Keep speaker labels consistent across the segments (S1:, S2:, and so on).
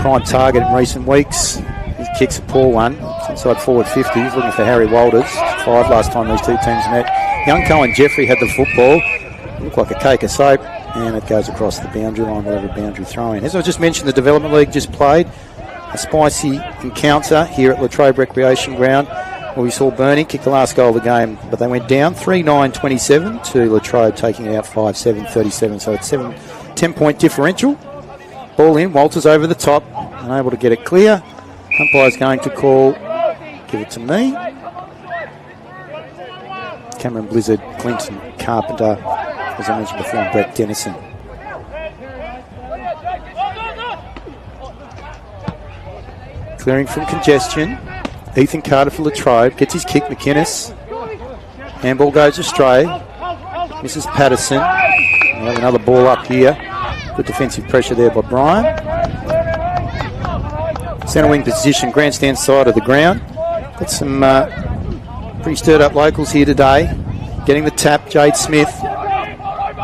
S1: prime target in recent weeks. He kicks a poor one. It's inside forward 50. He's looking for Harry Walters. 5 last time these two teams met. Young Cohen Jeffrey had the football. Looked like a cake of soap. And it goes across the boundary line, whatever boundary throw-in. As I just mentioned, the Development League just played a spicy encounter here at Latrobe Recreation Ground, where we saw Burnie kick the last goal of the game, but they went down 3-9-27 to Latrobe, taking it out 5-7-37. So it's 10-point differential. Ball in, Walters over the top, unable to get it clear. Umpire's going to call, give it to me. Cameron Blizzard, Clinton Carpenter, as I mentioned before, and Brett Dennison. Clearing from congestion. Ethan Carter for Latrobe. Gets his kick, McInnes. Handball goes astray. Misses Patterson. We'll have another ball up here. Good defensive pressure there by Brian. Centre wing position, grandstand side of the ground. Got some pretty stirred up locals here today. Getting the tap, Jade Smith.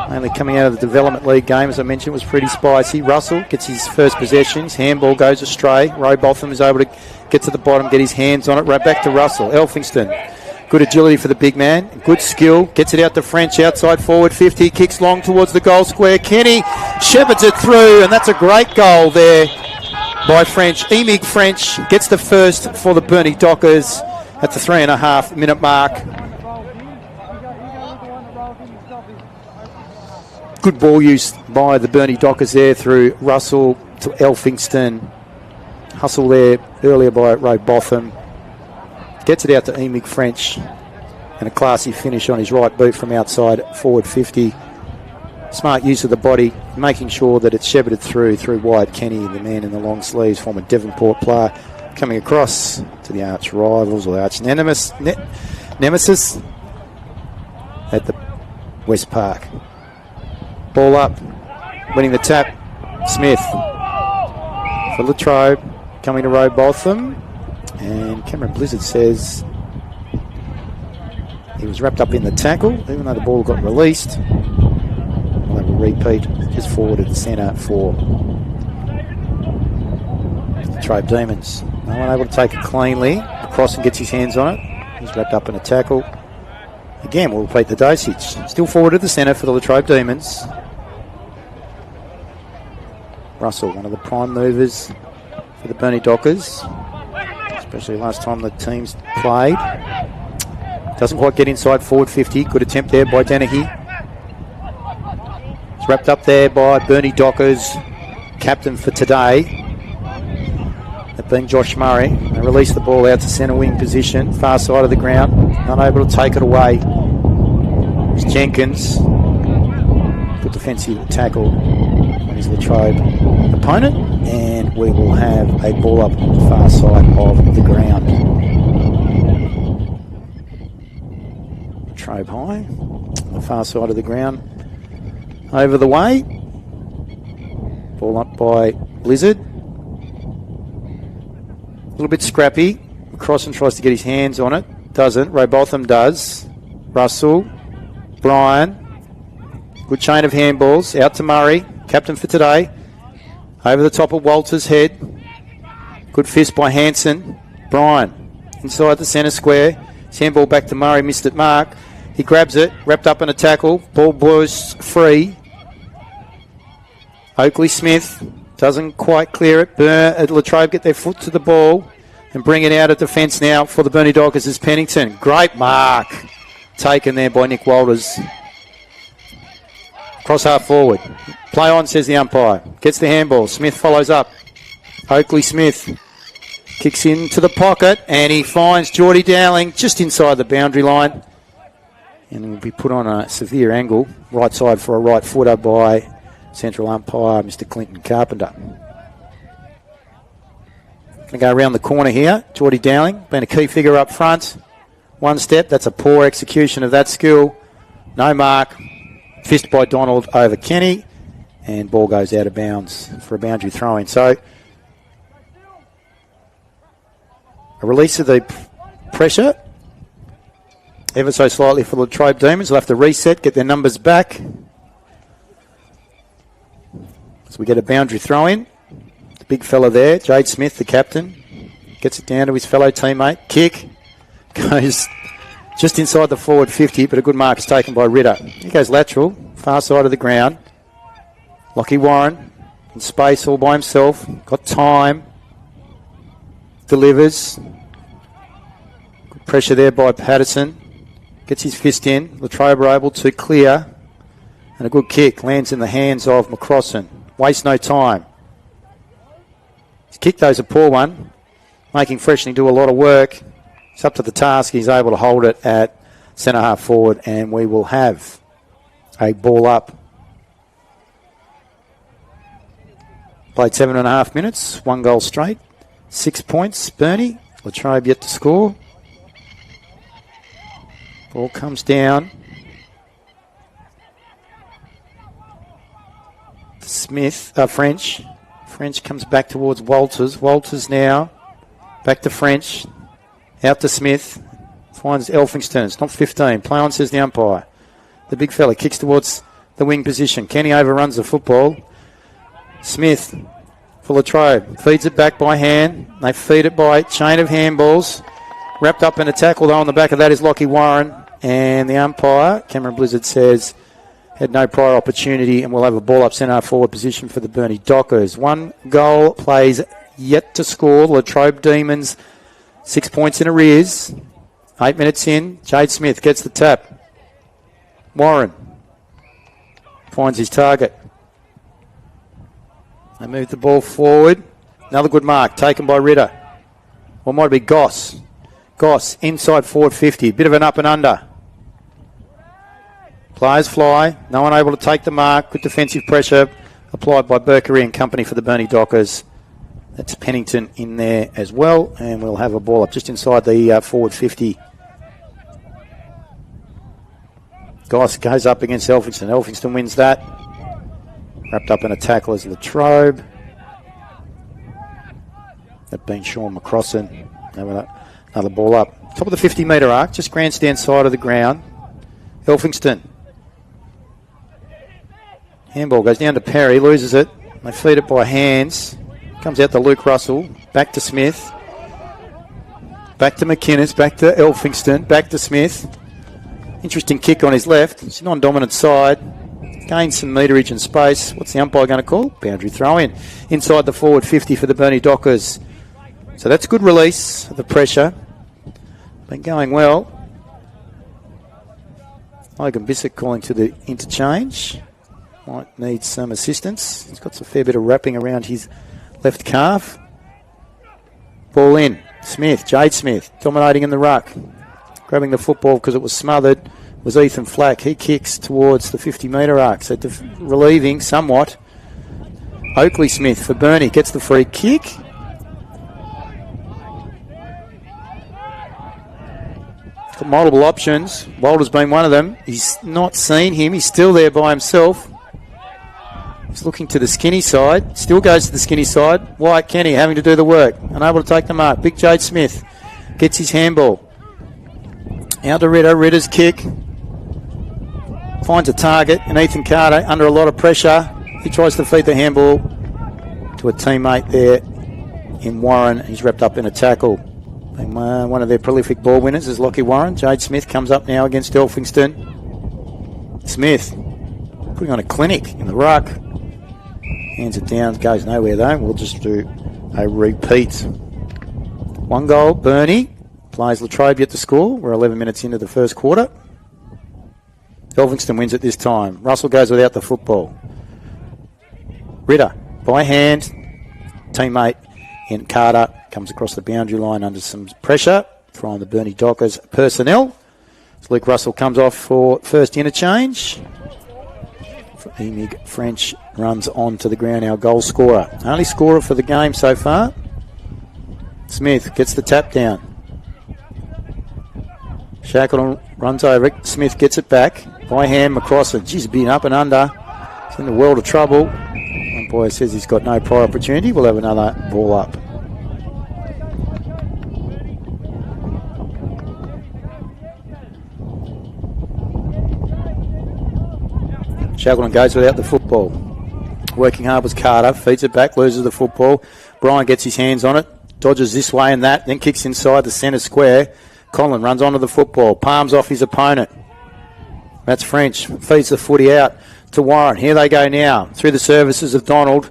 S1: Mainly coming out of the Development League game, as I mentioned, was pretty spicy. Russell gets his first possession. His handball goes astray. Robotham is able to get to the bottom, get his hands on it. Right back to Russell. Elphingston. Good agility for the big man. Good skill. Gets it out to French outside forward 50. Kicks long towards the goal square. Kenny shepherds it through, and that's a great goal there by French. Emig French gets the first for the Burnie Dockers at the 3.5 minute mark. Good ball use by the Burnie Dockers there through Russell to Elphingston. Hustle there earlier by Robotham. Gets it out to Emig French. And a classy finish on his right boot from outside forward 50. Smart use of the body, making sure that it's shepherded through Wyatt Kenny, the man in the long sleeves, former Devonport player, coming across to the arch rivals or arch nemesis at the West Park. Ball up, winning the tap, Smith for Latrobe, coming to Robotham, and Cameron Blizzard says he was wrapped up in the tackle, even though the ball got released. We'll have a repeat, just forward at the centre for Latrobe Demons. No one able to take it cleanly, across and gets his hands on it. He's wrapped up in a tackle. Again, we'll repeat the dosage. Still forward at the centre for the Latrobe Demons. Russell, one of the prime movers for the Burnie Dockers, especially last time the teams played. Doesn't quite get inside forward 50. Good attempt there by Dennehy. It's wrapped up there by Burnie Dockers, captain for today, that being Josh Murray. They release the ball out to centre wing position, far side of the ground. Unable to take it away. It's Jenkins. Good defensive tackle on his Latrobe opponent, and we will have a ball up on the far side of the ground. Latrobe High on the far side of the ground. Over the way. Ball up by Blizzard. A little bit scrappy. Crossan tries to get his hands on it. Doesn't. Robotham does. Russell. Brian. Good chain of handballs. Out to Murray. Captain for today. Over the top of Walter's head. Good fist by Hanson. Brian. Inside the centre square. His handball back to Murray. Missed it mark. He grabs it. Wrapped up in a tackle. Ball blows free. Oakley Smith. Doesn't quite clear it. Latrobe get their foot to the ball and bring it out of defence now for the Burnie Dockers is Pennington. Great mark taken there by Nick Walters. Cross half forward. Play on, says the umpire. Gets the handball. Smith follows up. Oakley Smith kicks into the pocket and he finds Geordie Dowling just inside the boundary line. And will be put on a severe angle. Right side for a right footer by central umpire, Mr. Clinton Carpenter. Going to go around the corner here. Geordie Dowling, been a key figure up front. One step, that's a poor execution of that skill. No mark. Fist by Donald over Kenny. And ball goes out of bounds for a boundary throw-in. So, a release of the pressure. Ever so slightly for the Latrobe Demons. They'll have to reset, get their numbers back. So we get a boundary throw-in. The big fella there, Jade Smith, the captain, gets it down to his fellow teammate. Kick goes just inside the forward 50, but a good mark is taken by Ritter. Here goes Latrobe, far side of the ground. Lockie Warren in space all by himself. Got time. Delivers. Good pressure there by Patterson. Gets his fist in. Latrobe able to clear. And a good kick lands in the hands of McCrossan. Waste no time. His kick, though, is a poor one. Making Freshney do a lot of work. He's up to the task. He's able to hold it at centre half forward, and we will have a ball up. Played 7.5 minutes, 1 goal straight, 6 points. Burnie, Latrobe yet to score. Ball comes down. Smith, French. French comes back towards Walters. Walters now back to French. Out to Smith. Finds Elphingston. It's not 15. Play on, says the umpire. The big fella kicks towards the wing position. Kenny overruns the football. Smith for Latrobe. Feeds it back by hand. They feed it by chain of handballs. Wrapped up in a tackle, though, on the back of that is Lockie Warren. And the umpire, Cameron Blizzard, says had no prior opportunity, and we'll have a ball up centre forward position for the Burnie Dockers. 1 goal plays yet to score. Latrobe Demons 6 points in arrears. 8 minutes in. Jade Smith gets the tap. Warren finds his target. They move the ball forward. Another good mark taken by Ritter. Or might it be Goss. Goss inside forward 50. Bit of an up and under. Players fly. No one able to take the mark. Good defensive pressure applied by Burkery and company for the Burnie Dockers. That's Pennington in there as well. And we'll have a ball up just inside the forward 50. Goss goes up against Elphingston. Elphingston wins that. Wrapped up in a tackle is Latrobe. That being Sean McCrossan. Another ball up. Top of the 50-metre arc, just grandstand side of the ground. Elphingston. Handball goes down to Perry, loses it. They feed it by hands. Comes out to Luke Russell. Back to Smith. Back to McInnes. Back to Elphingston. Back to Smith. Interesting kick on his left. It's a non-dominant side. Gains some meterage and space. What's the umpire going to call? Boundary throw in. Inside the forward 50 for the Burnie Dockers. So that's good release of the pressure. Been going well. Logan Bissett calling to the interchange. Might need some assistance. He's got a fair bit of wrapping around his left calf. Ball in. Smith, Jade Smith, dominating in the ruck. Grabbing the football because it was smothered was Ethan Flack. He kicks towards the 50-metre arc. So relieving somewhat. Oakley Smith for Burnie gets the free kick. Got multiple options. Walter's been one of them. He's not seen him. He's still there by himself. He's looking to the skinny side. Still goes to the skinny side. White Kenny having to do the work. Unable to take the mark. Big Jade Smith gets his handball. Out to Ritter. Ritter's kick. Finds a target. And Ethan Carter under a lot of pressure. He tries to feed the handball to a teammate there in Warren. He's wrapped up in a tackle. One of their prolific ball winners is Lockie Warren. Jade Smith comes up now against Elphingston. Smith putting on a clinic in the ruck. Hands it down, goes nowhere though. We'll just do a repeat. 1 goal, Burnie. Plays Latrobe yet to score. We're 11 minutes into the first quarter. Elphingston wins it this time. Russell goes without the football. Ritter, by hand. Teammate in Carter comes across the boundary line under some pressure from the Burnie Dockers personnel. So Luke Russell comes off for first interchange. Emig French runs on to the ground, our goal scorer. Only scorer for the game so far. Smith gets the tap down. Shackleton runs over it. Smith gets it back. By hand, McCrossan. Geez, been up and under. He's in the world of trouble. Umpire says he's got no prior opportunity. We'll have another ball up. Shackleton goes without the football. Working hard was Carter. Feeds it back, loses the football. Brian gets his hands on it. Dodges this way and that. Then kicks inside the centre square. Colin runs onto the football. Palms off his opponent. That's French. Feeds the footy out to Warren. Here they go now. Through the services of Donald.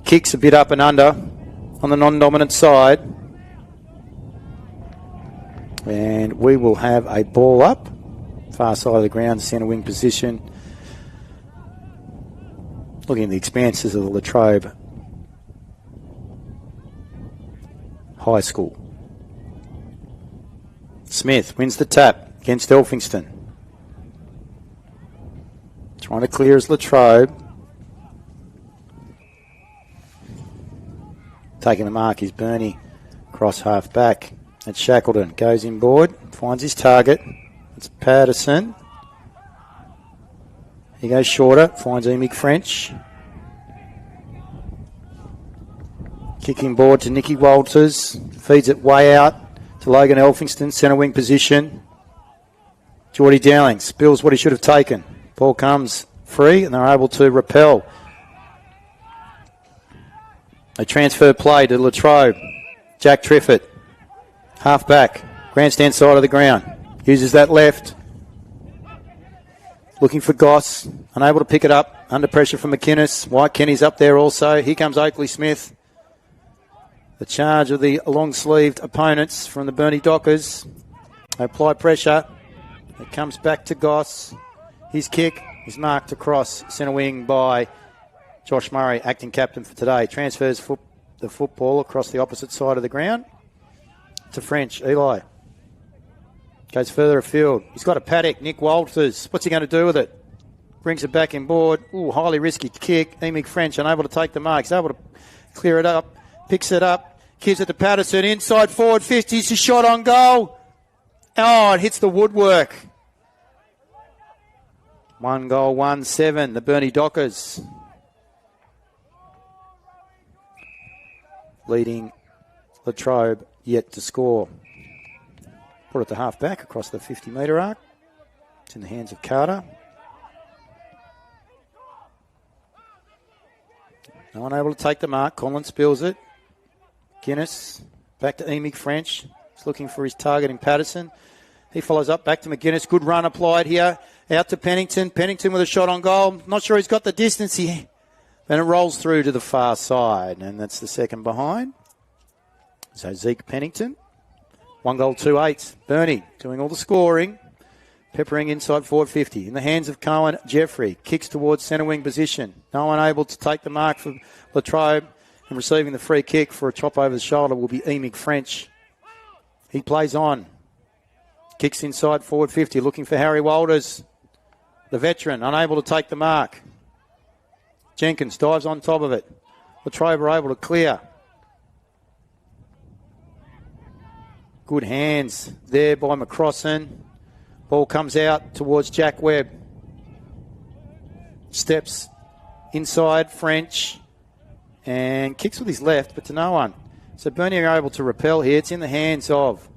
S1: Kicks a bit up and under on the non-dominant side. And we will have a ball up. Far side of the ground, centre wing position. Looking at the expanses of the Latrobe High School. Smith wins the tap against Elphingston. Trying to clear as Latrobe. Taking the mark is Burnie. Cross half back. It's Shackleton. Goes inboard. Finds his target. It's Patterson. He goes shorter. Finds Emig French. Kicking board to Nicky Walters. Feeds it way out to Logan Elphingston. Centre wing position. Geordie Dowling spills what he should have taken. Ball comes free and they're able to repel. A transfer play to Latrobe. Jack Triffett. Half back. Grandstand side of the ground. Uses that left. Looking for Goss. Unable to pick it up. Under pressure from McInnes. White Kenny's up there also. Here comes Oakley Smith. The charge of the long-sleeved opponents from the Burnie Dockers. They apply pressure. It comes back to Goss. His kick is marked across centre wing by Josh Murray, acting captain for today. Transfers the football across the opposite side of the ground to French. Eli goes further afield. He's got a paddock. Nick Walters. What's he going to do with it? Brings it back inboard. Ooh, highly risky kick. Emig French unable to take the mark. He's able to clear it up. Picks it up. Gives it to Patterson. Inside forward 50. It's a shot on goal. Oh, it hits the woodwork. 1 goal, 1-7. The Burnie Dockers leading Latrobe yet to score. Put it to half back across the 50-metre arc. It's in the hands of Carter. No one able to take the mark. Conlon spills it. Guinness back to Emig French. He's looking for his target in Patterson. He follows up back to McGuinness. Good run applied here. Out to Pennington. Pennington with a shot on goal. Not sure he's got the distance here. And it rolls through to the far side. And that's the second behind. So Zeke Pennington. 1 goal, 2 8. Burnie doing all the scoring. Peppering inside forward 50. In the hands of Cohen Jeffrey. Kicks towards centre wing position. No one able to take the mark for Latrobe. And receiving the free kick for a chop over the shoulder will be Emig French. He plays on. Kicks inside forward 50. Looking for Harry Walters. The veteran unable to take the mark. Jenkins dives on top of it. Latrobe are able to clear. Good hands there by McCrossan. Ball comes out towards Jack Webb. Steps inside French. And kicks with his left, but to no one. So Burnie are able to repel here. It's in the hands of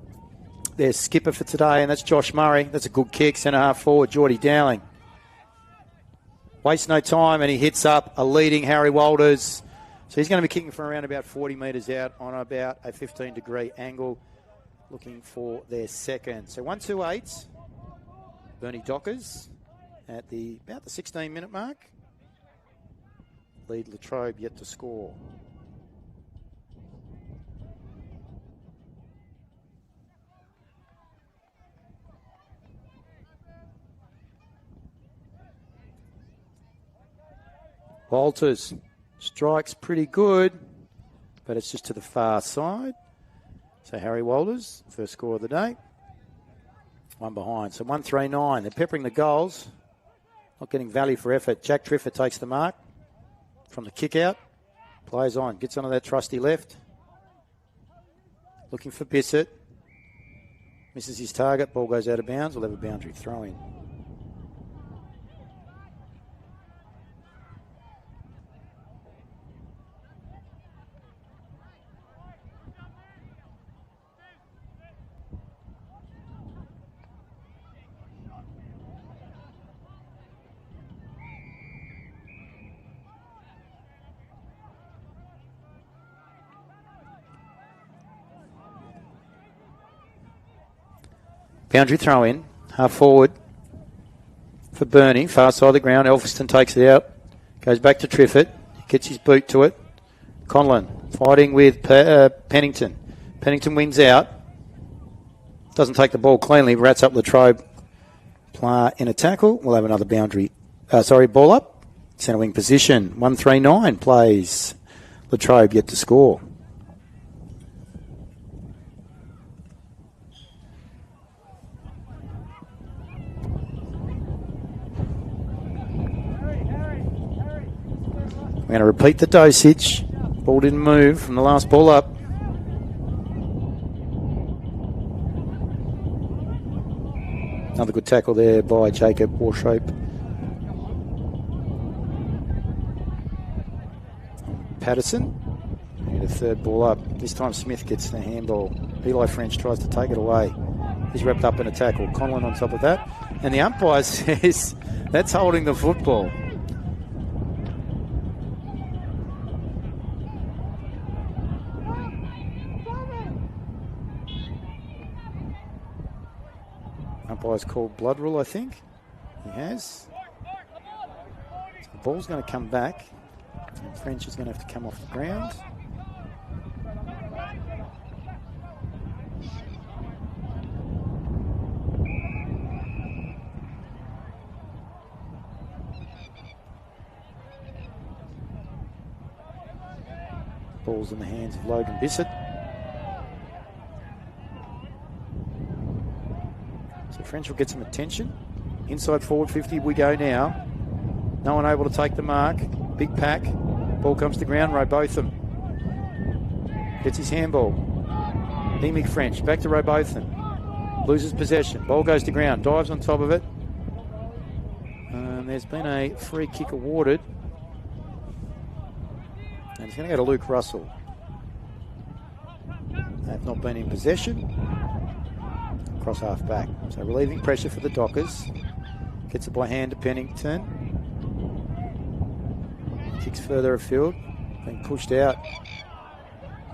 S1: their skipper for today, and that's Josh Murray. That's a good kick. Centre half forward, Geordie Dowling. Wastes no time, and he hits up a leading Harry Walters. So he's going to be kicking from around about 40 metres out on about a 15-degree angle, looking for their second. So 1-2-8. Burnie Dockers at about the 16-minute mark. Lead Latrobe yet to score. Walters strikes pretty good, but it's just to the far side. So Harry Walters, first score of the day. 1 behind. So 1-3-9. They're peppering the goals. Not getting value for effort. Jack Triffett takes the mark from the kick out. Plays on. Gets onto that trusty left. Looking for Bissett. Misses his target. Ball goes out of bounds. We'll have a boundary throw in. Boundary throw in. Half forward for Burnie. Far side of the ground. Elphiston takes it out. Goes back to Triffett. Gets his boot to it. Conlon fighting with Pennington. Pennington wins out. Doesn't take the ball cleanly. Rats up Latrobe. Player in a tackle. We'll have another ball up. Centre wing position. 1-3-9 plays Latrobe yet to score. We're going to repeat the dosage. Ball didn't move from the last ball up. Another good tackle there by Jacob Warshope. Patterson. And a third ball up. This time Smith gets the handball. Eli French tries to take it away. He's wrapped up in a tackle. Conlon on top of that. And the umpire says that's holding the football. Umpire's called blood rule, I think. He has. So the ball's going to come back. And French is going to have to come off the ground. Ball's in the hands of Logan Bissett. So French will get some attention. Inside forward 50 we go now. No one able to take the mark. Big pack. Ball comes to ground. Robotham gets his handball. Emic French back to Robotham. Loses possession. Ball goes to ground. Dives on top of it. There's been a free kick awarded. And it's going to go to Luke Russell. They've not been in possession. Cross half back. So relieving pressure for the Dockers. Gets it by hand to Pennington. Kicks further afield. Being pushed out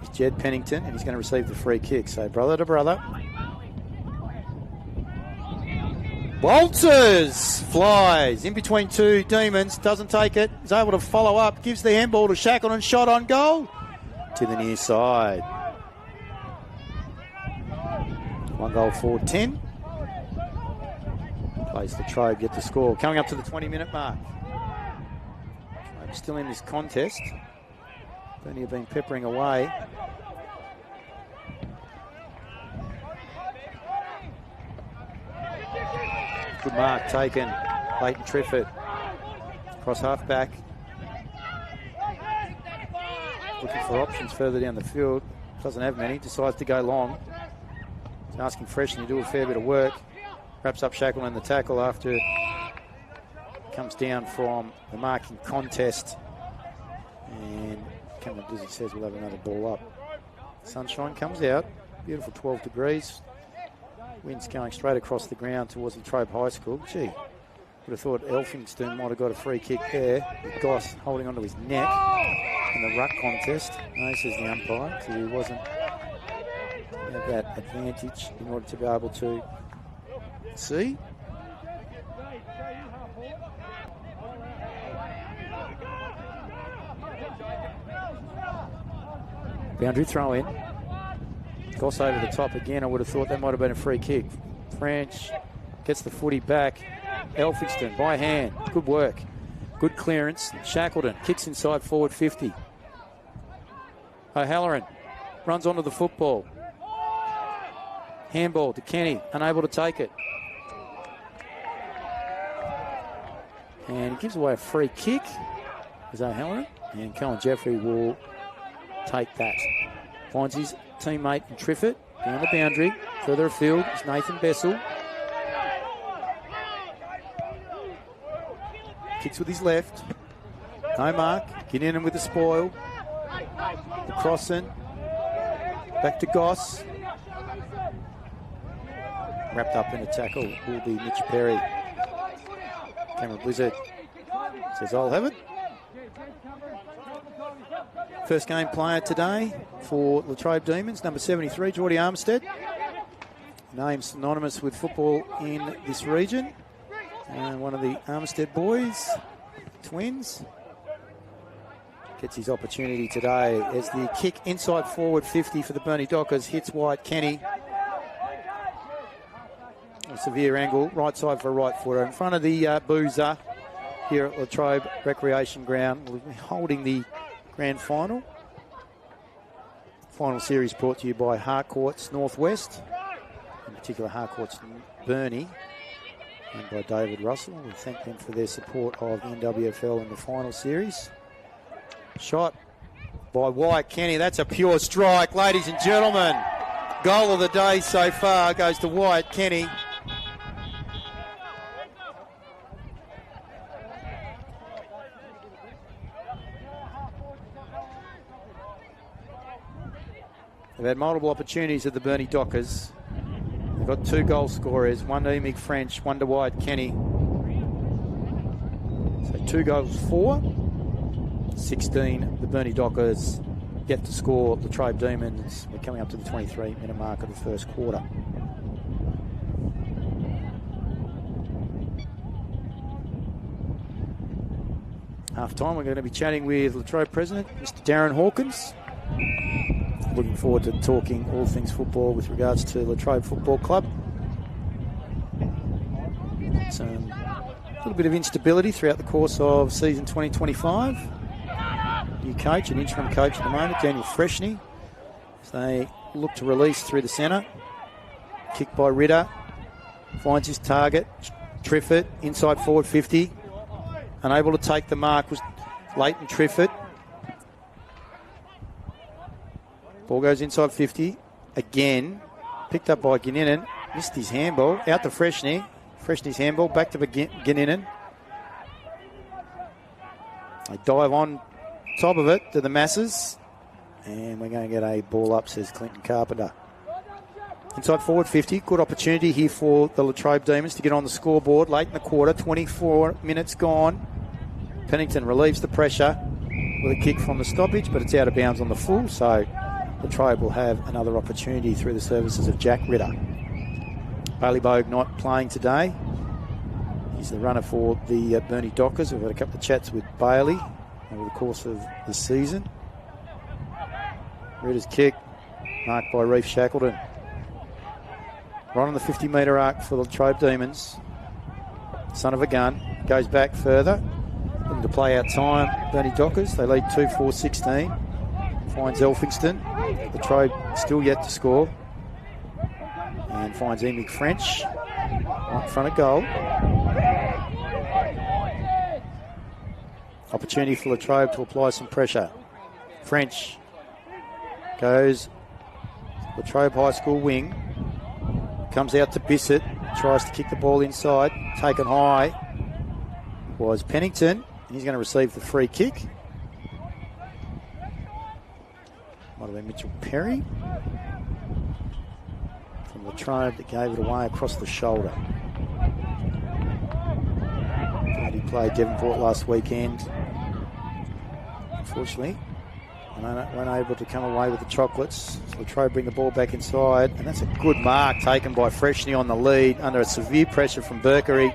S1: is Jed Pennington, and he's going to receive the free kick. So brother to brother. Walters flies in between two Demons. Doesn't take it. Is able to follow up. Gives the handball to Shackleton. Shot on goal. To the near side. 1 goal for 10. Plays Latrobe yet to score. Coming up to the 20-minute mark. Latrobe still in this contest. Burnie have been peppering away. Good mark taken. Leighton Triffett. Cross half back. Looking for options further down the field. Doesn't have many. Decides to go long. He's asking Freshney to do a fair bit of work. Wraps up Shackleton in the tackle after it comes down from the marking contest. And coming as he says, we'll have another ball up. Sunshine comes out. Beautiful 12 degrees. Wind's going straight across the ground towards Latrobe High School. Gee, would have thought Elphinstone might have got a free kick there. With Goss holding onto his neck in the ruck contest. No, says the umpire, because he wasn't have that advantage in order to be able to see. Boundary throw in. Goss over the top again. I would have thought that might have been a free kick. French gets the footy back. Elphinstone by hand. Good work. Good clearance. Shackleton kicks inside forward 50. O'Halloran runs onto the football. Handball to Kenny. Unable to take it. And he gives away a free kick. Is O'Halloran. And Colin Jeffrey will take that. Finds his teammate in Triffett down the boundary. Further afield is Nathan Bessel. Kicks with his left. No mark. Get in with the spoil. Crossing. Back to Goss. Wrapped up in a tackle will be Mitch Perry. Cameron Blizzard says, I'll have it. First game player today for Latrobe Demons, number 73, Geordie Armstead. name synonymous with football in this region. And one of the Armistead boys, twins, gets his opportunity today as the kick inside forward 50 for the Burnie Dockers hits Wyatt Kenny. A severe angle, right side for a right footer. In front of the boozer here at Latrobe Recreation Ground. We'll be holding the grand final. Final series brought to you by Harcourts Northwest, in particular Harcourts Burnie, and by David Russell. We thank them for their support of the NWFL in the final series. Shot by Wyatt Kenny. That's a pure strike, ladies and gentlemen. Goal of the day so far goes to Wyatt Kenny. They've had multiple opportunities at the Burnie Dockers. They've got 2 goal scorers, one to Emig French, one to Wyatt Kenny. So 2 goals for. 16, the Burnie Dockers get to score Latrobe Demons. We're coming up to the 23-minute mark of the first quarter. Half time, we're going to be chatting with Latrobe President, Mr. Darren Hawkins. Looking forward to talking all things football with regards to Latrobe Football Club. It's a little bit of instability throughout the course of season 2025. New coach, an interim coach at the moment, Daniel Freshney, as they look to release through the centre. Kick by Ritter, finds his target. Triffett, inside forward 50. Unable to take the mark was Leighton Triffett. Ball goes inside 50. Again, picked up by Ginninan. Missed his handball. Out to Freshney. Freshney's handball. Back to Ginninan. They dive on top of it to the masses. And we're going to get a ball up, says Clinton Carpenter. Inside forward 50. Good opportunity here for the Latrobe Demons to get on the scoreboard late in the quarter. 24 minutes gone. Pennington relieves the pressure with a kick from the stoppage, but it's out of bounds on the full, so Latrobe will have another opportunity through the services of Jack Ritter. Bailey Bogue not playing today. He's the runner for the Burnie Dockers. We've had a couple of chats with Bailey over the course of the season. Ritter's kick, marked by Reef Shackleton. Right on the 50-metre arc for the Latrobe Demons. Son of a gun. Goes back further. Looking to play out time. Burnie Dockers, they lead 2-4-16. Finds Elphingston. Latrobe still yet to score. And finds Emig French right in front of goal. Opportunity for Latrobe to apply some pressure. French goes Latrobe High School wing. Comes out to Bissett. Tries to kick the ball inside. Taken high was Pennington. He's going to receive the free kick. Might have been Mitchell Perry from Latrobe that gave it away across the shoulder. He played Devonport last weekend. Unfortunately, weren't able to come away with the chocolates. So Latrobe bring the ball back inside, and that's a good mark taken by Freshney on the lead under a severe pressure from Burkery.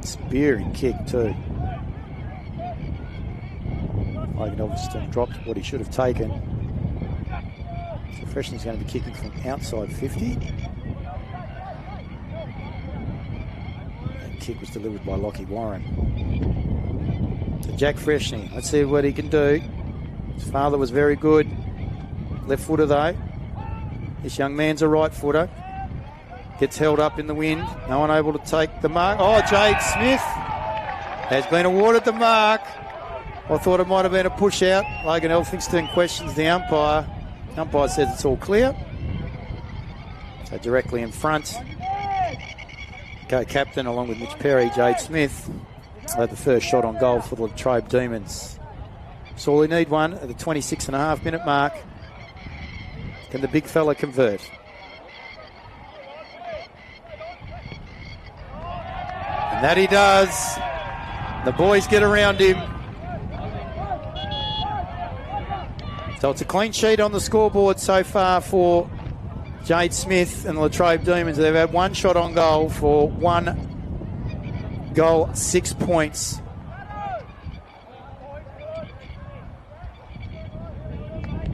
S1: Spearing kick too. Logan Elphingston dropped what he should have taken. So Freshney's going to be kicking from outside 50. That kick was delivered by Lockie Warren. So Jack Freshney, let's see what he can do. His father was very good. Left footer though. This young man's a right footer. Gets held up in the wind. No one able to take the mark. Oh, Jade Smith has been awarded the mark. I thought it might have been a push out. Logan Elphingston questions the umpire. The umpire says it's all clear. So directly in front. Co-captain along with Mitch Perry, Jade Smith, had the first shot on goal for the Latrobe Demons. So all they need one at the 26.5-minute mark. Can the big fella convert? And that he does. The boys get around him. So it's a clean sheet on the scoreboard so far for Jade Smith and the Latrobe Demons. They've had one shot on goal for 1 goal, 6 points.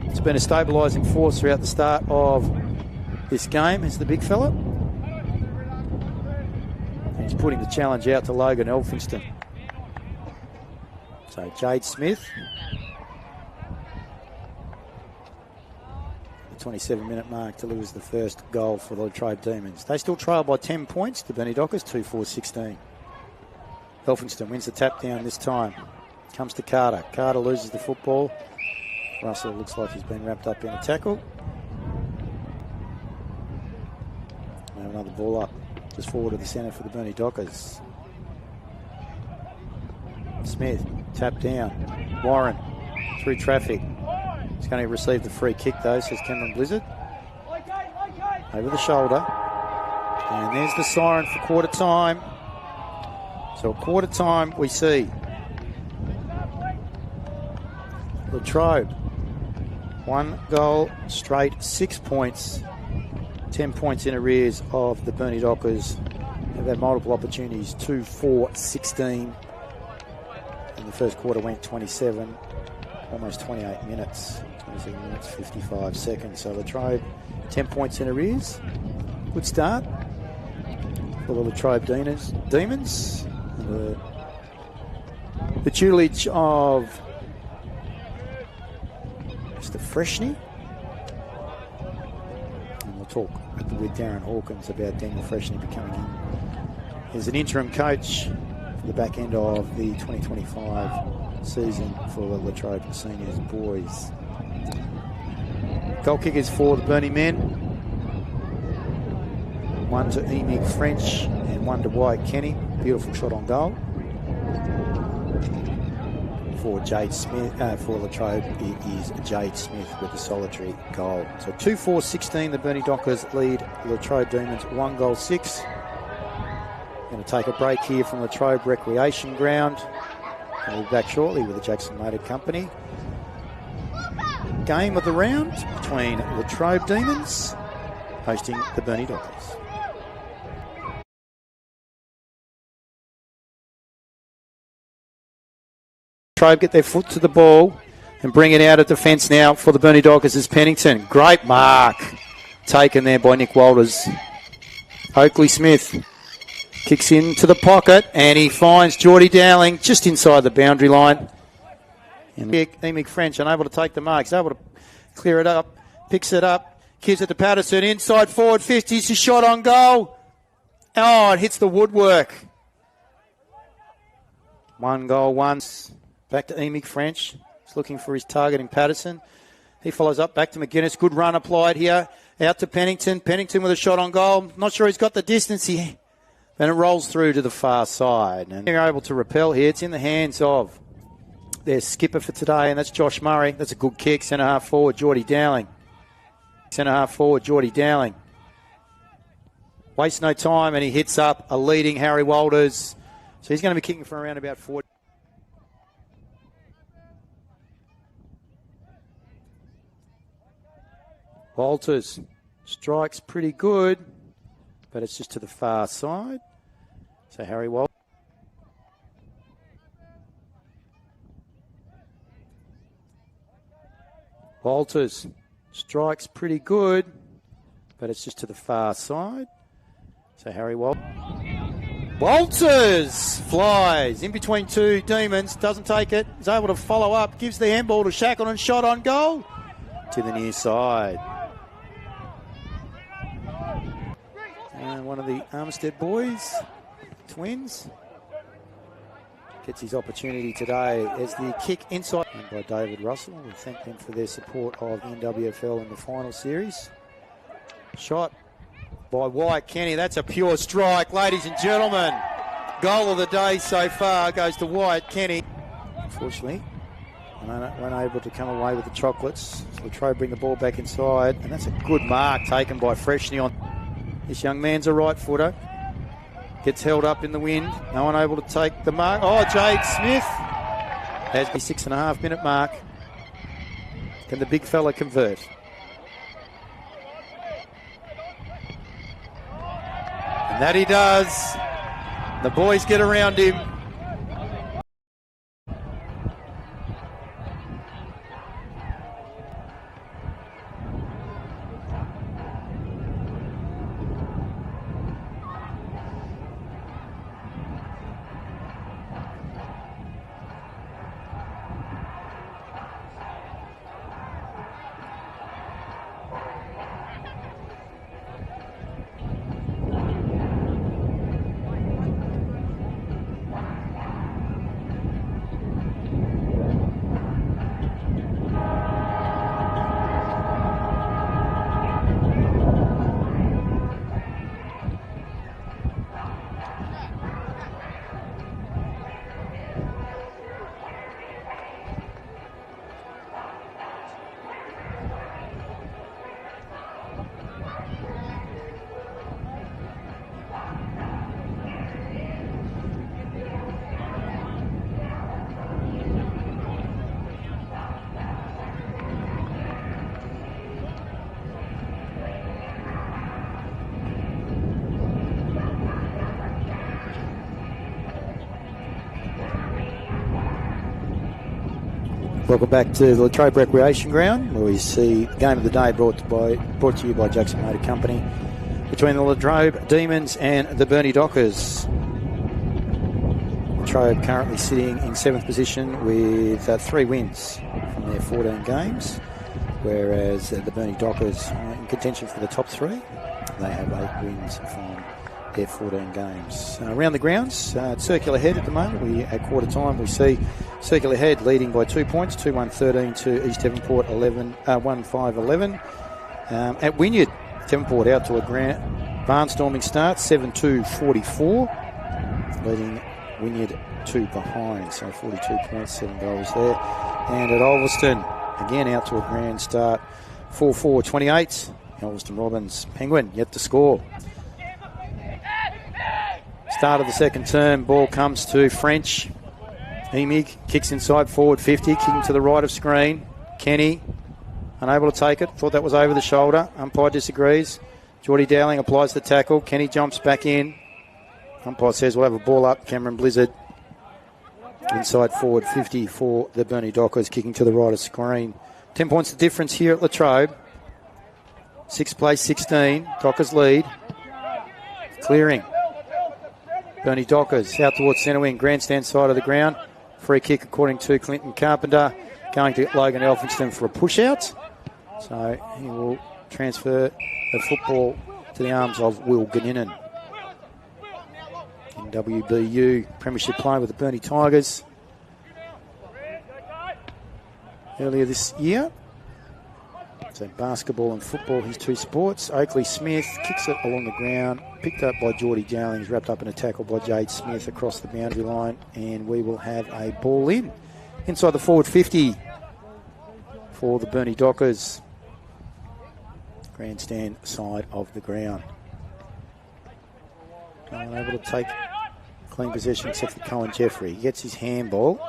S1: It's been a stabilising force throughout the start of this game. Is the big fella. He's putting the challenge out to Logan Elphinston. So Jade Smith. The 27-minute mark delivers the first goal for the Latrobe Demons. They still trail by 10 points to Burnie Dockers, 2-4-16. Elphinston wins the tap down this time. Comes to Carter. Carter loses the football. Russell looks like he's been wrapped up in a tackle. Now another ball up, just forward to the centre for the Burnie Dockers. Smith, tap down. Warren, through traffic. He's going to receive the free kick though, says Cameron Blizzard. Over the shoulder. And there's the siren for quarter time. So at quarter time we see Latrobe. 1 goal, straight 6 points, 10 points in arrears of the Burnie Dockers. They've had multiple opportunities, 2-4-16. And the first quarter went 27, almost 28 minutes, 27 minutes, 55 seconds. So Latrobe, 10 points in arrears. Good start for the Latrobe Demons. The tutelage of Mr. Freshney. And we'll talk with Darren Hawkins about Daniel Freshney becoming in as an interim coach for the back end of the 2025 season for the Latrobe Seniors boys. Goal kickers for the Burnie men. One to Emic French and one to Wyatt Kenny. Beautiful shot on goal. For Jade Smith, for Latrobe, it is Jade Smith with a solitary goal. So 2-4-16, the Burnie Dockers lead Latrobe Demons 1 goal 6. Going to take a break here from Latrobe Recreation Ground. We'll be back shortly with the Jackson Motor Company. Game of the round between Latrobe Demons hosting the Burnie Dockers. Latrobe get their foot to the ball and bring it out of defence now for the Burnie Dockers is Pennington. Great mark taken there by Nick Walters. Oakley Smith kicks into the pocket and he finds Geordie Dowling just inside the boundary line. And Emic French unable to take the mark. He's able to clear it up, picks it up, gives it to Patterson, inside forward 50, it's a shot on goal. Oh, it hits the woodwork. 1 goal once. Back to Emic French. He's looking for his target in Patterson. He follows up back to McGuinness. Good run applied here. Out to Pennington. Pennington with a shot on goal. Not sure he's got the distance here. Then it rolls through to the far side. And they're able to repel here. It's in the hands of their skipper for today, and that's Josh Murray. That's a good kick. Centre half forward, Geordie Dowling. Centre half forward, Geordie Dowling. Wastes no time, and he hits up a leading Harry Walters. So he's going to be kicking for around about 40. Walters strikes pretty good, but it's just to the far side. So Harry Walters. Walters strikes pretty good, but it's just to the far side. So Harry Walters flies in between two Demons, doesn't take it, is able to follow up, gives the handball to Shackleton, shot on goal to the near side. And one of the Armistead boys, twins, gets his opportunity today as the kick inside by David Russell. We thank them for their support of the NWFL in the final series. Shot by Wyatt Kenny. That's a pure strike, ladies and gentlemen. Goal of the day so far goes to Wyatt Kenny. Unfortunately, weren't able to come away with the chocolates. So Latrobe bring the ball back inside, and that's a good mark taken by Freshney on. This young man's a right footer. Gets held up in the wind. No one able to take the mark. Oh, Jade Smith has the 6.5 minute mark. Can the big fella convert? And that he does. The boys get around him. Welcome back to the Latrobe Recreation Ground, where we see the game of the day brought to you by Jackson Motor Company, between the Latrobe Demons and the Burnie Dockers. Latrobe currently sitting in 7th position with 3 wins from their 14 games, whereas the Burnie Dockers are in contention for the top 3. They have 8 wins from their 14 games. Around the grounds, Circular Head at the moment. At quarter time, we see Circular Head leading by 2 points, 2-1-13 to East Devonport 1-5-11. At Wynyard, Devonport out to a barnstorming start, 7-2-44, leading Wynyard 2 behind, so 42 points, 7 goals there. And at Ulverston, again out to a grand start, 4-4-28. Ulverston Robins, Penguin yet to score. Start of the second term, ball comes to French. Emig kicks inside, forward 50, kicking to the right of screen. Kenny, unable to take it, thought that was over the shoulder. Umpire disagrees. Geordie Dowling applies the tackle. Kenny jumps back in. Umpire says we'll have a ball up. Cameron Blizzard, inside forward 50 for the Burnie Dockers, kicking to the right of screen. 10 points the difference here at Latrobe. 6th place, 16. Dockers lead. Clearing. Burnie Dockers out towards centre wing, grandstand side of the ground. Free kick according to Clinton Carpenter, going to Logan Elphinston for a push out. So he will transfer the football to the arms of Will Ganninan. In WBU Premiership play with the Burnie Tigers earlier this year. So basketball and football, his 2 sports. Oakley Smith kicks it along the ground, picked up by Geordie Dowling, he's wrapped up in a tackle by Jade Smith across the boundary line, and we will have a ball in. Inside the forward 50 for the Burnie Dockers. Grandstand side of the ground. Unable to take clean possession except for Cohen Jeffrey. He gets his handball.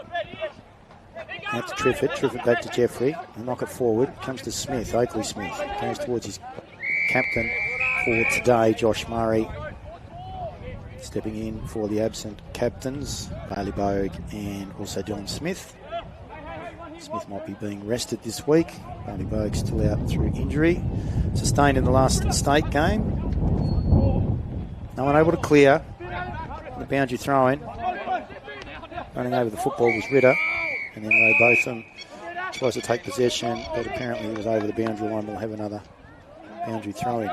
S1: Out to Triffett back to Jeffrey. They knock it forward. Comes to Smith, Oakley Smith. Goes towards his captain for today, Josh Murray. Stepping in for the absent captains, Bailey Bogue and also John Smith. Smith might be being rested this week. Bailey Bogue still out through injury. Sustained in the last state game. No one able to clear. The boundary throw-in. Running over the football was Ritter. And then Ray Botham tries to take possession, but apparently he was over the boundary line. We'll have another boundary throw-in.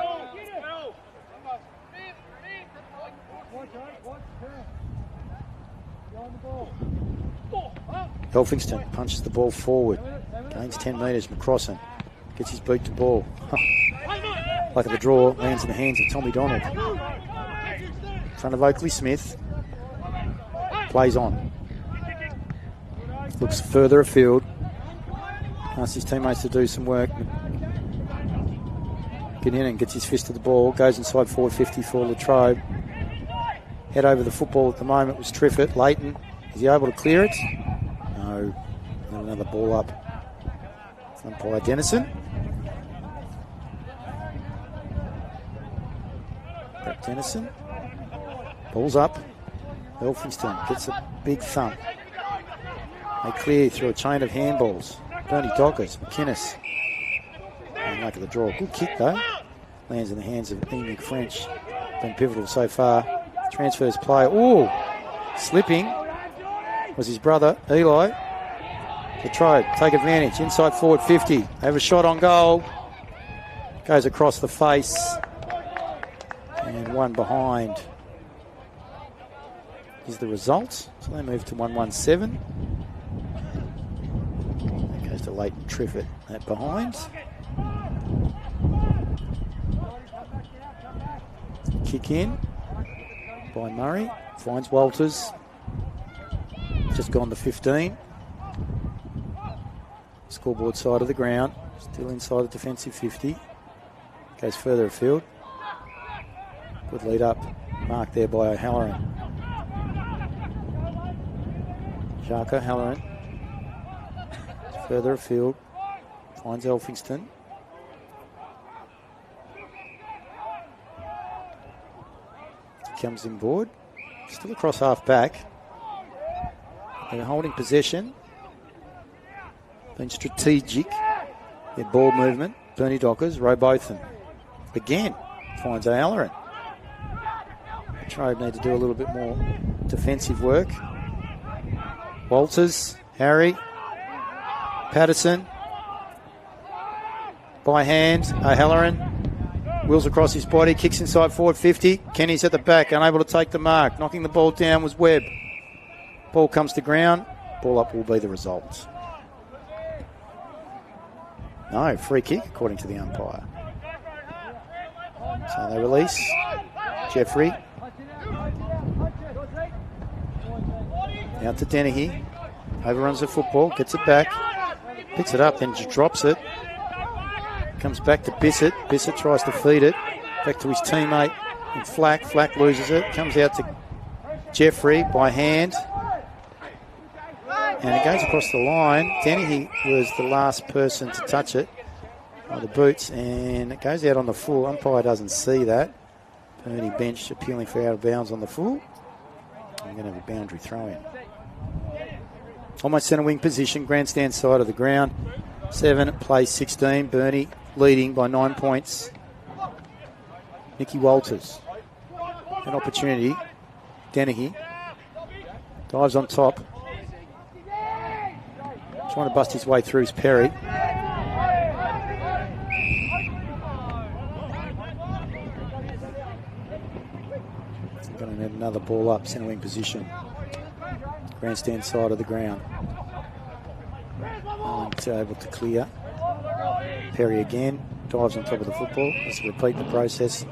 S1: Elphinston punches the ball forward. Gains 10 metres. McCrossan gets his boot to ball. Like at the draw, lands in the hands of Tommy Donald. In front of Oakley Smith. Plays on. Looks further afield. Asks his teammates to do some work. Get in and gets his fist to the ball. Goes inside forward 50 for Latrobe. Head over the football at the moment was Triffett. Leighton, is he able to clear it? No. Another ball up Umpire Dennison. Brett Dennison. Ball's up. Elphinston gets a big thump. They clear through a chain of handballs. Burnie Dockers, McInnes. And luck at the draw. Good kick though. Lands in the hands of Ian French. Been pivotal so far. Transfers play. Oh, slipping was his brother Eli. Latrobe take advantage. Inside forward 50. They have a shot on goal. Goes across the face. And one behind is the result. So they move to 1-1-7. That goes to Leighton Triffett at behind. Kick in by Murray. Finds Walters. Just gone to 15. Scoreboard side of the ground. Still inside the defensive 50. Goes further afield. Good lead up. Marked there by O'Halloran. Jacques O'Halloran. Further afield. Finds Elphinston. Comes inboard. Still across half back. They're holding possession. Been strategic. Their ball movement. Burnie Dockers, Robotham. Again, finds O'Halloran. Latrobe need to do a little bit more defensive work. Walters, Harry, Patterson. By hand, O'Halloran. Wheels across his body, kicks inside forward 50. Kenny's at the back, unable to take the mark. Knocking the ball down was Webb. Ball comes to ground. Ball up will be the result. No, free kick according to the umpire. So they release. Jeffrey. Out to Dennehy. Overruns the football, gets it back. Picks it up, then just drops it. Comes back to Bissett. Bissett tries to feed it. Back to his teammate in Flack. Flack loses it. Comes out to Jeffrey by hand. And it goes across the line. Dennehy was the last person to touch it by the boots. And it goes out on the full. Umpire doesn't see that. Burnie bench appealing for out of bounds on the full. I'm going to have a boundary throw in. Almost centre wing position. Grandstand side of the ground. 7 plays 16. Burnie leading by 9 points. Nicky Walters. An opportunity. Dennehy. Dives on top. Trying to bust his way through is Perry. Going to need another ball up. Centre wing position. Grandstand side of the ground. Able to clear. Perry again. Dives on top of the football. Let's repeat the process.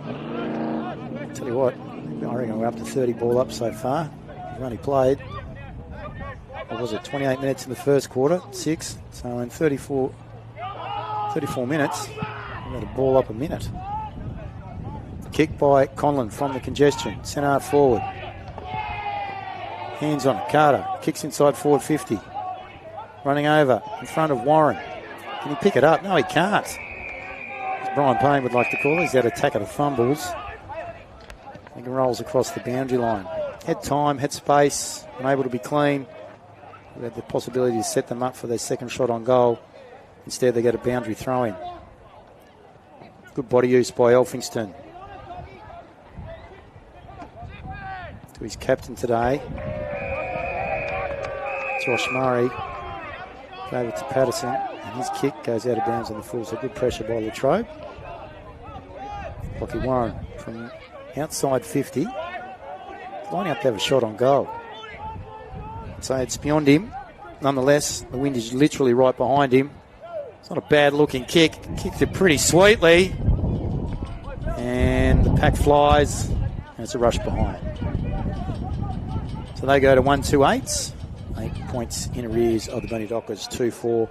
S1: Tell you what, I reckon we're up to 30 ball up so far. We've only played, what was it, 28 minutes in the first quarter, 6. So in 34 minutes, we've got a ball up a minute. Kick by Conlon from the congestion. Centre half forward. Hands on it. Carter kicks inside forward 50. Running over in front of Warren. Can he pick it up? No, he can't. As Brian Payne would like to call it, he's out attack of the fumbles. He rolls across the boundary line. Had time, had space, unable to be clean. We had the possibility to set them up for their second shot on goal. Instead, they get a boundary throw in. Good body use by Elphinston. To his captain today, Josh Murray. Gave it to Patterson, and his kick goes out of bounds on the full. So good pressure by Latrobe. Lockie Warren from outside 50. Lining up to have a shot on goal. So it's beyond him. Nonetheless, the wind is literally right behind him. It's not a bad looking kick. Kicked it pretty sweetly. And the pack flies, and it's a rush behind. So they go to 1-2-8. 8 points in arrears of the Burnie Dockers, 2-4-16.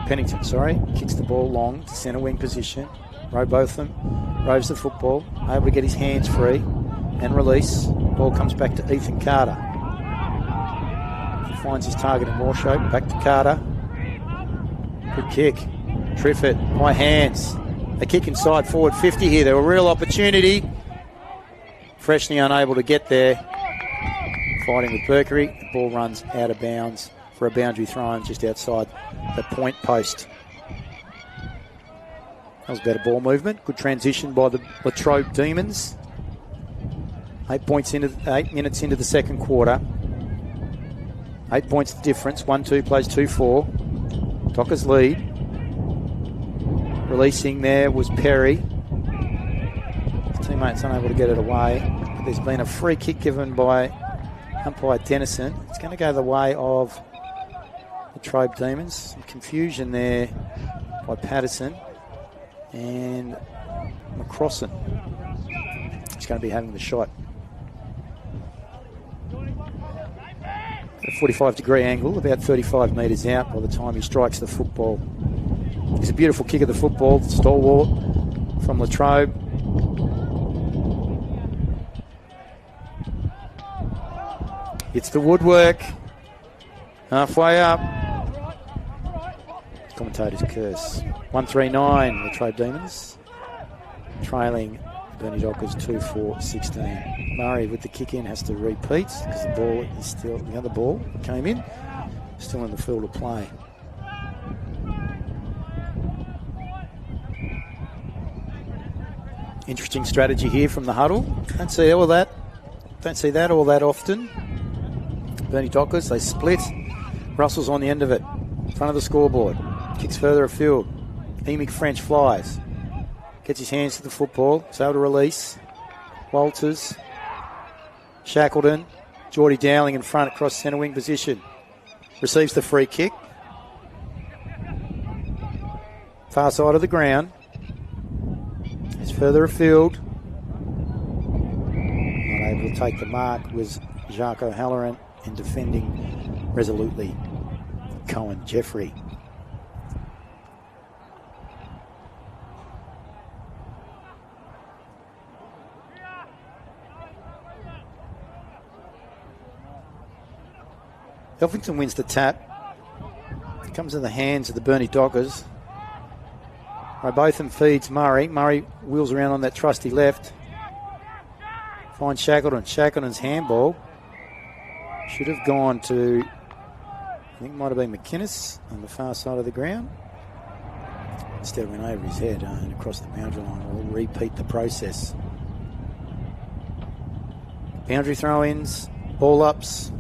S1: Pennington, kicks the ball long to centre wing position. Robotham roves the football, able to get his hands free and release. Ball comes back to Ethan Carter. finds his target in Warshope. Back to Carter. Good kick. Triffett, high hands. They kick inside forward 50 here. There were a real opportunity. Freshney unable to get there. Fighting with Berkery. The ball runs out of bounds for a boundary throw-in just outside the point post. That was better ball movement. Good transition by the Latrobe Demons. 8 minutes into the second quarter. 8 points the difference. 1-2 plays 2-4. Dockers lead. Releasing there was Perry. His teammates unable to get it away. But there's been a free kick given by umpire Dennison. It's going to go the way of the Latrobe Demons. Some confusion there by Patterson and McCrossan. He's going to be having the shot. A 45-degree angle, about 35 metres out by the time he strikes the football. It's a beautiful kick of the football, stalwart from Latrobe. It's the woodwork. Halfway up. Commentator's curse. 139, Latrobe Demons. Trailing Burnie Dockers 2-4-16. Murray with the kick in has to repeat because the ball is still, the other ball came in, still in the field of play. Interesting strategy here from the huddle. Don't see all that. Don't see that all that often. Burnie Dockers, they split. Russell's on the end of it. Front of the scoreboard. Kicks further afield. Emick French flies. Gets his hands to the football. It's able to release. Walters. Shackleton. Geordie Dowling in front across centre wing position. Receives the free kick. Far side of the ground. It's further afield. Not able to take the mark was Jacques O'Halloran, and defending resolutely Cohen Jeffrey. Elphington wins the tap. It comes in the hands of the Burnie Dockers. Botham feeds Murray. Murray wheels around on that trusty left. Finds Shackleton. Shackleton's handball should have gone to, I think it might have been McInnes on the far side of the ground. Instead went over his head and across the boundary line. We'll repeat the process. Boundary throw-ins, ball-ups.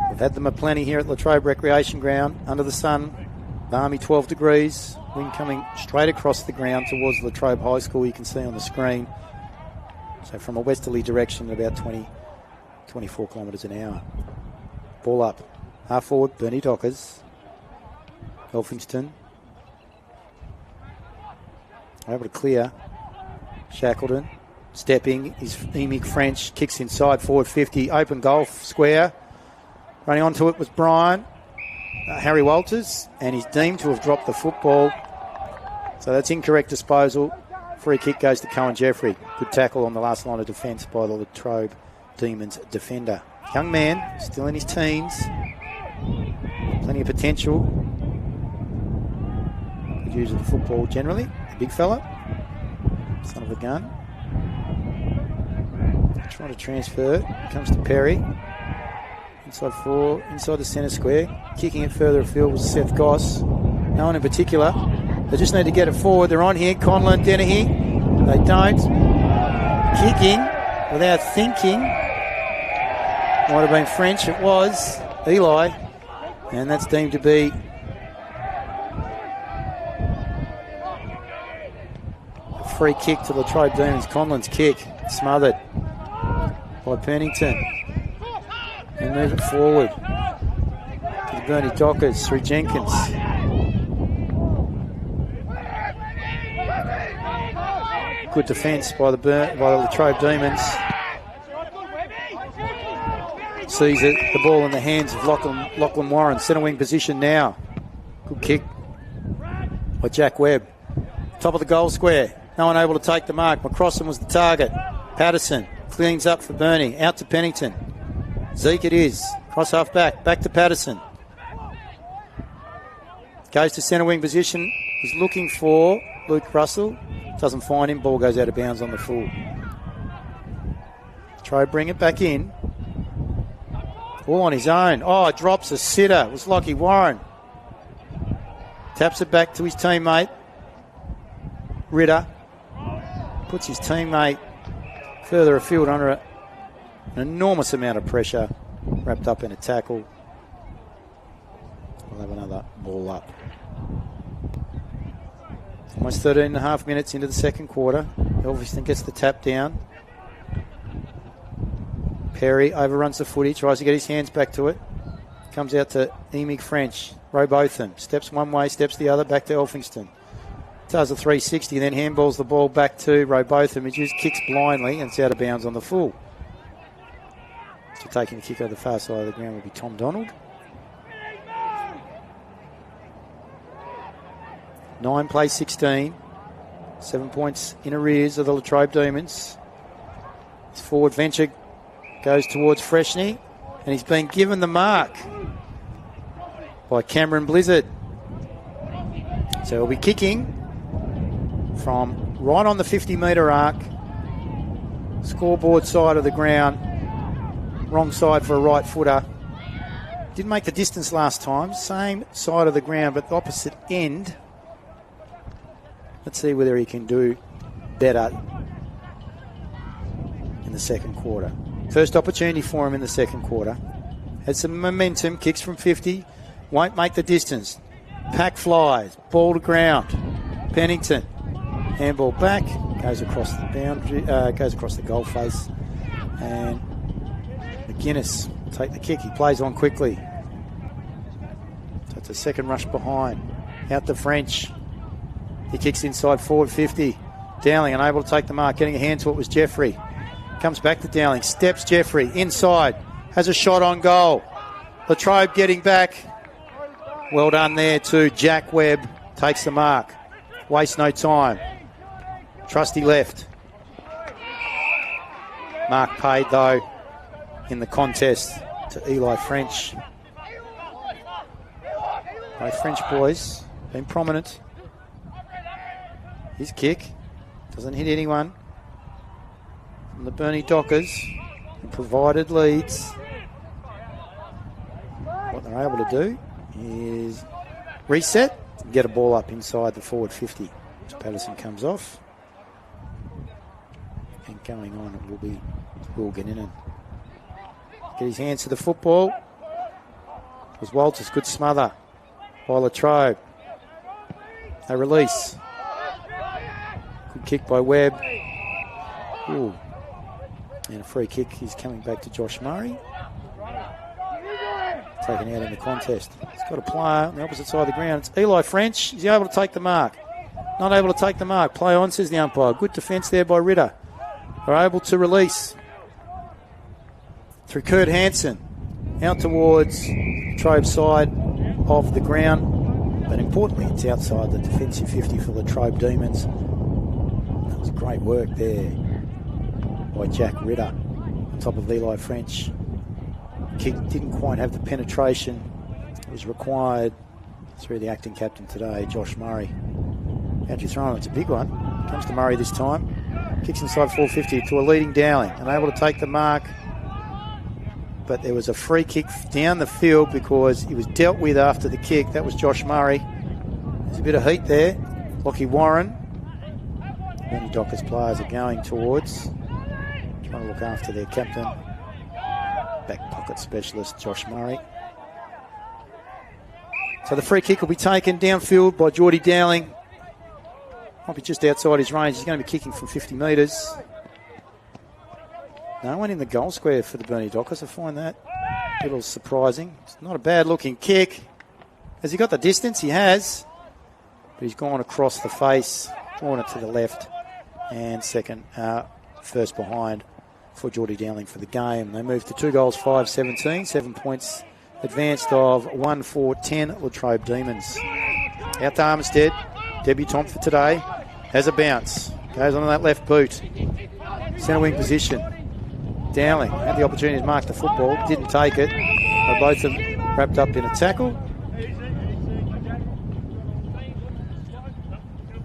S1: We've had them aplenty here at Latrobe Recreation Ground. Under the sun, balmy 12 degrees. Wind coming straight across the ground towards Latrobe High School, you can see on the screen. So from a westerly direction, about 24 kilometres an hour. Ball up. Half forward, Burnie Dockers. Elphingston. Able to clear. Shackleton. Stepping is Emick French. Kicks inside, forward 50. Open goal, square. Running onto it was Brian. Harry Walters, and he's deemed to have dropped the football. So that's incorrect disposal. Free kick goes to Cohen Jeffrey. Good tackle on the last line of defence by the Latrobe Demons defender. Young man, still in his teens. Plenty of potential. Good use of the football generally. A big fella. Son of a gun. Trying to transfer. Comes to Perry. Inside four, inside the centre square. Kicking it further afield was Seth Goss. No one in particular. They just need to get it forward. They're on here. Conlon, Dennehy. They don't. Kicking without thinking. Might have been French. It was Eli. And that's deemed to be a free kick to Latrobe Demons. Conlon's kick. Smothered by Pennington. And move it forward to the Burnie Dockers through Jenkins. Good defence by the Latrobe Demons. Sees it, the ball in the hands of Lachlan Warren. Centre wing position now. Good kick by Jack Webb. Top of the goal square. No one able to take the mark. McCrossan was the target. Patterson cleans up for Burnie. Out to Pennington. Zeke it is. Cross half back to Patterson. Goes to centre wing position. He's looking for Luke Russell. Doesn't find him. Ball goes out of bounds on the full. Try to bring it back in. All on his own. Oh, drops a sitter. It was Lockie Warren. Taps it back to his teammate. Ritter. Puts his teammate further afield under an enormous amount of pressure. Wrapped up in a tackle. We'll have another ball up. Almost 13 and a half minutes into the second quarter. Elviston gets the tap down. Perry overruns the footy, tries to get his hands back to it. Comes out to Emig French. Robotham steps one way, steps the other, back to Elphingston. Does a 360, then handballs the ball back to Robotham. He just kicks blindly and it's out of bounds on the full. So taking the kick over the far side of the ground will be Tom Donald. 9 plays 16. 7 points in arrears of the Latrobe Demons. His forward venture goes towards Freshney, and he's been given the mark by Cameron Blizzard. So he'll be kicking from right on the 50-metre arc, scoreboard side of the ground, wrong side for a right footer. Didn't make the distance last time, same side of the ground, but the opposite end. Let's see whether he can do better in the second quarter. First opportunity for him in the second quarter. Has some momentum, kicks from 50, won't make the distance. Pack flies, ball to ground. Pennington, handball back, goes across the boundary, goes across the goal face. And McGuinness will take the kick. He plays on quickly. So it's a second rush behind. Out to French. He kicks inside forward 50. Dowling unable to take the mark. Getting a hand to it was Jeffrey. Comes back to Dowling. Steps Jeffrey. Inside. Has a shot on goal. Latrobe getting back. Well done there to Jack Webb. Takes the mark. Waste no time. Trusty left. Mark paid though in the contest to Eli French. Both French boys been prominent. His kick doesn't hit anyone from the Burnie Dockers and provided leads. What they're able to do is reset and get a ball up inside the forward 50. As Patterson comes off. And going on, it will be Will Ganninan. Get his hands to the football. It was Walters, good smother by Latrobe. A release. Good kick by Webb. Ooh. And a free kick is coming back to Josh Murray. Taken out in the contest. He's got a player on the opposite side of the ground. It's Eli French. Is he able to take the mark? Not able to take the mark. Play on, says the umpire. Good defence there by Ritter. They're able to release. Through Kurt Hansen. Out towards Latrobe's side of the ground. But importantly, it's outside the defensive 50 for the Latrobe Demons. That was great work there by Jack Ritter on top of Eli French. Kick didn't quite have the penetration that was required through the acting captain today, Josh Murray. How'd you throw him? It's a big one. Comes to Murray this time. Kicks inside 450 to a leading Dowling. Unable to take the mark. But there was a free kick down the field because he was dealt with after the kick. That was Josh Murray. There's a bit of heat there. Lockie Warren. Many Dockers players are going towards. Trying to look after their captain. Back pocket specialist Josh Murray. So the free kick will be taken downfield by Geordie Dowling. Might be just outside his range. He's going to be kicking from 50 metres. No one in the goal square for the Burnie Dockers. I find that a little surprising. It's not a bad looking kick. Has he got the distance? He has. But he's gone across the face, drawn it to the left. And first behind for Geordie Dowling for the game. They move to 2 goals, 5-17. 7 points advanced of 1-4-10 Latrobe Demons. Out to Armistead. Debutant for today. Has a bounce. Goes on that left boot. Centre wing position. Dowling had the opportunity to mark the football. Didn't take it. They're both of them wrapped up in a tackle.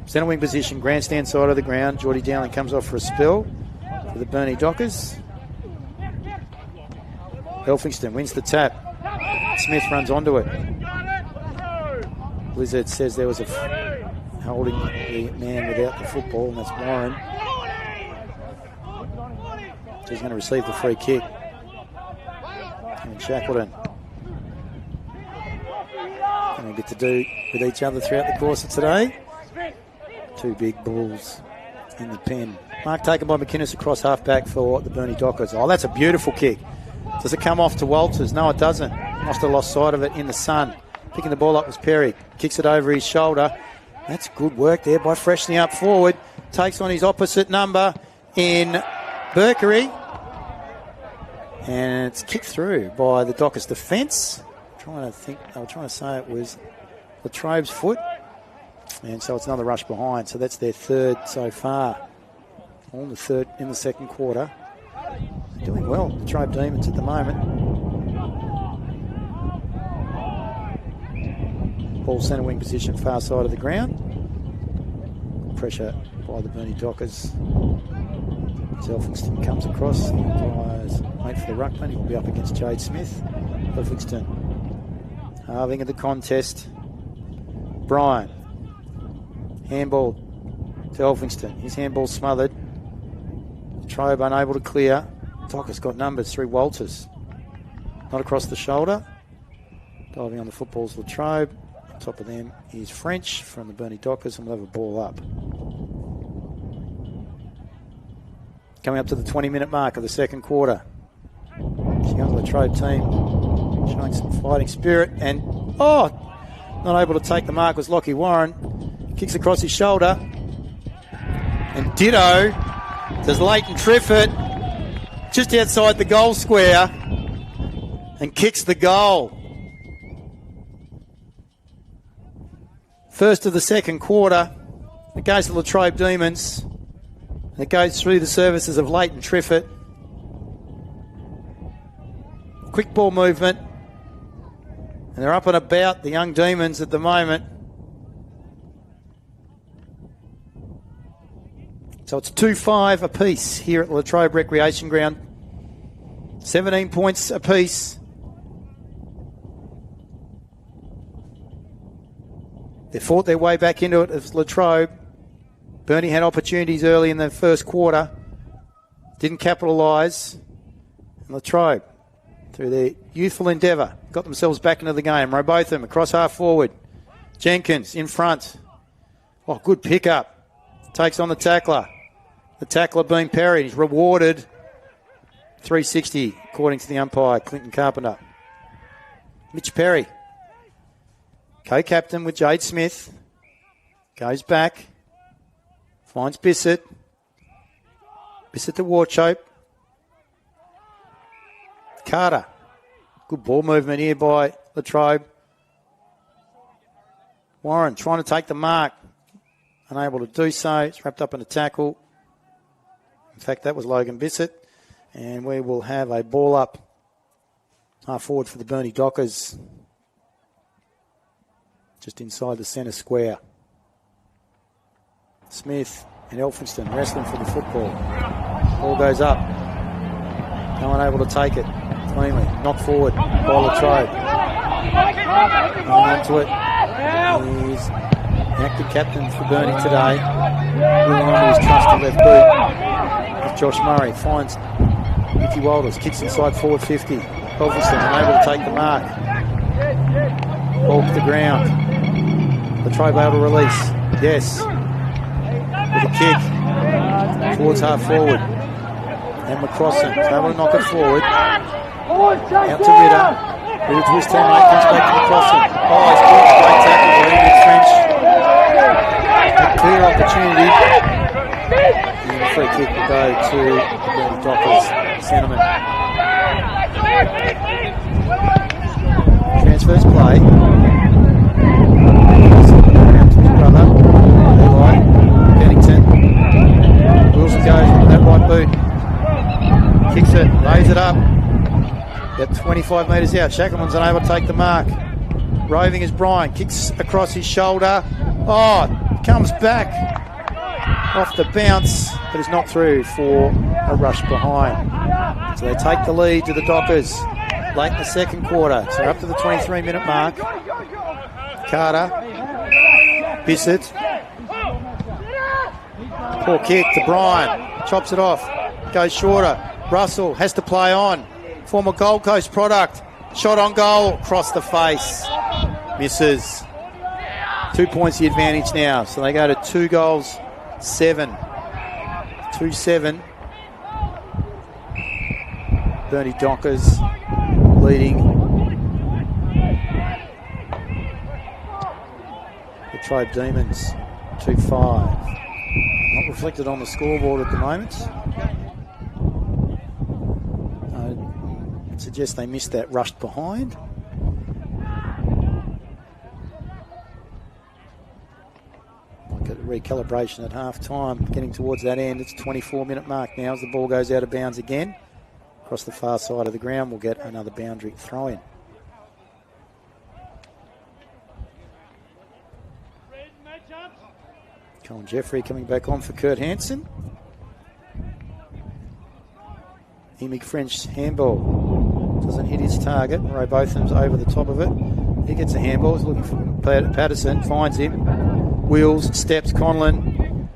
S1: Centre wing position, grandstand side of the ground. Geordie Dowling comes off for a spell for the Burnie Dockers. Elphingston wins the tap. Smith runs onto it. Blizzard says there was a holding the man without the football, and that's Warren. So he's going to receive the free kick. And Shackleton. And we get to do with each other throughout the course of today. Two big balls in the pen. Mark taken by McInnes across half-back for the Burnie Dockers. Oh, that's a beautiful kick. Does it come off to Walters? No, it doesn't. Must have lost sight of it in the sun. Picking the ball up was Perry. Kicks it over his shoulder. That's good work there by freshening up forward. Takes on his opposite number in Burkery. And it's kicked through by the Dockers defence. Trying to say it was Latrobe's foot. And so it's another rush behind. So that's their third so far. All the third in the second quarter. They're doing well, the Latrobe Demons at the moment. Ball centre wing position, far side of the ground. Pressure by the Burnie Dockers. As Elphingston comes across, the umpires wait for the ruckman. He will be up against Jade Smith. Elphingston, halving of the contest. Bryan. Handball to Elphingston. His handball smothered. Latrobe unable to clear. Dockers got numbers through Walters. Not across the shoulder. Diving on the footballs, Latrobe. On top of them is French from the Burnie Dockers, and we'll have a ball up. Coming up to the 20-minute mark of the second quarter. This young Latrobe team showing some fighting spirit, and not able to take the mark was Lockie Warren. Kicks across his shoulder. And ditto does Leighton Triffett just outside the goal square and kicks the goal. First of the second quarter. It goes to the Latrobe Demons. And it goes through the services of Leighton Triffett. Quick ball movement. And they're up and about, the young Demons at the moment. So it's 2-5 apiece here at the Latrobe Recreation Ground. 17 points apiece. They fought their way back into it as Latrobe. Burnie had opportunities early in the first quarter. Didn't capitalise. And Latrobe, through their youthful endeavour, got themselves back into the game. Robotham across half forward. Jenkins in front. Oh, good pickup. Takes on the tackler. The tackler being Perry. He's rewarded 360, according to the umpire, Clinton Carpenter. Mitch Perry, co-captain with Jade Smith, goes back, finds Bissett. Bissett to Warchope. Carter. Good ball movement here by Latrobe. Warren trying to take the mark. Unable to do so. It's wrapped up in a tackle. In fact, that was Logan Bissett. And we will have a ball up half forward for the Burnie Dockers. Just inside the centre square. Smith and Elphingston wrestling for the football. Ball goes up. No one able to take it. Cleanly. Knocked forward by Latrobe. On to it. He's the active captain for Burnie today. Moving on to his trusty left boot. Josh Murray finds Nicky Walters, kicks inside forward 50. Elphingston unable to take the mark. Ball to the ground. Latrobe able to release. Yes. With a kick towards half forward. And McCrossan is able to knock it forward. Out to Ritter. Ritter to his teammate, comes back to McCrossan. Oh, he's caught a great tackle there with French. A clear opportunity. And the free kick will go to the Burnie Dockers centreman. Transfers play. Around to his brother, Eli Bennington. Wilson goes into that right boot. Kicks it, lays it up. About 25 metres out. Shackleman's unable to take the mark. Roving is Brian. Kicks across his shoulder. Oh, comes back off the bounce, but is not through for a rush behind. So they take the lead to the Dockers late in the second quarter. So up to the 23-minute mark. Carter. Bissett. Poor kick to Brian. Chops it off. Goes shorter. Russell has to play on. Former Gold Coast product. Shot on goal. Across the face. Misses. 2 points the advantage now. So they go to 2 goals, 7. 2-7. Burnie Dockers leading. Latrobe Demons 2-5. Not reflected on the scoreboard at the moment. I'd suggest they missed that rushed behind. Recalibration at half-time, getting towards that end. It's 24-minute mark now as the ball goes out of bounds again. Across the far side of the ground, we'll get another boundary throw-in. Colin Jeffrey coming back on for Kurt Hansen. Emig French handball. Doesn't hit his target. Ray Botham's over the top of it. He gets a handball. He's looking for Patterson. Finds him. Wheels, steps, Conlon.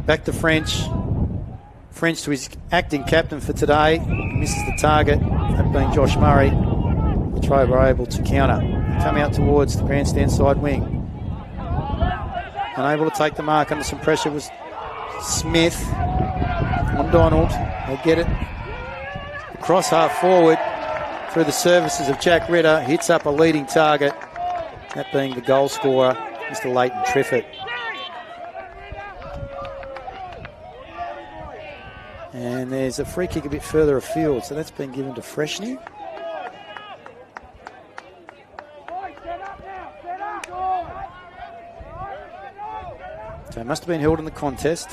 S1: Back to French. French to his acting captain for today. Misses the target. That being Josh Murray. Latrobe are able to counter. Come out towards the grandstand side wing. Unable to take the mark under some pressure was Smith. On Donald. They get it. Across half forward through the services of Jack Ritter. Hits up a leading target. That being the goal scorer, Mr. Leighton Triffett. And there's a free kick a bit further afield, so that's been given to Freshney. So it must have been held in the contest.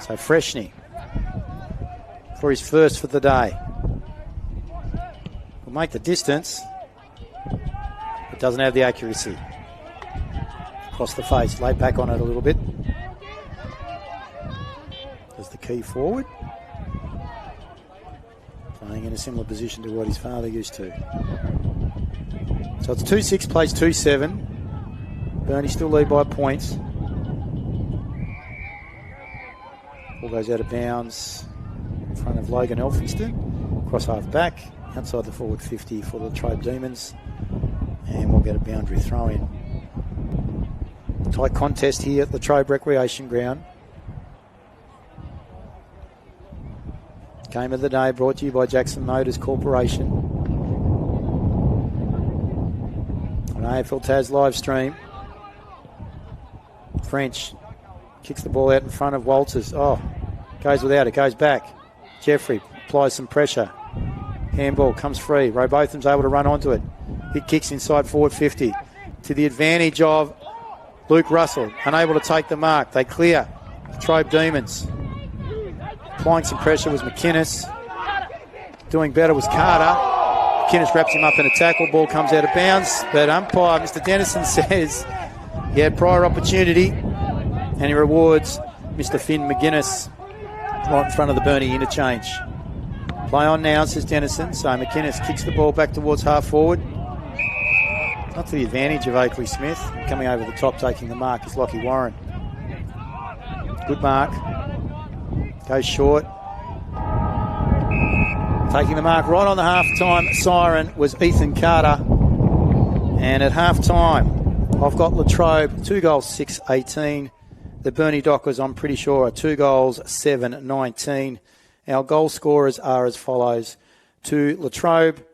S1: So Freshney for his first for the day. Will make the distance. It doesn't have the accuracy. Across the face, laid back on it a little bit. There's the key forward. Playing in a similar position to what his father used to. So it's 2-6 plays 2-7. Burnie still lead by points. Ball goes out of bounds in front of Logan Elphinston. Cross half back, outside the forward 50 for the Latrobe Demons. And we'll get a boundary throw in. Tight contest here at Latrobe Recreation Ground. Game of the day brought to you by Jackson Motors Corporation. On AFL Tas live stream. French kicks the ball out in front of Walters. Oh, goes without it, goes back. Jeffrey applies some pressure. Handball comes free. Robotham's able to run onto it. It kicks inside forward 50 to the advantage of Luke Russell. Unable to take the mark. They clear. Latrobe Demons. Applying some pressure was McInnes. Doing better was Carter. McInnes wraps him up in a tackle. Ball comes out of bounds. But umpire, Mr. Dennison, says he had prior opportunity. And he rewards Mr. Finn McGuinness right in front of the Burnie interchange. Play on now, says Dennison. So McInnes kicks the ball back towards half forward. Not to the advantage of Oakley Smith. Coming over the top, taking the mark is Lockie Warren. Good mark. Goes short. Taking the mark right on the half-time siren was Ethan Carter. And at half-time, I've got Latrobe 2 goals, 6-18. The Burnie Dockers, I'm pretty sure, are 2 goals, 7-19. Our goal scorers are as follows. To Latrobe,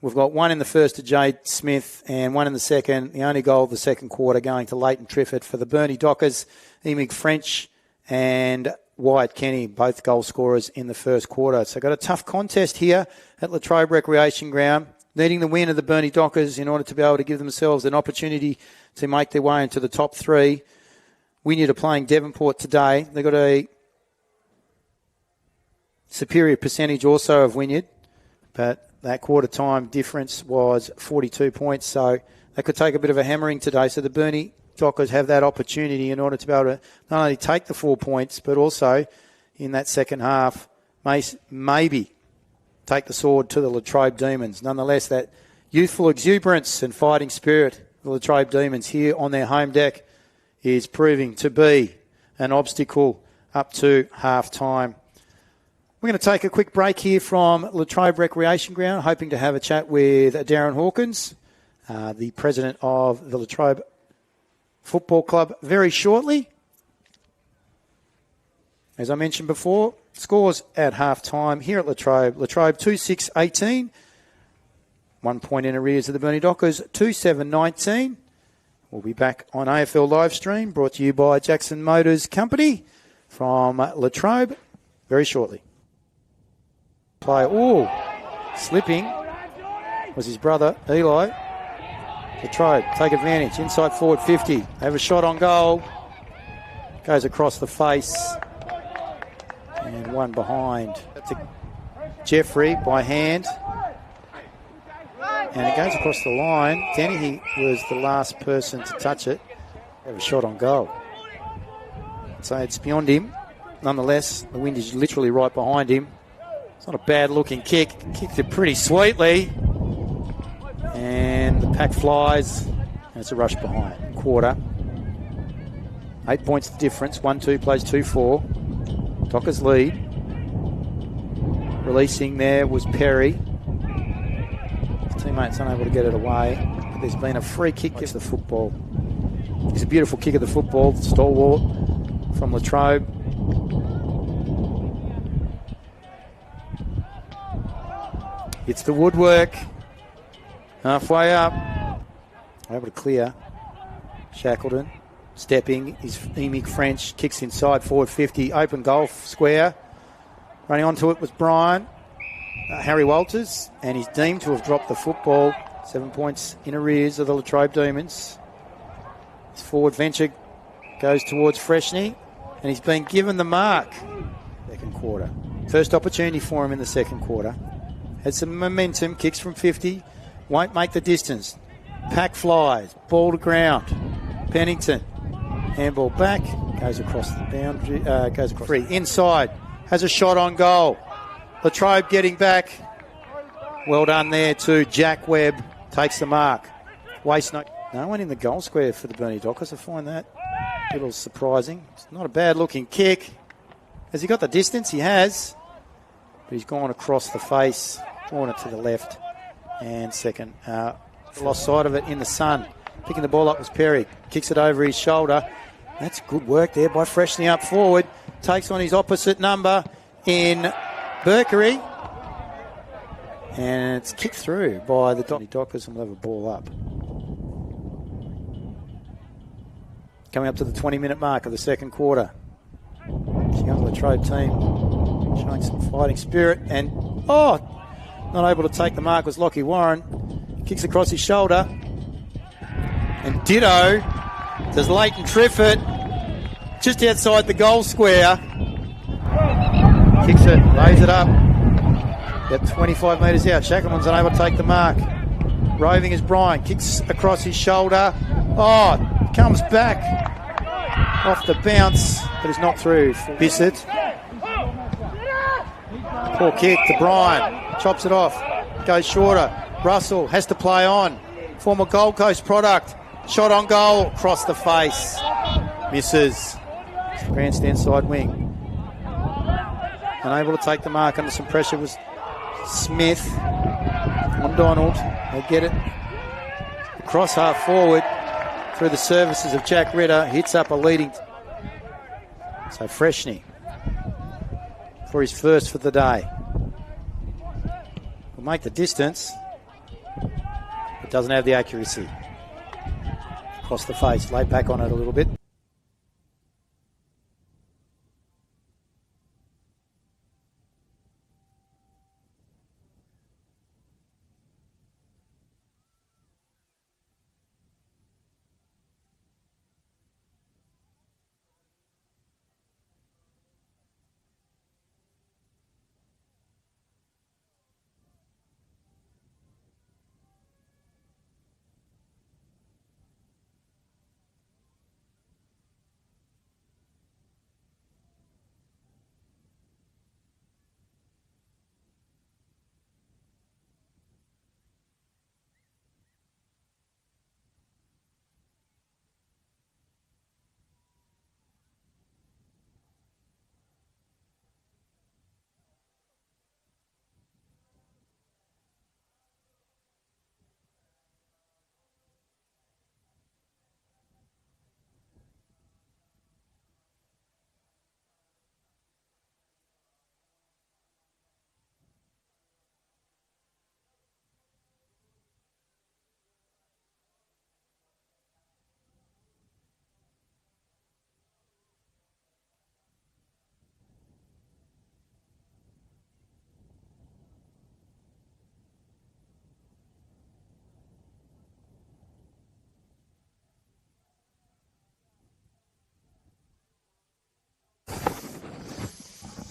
S1: we've got 1 in the first to Jade Smith and 1 in the second. The only goal of the second quarter going to Leighton Triffett. For the Burnie Dockers, Emig French and Wyatt Kenny, both goal scorers in the first quarter. So got a tough contest here at Latrobe Recreation Ground. Needing the win of the Burnie Dockers in order to be able to give themselves an opportunity to make their way into the top 3. Wynyard are playing Devonport today. They've got a superior percentage also of Wynyard, but that quarter time difference was 42 points, so they could take a bit of a hammering today. So the Burnie Dockers have that opportunity in order to be able to not only take the 4 points, but also in that second half, maybe take the sword to the Latrobe Demons. Nonetheless, that youthful exuberance and fighting spirit of the Latrobe Demons here on their home deck is proving to be an obstacle up to half-time. We're going to take a quick break here from Latrobe Recreation Ground, hoping to have a chat with Darren Hawkins, the president of the Latrobe Football Club, very shortly. As I mentioned before, scores at half-time here at Latrobe. Latrobe 2-6-18. 1 point in arrears of the Burnie Dockers, 2-7-19. We'll be back on AFL live stream, brought to you by Jackson Motors Company from Latrobe very shortly. Slipping was his brother, Eli. Latrobe take advantage, inside forward 50. They have a shot on goal. Goes across the face. And one behind. To Jeffrey by hand. And it goes across the line. Denny was the last person to touch it. They have a shot on goal. So it's beyond him. Nonetheless, the wind is literally right behind him. It's not a bad-looking kick. Kicked it pretty sweetly. And the pack flies. And it's a rush behind. Quarter. 8 points the difference. 1-2 plays 2-4. Dockers lead. Releasing there was Perry. His teammates unable to get it away. But there's been a free kick to the football. It's a beautiful kick of the football. Stalwart from Latrobe. It's the woodwork. Halfway up. Able to clear. Shackleton. Stepping. His Emic French. Kicks inside. Forward 50. Open goal square. Running onto it was Brian. Harry Walters. And he's deemed to have dropped the football. 7 points in arrears of the Latrobe Demons. His forward venture goes towards Freshney. And he's been given the mark. Second quarter. First opportunity for him in the second quarter. Has some momentum. Kicks from 50. Won't make the distance. Pack flies. Ball to ground. Pennington. Handball back. Goes across the boundary. Goes across. Free. Inside. Has a shot on goal. Latrobe getting back. Well done there to Jack Webb. Takes the mark. Waste no one in the goal square for the Burnie Dockers. I find that a little surprising. It's not a bad looking kick. Has he got the distance? He has. But he's gone across the face. Drawn it to the left. And second. Lost sight of it in the sun. Picking the ball up was Perry. Kicks it over his shoulder. That's good work there by Freshney up forward. Takes on his opposite number in Burkery. And it's kicked through by the Dockers and will have a ball up. Coming up to the 20-minute mark of the second quarter. The young Latrobe team showing some fighting spirit. And, not able to take the mark was Lockie Warren. Kicks across his shoulder. And ditto does Leighton Triffett just outside the goal square. Kicks it, lays it up. About 25 metres out. Shackleton's unable to take the mark. Roving is Brian. Kicks across his shoulder. Comes back off the bounce, but is not through. Bissett. Poor kick to Brian. Chops it off. Goes shorter. Russell has to play on. Former Gold Coast product. Shot on goal. Across the face. Misses. Grandstand side wing. Unable to take the mark under some pressure was Smith. On Donald. They get it. Across half forward. Through the services of Jack Ritter. Hits up a leading. So Freshney. For his first for the day. Will make the distance. But doesn't have the accuracy. Across the face. Laid back on it a little bit.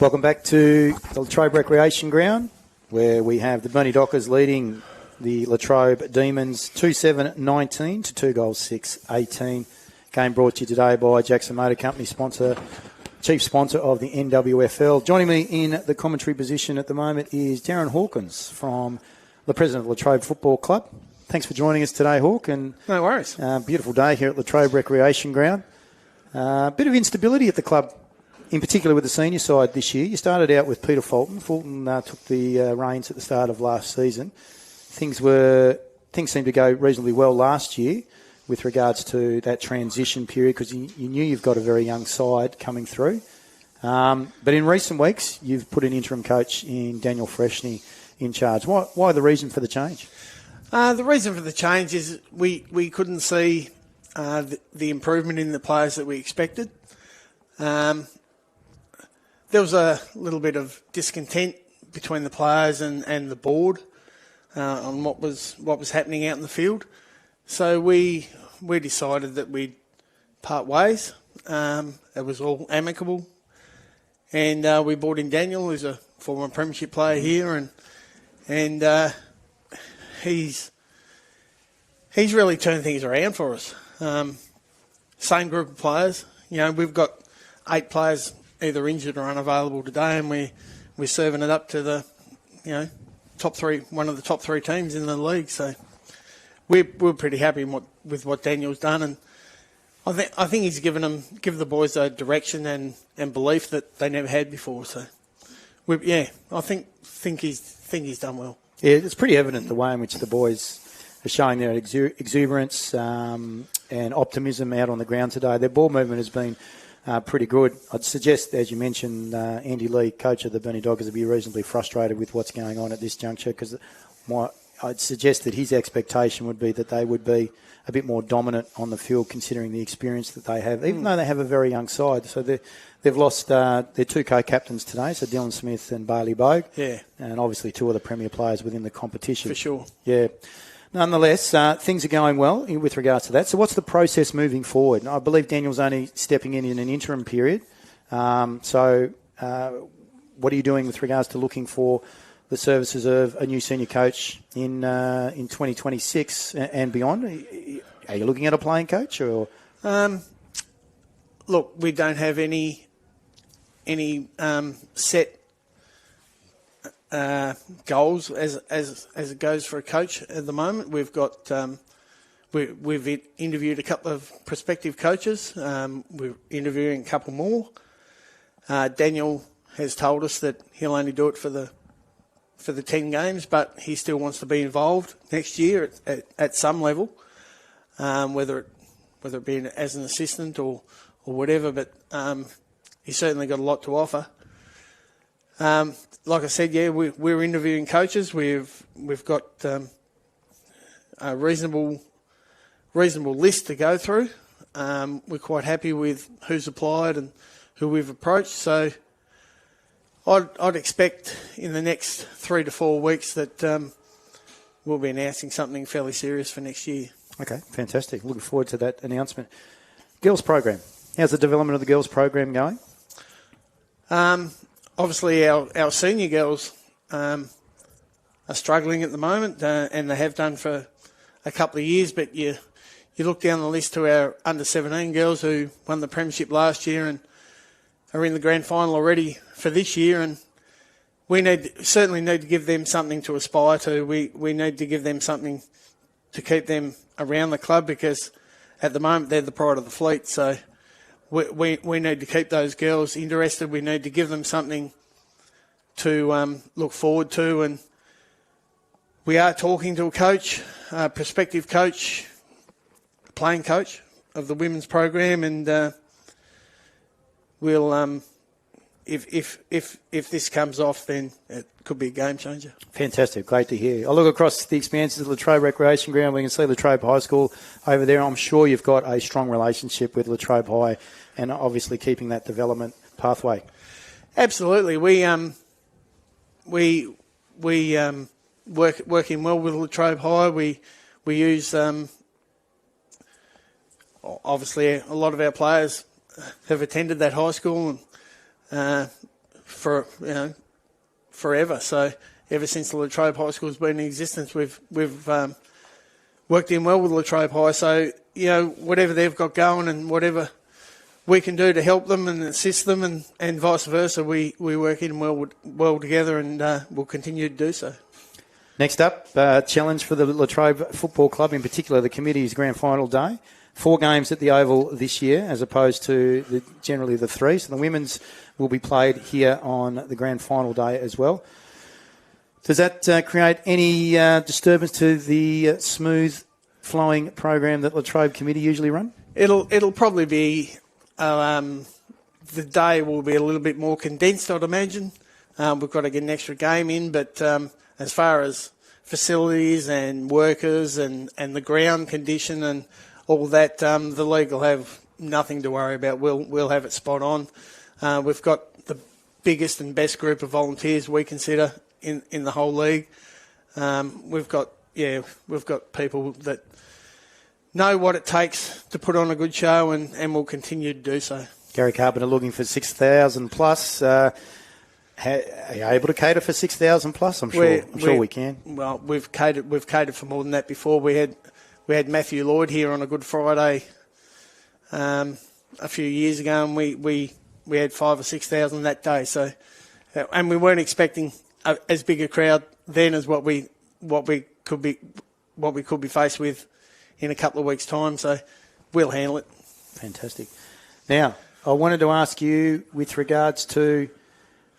S1: Welcome back to the Latrobe Recreation Ground, where we have the Burnie Dockers leading the Latrobe Demons 2-7-19 to 2 goals 6-18. Game brought to you today by Jackson Motor Company, chief sponsor of the NWFL. Joining me in the commentary position at the moment is Darren Hawkins, from the president of Latrobe Football Club. Thanks for joining us today, Hawk. And
S2: no worries.
S1: Beautiful day here at Latrobe Recreation Ground. Bit of instability at the club, in particular with the senior side this year. You started out with Peter Fulton. Fulton took the reins at the start of last season. Things seemed to go reasonably well last year with regards to that transition period, because you knew you've got a very young side coming through. But in recent weeks, you've put an interim coach in Daniel Freshney in charge. Why the reason for the change?
S2: The reason for the change is we couldn't see the improvement in the players that we expected. There was a little bit of discontent between the players and the board on what was happening out in the field. So we decided that we'd part ways. It was all amicable. And we brought in Daniel, who's a former premiership player here, and he's really turned things around for us. Same group of players. You know, we've got 8 players either injured or unavailable today, and we're serving it up to the, top 3, one of the top 3 teams in the league. So we're pretty happy with what Daniel's done, and I think he's given the boys a direction and belief that they never had before. So I think he's done well.
S1: Yeah, it's pretty evident the way in which the boys are showing their exuberance and optimism out on the ground today. Their ball movement has been pretty good. I'd suggest, as you mentioned, Andy Lee, coach of the Burnie Dockers, would be reasonably frustrated with what's going on at this juncture, because I'd suggest that his expectation would be that they would be a bit more dominant on the field, considering the experience that they have, even though they have a very young side. So they've lost their 2 co-captains today, so Dylan Smith and Bailey Bogue.
S2: Yeah.
S1: And obviously 2 other premier players within the competition.
S2: For sure.
S1: Yeah. Nonetheless, things are going well with regards to that. So what's the process moving forward? I believe Daniel's only stepping in an interim period. So what are you doing with regards to looking for the services of a new senior coach in 2026 and beyond? Are you looking at a playing coach, or?
S2: Look, we don't have any set goals as it goes for a coach at the moment. We've got we've interviewed a couple of prospective coaches. We're interviewing a couple more. Daniel has told us that he'll only do it for the 10 games, but he still wants to be involved next year at some level, whether it be as an assistant or whatever. But he's certainly got a lot to offer. Like I said, we're interviewing coaches. We've got a reasonable list to go through. We're quite happy with who's applied and who we've approached. So I'd expect in the next 3 to 4 weeks that we'll be announcing something fairly serious for next year.
S1: Okay, fantastic. Looking forward to that announcement. Girls program. How's the development of the girls program going?
S2: Obviously, our senior girls are struggling at the moment, and they have done for a couple of years. But you look down the list to our under-17 girls who won the premiership last year and are in the grand final already for this year, and we certainly need to give them something to aspire to. We need to give them something to keep them around the club, because at the moment they're the pride of the fleet. So we need to keep those girls interested. We need to give them something to look forward to, and we are talking to a coach, a prospective coach, playing coach of the women's program, and we'll if this comes off, then it could be a game changer.
S1: Fantastic, great to hear. I look across the expanses of Latrobe Recreation Ground. We can see Latrobe High School over there. I'm sure you've got a strong relationship with Latrobe High, and obviously keeping that development pathway.
S2: Absolutely, we working well with Latrobe High. We use obviously a lot of our players have attended that high school, and for forever. So ever since the Latrobe High School's been in existence, we've worked in well with Latrobe High. So whatever they've got going and whatever we can do to help them and assist them and vice versa, we work in well together, and we'll continue to do so.
S1: Next up, challenge for the Latrobe Football Club, in particular the committee's grand final day. 4 games at the Oval this year, as opposed to generally the 3. So the women's will be played here on the grand final day as well. Does that create any disturbance to the smooth flowing program that Latrobe committee usually run?
S2: It'll probably be the day will be a little bit more condensed, I'd imagine. We've got to get an extra game in, but as far as facilities and workers and the ground condition and all that, the league will have nothing to worry about. We'll have it spot on. We've got the biggest and best group of volunteers we consider in the whole league. We've got people that know what it takes to put on a good show, and will continue to do so.
S1: Gary Carpenter looking for 6,000 plus. Are you able to cater for 6,000 plus? I'm sure we can. Well,
S2: we've catered for more than that before. We had Matthew Lloyd here on a Good Friday a few years ago, and we had 5,000 or 6,000 that day. So, and we weren't expecting as big a crowd then as what we could be faced with in a couple of weeks' time. So, we'll handle it.
S1: Fantastic. Now, I wanted to ask you with regards to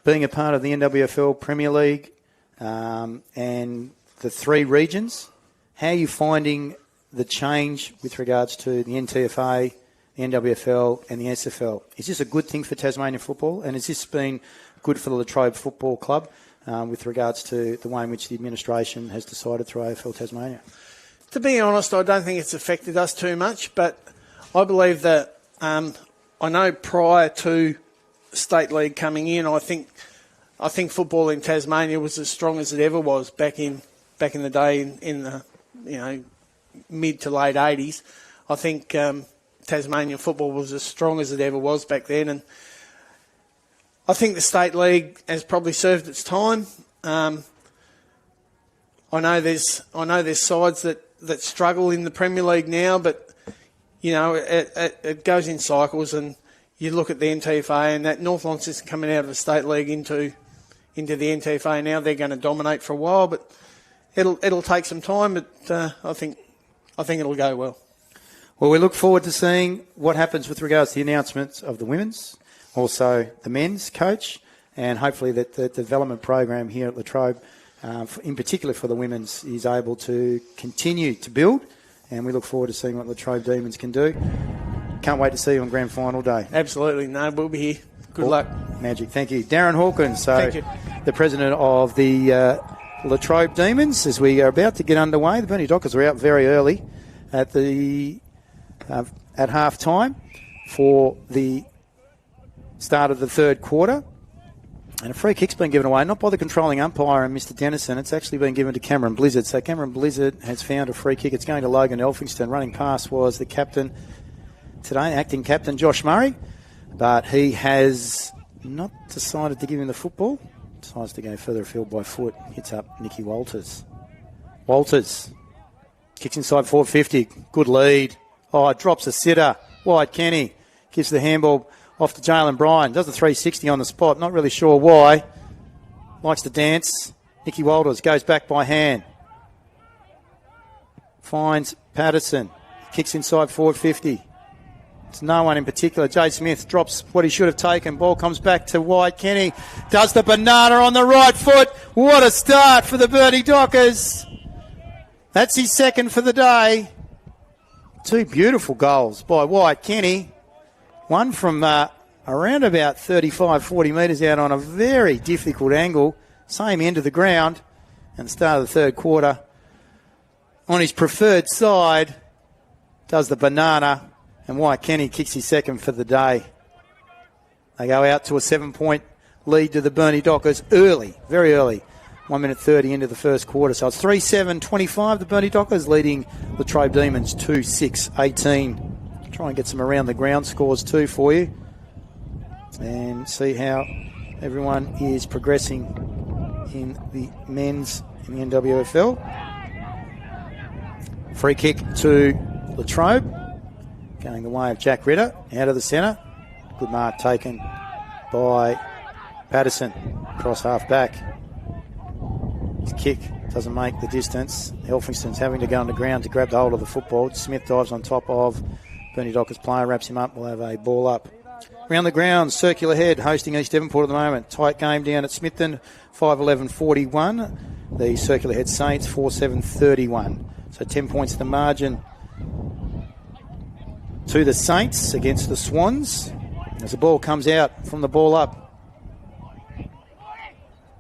S1: being a part of the NWFL Premier League and the 3 regions, how are you finding the change with regards to the NTFA, the NWFL and the SFL? Is this a good thing for Tasmanian football, and has this been good for the Latrobe Football Club with regards to the way in which the administration has decided through AFL Tasmania?
S2: To be honest, I don't think it's affected us too much, but I believe that I know prior to State League coming in, I think football in Tasmania was as strong as it ever was back in the day in the mid to late 80s. I think Tasmanian football was as strong as it ever was back then, and I think the State League has probably served its time. I know there's sides that struggle in the Premier League now, but it goes in cycles, and you look at the NTFA and that North Launceston coming out of the State League into the NTFA now, they're going to dominate for a while, but it'll take some time, but I think it'll go well.
S1: Well, we look forward to seeing what happens with regards to the announcements of the women's, also the men's coach, and hopefully that the development program here at Latrobe, in particular for the women's, is able to continue to build, and we look forward to seeing what Latrobe Demons can do. Can't wait to see you on Grand Final Day.
S2: Absolutely. No, we'll be here. Good luck.
S1: Magic. Thank you. Darren Hawkins,
S2: Thank you.
S1: The president of the Latrobe Demons, as we are about to get underway. The Burnie Dockers were out very early at half time for the start of the third quarter. And a free kick's been given away, not by the controlling umpire and Mr. Dennison. It's actually been given to Cameron Blizzard. So Cameron Blizzard has found a free kick. It's going to Logan Elphingston. Running past was the captain today, acting captain Josh Murray. But he has not decided to give him the football. Decides to go further afield by foot. Hits up Nicky Walters. Walters kicks inside 450. Good lead. Oh, drops a sitter. Wide Kenny gives the handball off to Jalen Bryan. Does the 360 on the spot. Not really sure why. Likes to dance. Nicky Walters goes back by hand. Finds Patterson. Kicks inside 450. It's no one in particular. Jay Smith drops what he should have taken. Ball comes back to Wide Kenny. Does the banana on the right foot. What a start for the Burnie Dockers. That's his second for the day. 2 beautiful goals by Wyatt Kenny. One from around about 35, 40 metres out on a very difficult angle. Same end of the ground. And the start of the third quarter. On his preferred side, does the banana. And Wyatt Kenny kicks his second for the day. They go out to a 7-point lead to the Burnie Dockers early, very early. 1 minute 30 into the first quarter. So it's 3-7-25. The Burnie Dockers leading Latrobe Demons 2-6-18. Try and get some around the ground scores too for you. And see how Everyone is progressing in the men's in the NWFL. Free kick to Latrobe, going the way of Jack Ritter, out of the centre. Good mark taken by Patterson, cross half back. His kick doesn't make the distance. Elphingston's having to go on the ground to grab the hold of the football. Smith dives on top of Burnie Docker's player, wraps him up. We'll have a ball up. Round the ground, Circular Head hosting East Devonport at the moment. Tight game down at Smithton, 5-11-41. The Circular Head Saints, 4-7-31. So 10 points the margin to the Saints against the Swans. As the ball comes out from the ball up